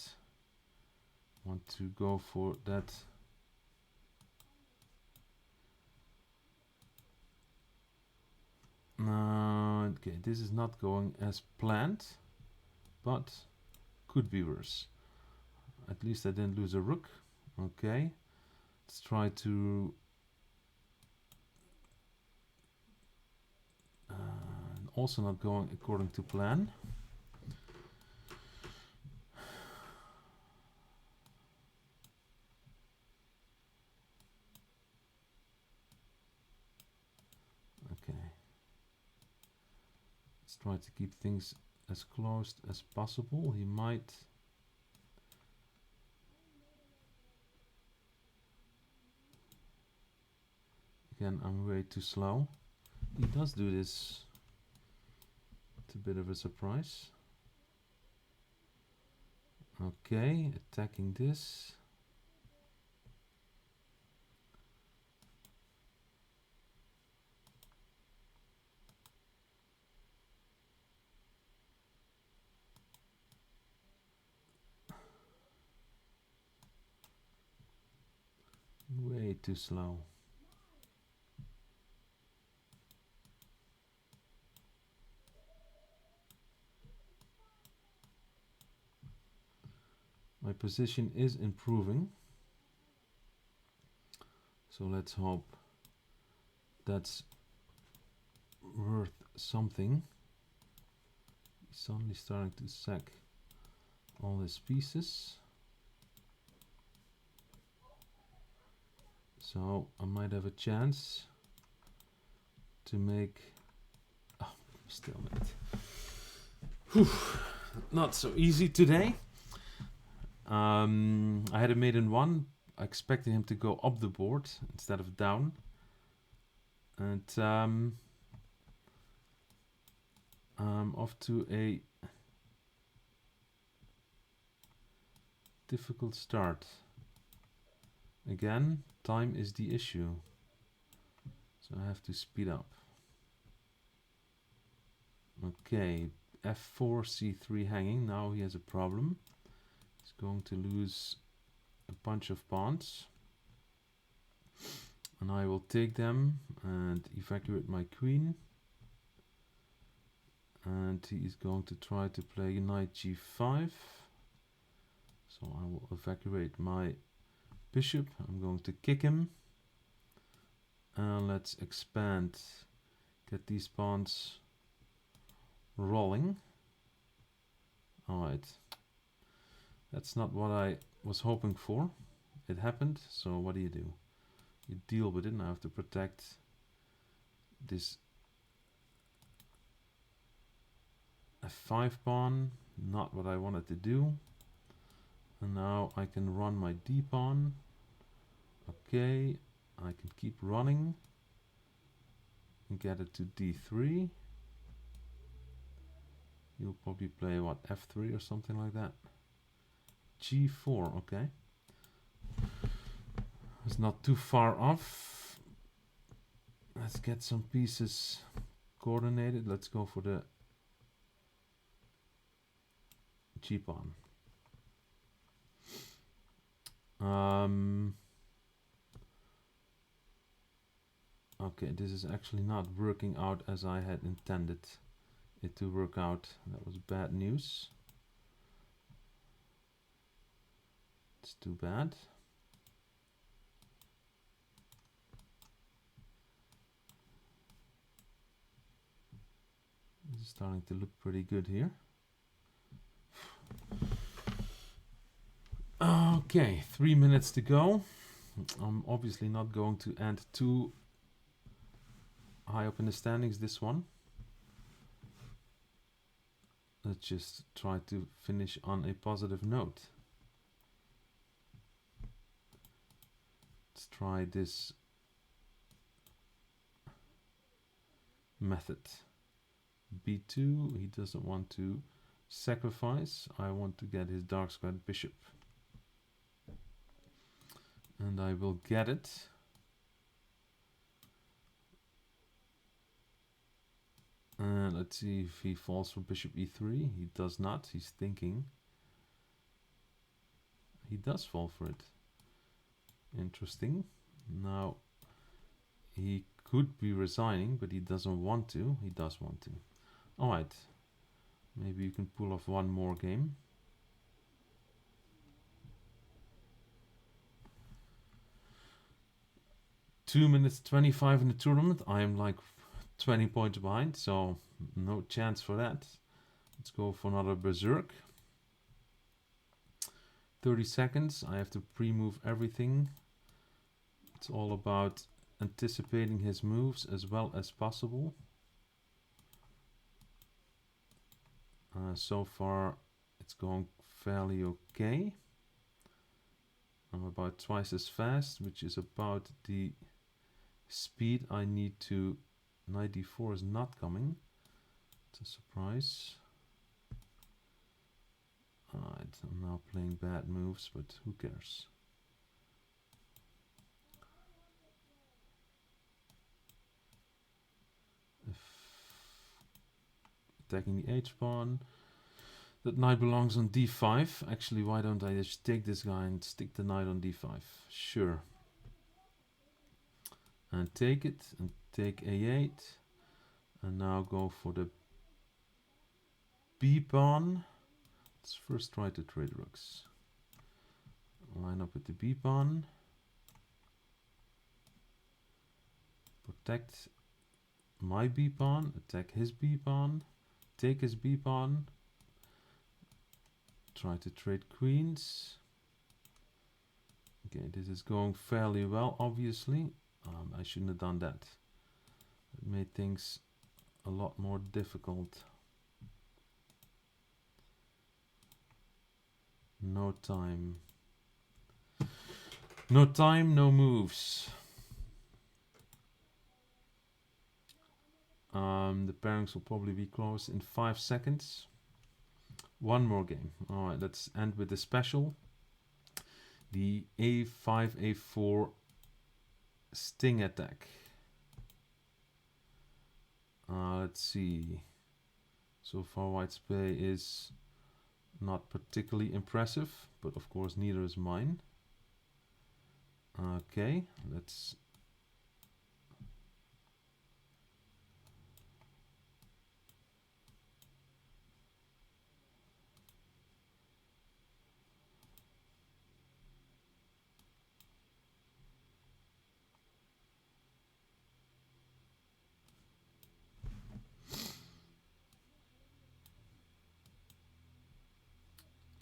Want to go for that. Okay, this is not going as planned, but could be worse. At least I didn't lose a rook. Okay, let's try to also not going according to plan. Okay, let's try to keep things as closed as possible. He might. Again, I'm way too slow. He does do this. It's a bit of a surprise. Okay, attacking this. Way too slow. My position is improving. So let's hope that's worth something. He's suddenly starting to sack all his pieces. So I might have a chance to make... Oh, still not. Not so easy today. I had a mate in one. I expected him to go up the board instead of down. And I'm off to a difficult start. Again, time is the issue. So I have to speed up. Okay, f4, c3 hanging. Now he has a problem. He's going to lose a bunch of pawns. And I will take them and evacuate my queen. And he is going to try to play knight g5. So I will evacuate my bishop. I'm going to kick him. And let's expand. Get these pawns rolling. Alright. That's not what I was hoping for. It happened, so what do? You deal with it, and I have to protect this f5 pawn. Not what I wanted to do. And now I can run my d pawn. Okay, I can keep running and get it to d3. You'll probably play what, f3 or something like that. g4, okay. It's not too far off. Let's get some pieces coordinated. Let's go for the g-pawn. Okay, this is actually not working out as I had intended it to work out. That was bad news. It's too bad. This is starting to look pretty good here. Okay, 3 minutes to go. I'm obviously not going to end too high up in the standings this one. Let's just try to finish on a positive note. Let's try this method. B2, he doesn't want to sacrifice. I want to get his dark squared bishop. And I will get it. And let's see if he falls for bishop e3. He does not. He's thinking. He does fall for it. Interesting. Now, he could be resigning, but he doesn't want to. He does want to. Alright. Maybe you can pull off one more game. Two minutes 25 in the tournament. I am like 20 points behind, so no chance for that. Let's go for another berserk. 30 seconds. I have to pre-move everything. It's all about anticipating his moves as well as possible. So far it's going fairly okay. I'm about twice as fast, which is about the speed I need to. Knight d4 is not coming. It's a surprise. Alright, I'm now playing bad moves, but who cares? Attacking the h-pawn. That knight belongs on d5. Actually, why don't I just take this guy and stick the knight on d5? Sure. And take it, and take a8. And now go for the b-pawn. Let's first try to trade rooks. Line up with the b-pawn. Protect my b-pawn, attack his b-pawn, take his b-pawn, try to trade queens. Okay, this is going fairly well, obviously. I shouldn't have done that. It made things a lot more difficult. No time. No time, no moves. The pairings will probably be closed in 5 seconds. One more game. Alright, let's end with the special. The a5, a4 sting attack. Let's see. So far white's play is not particularly impressive, but of course neither is mine. Okay, let's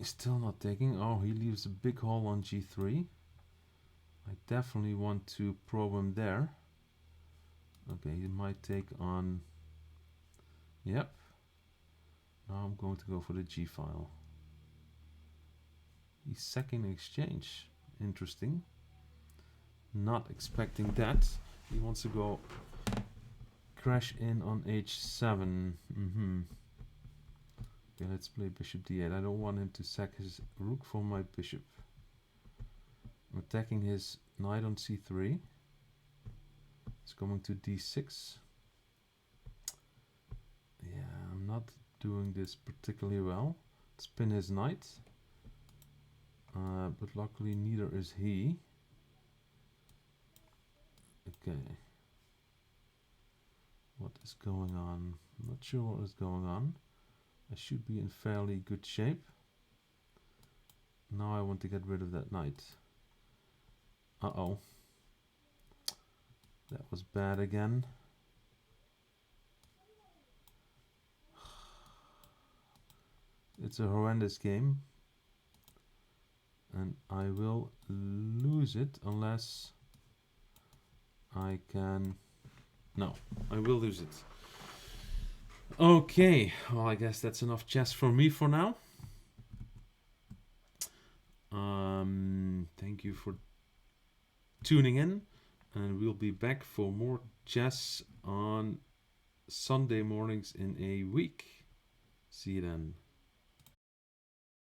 still not taking. Oh, he leaves a big hole on g3. I definitely want to probe him there. Okay, he might take on. Yep. Now I'm going to go for the g file. He's sacking exchange. Interesting. Not expecting that. He wants to go crash in on h7. Okay, let's play bishop d8. I don't want him to sack his rook for my bishop. I'm attacking his knight on c3. It's coming to d6. Yeah, I'm not doing this particularly well. spin his knight. But luckily neither is he. Okay. What is going on? I'm not sure what is going on. I should be in fairly good shape. Now I want to get rid of that knight. Uh-oh. That was bad again. It's a horrendous game. And I will lose it unless I can... No, I will lose it. Okay, well I guess that's enough chess for me for now. Thank you for tuning in, and we'll be back for more chess on Sunday mornings in a week. See you then.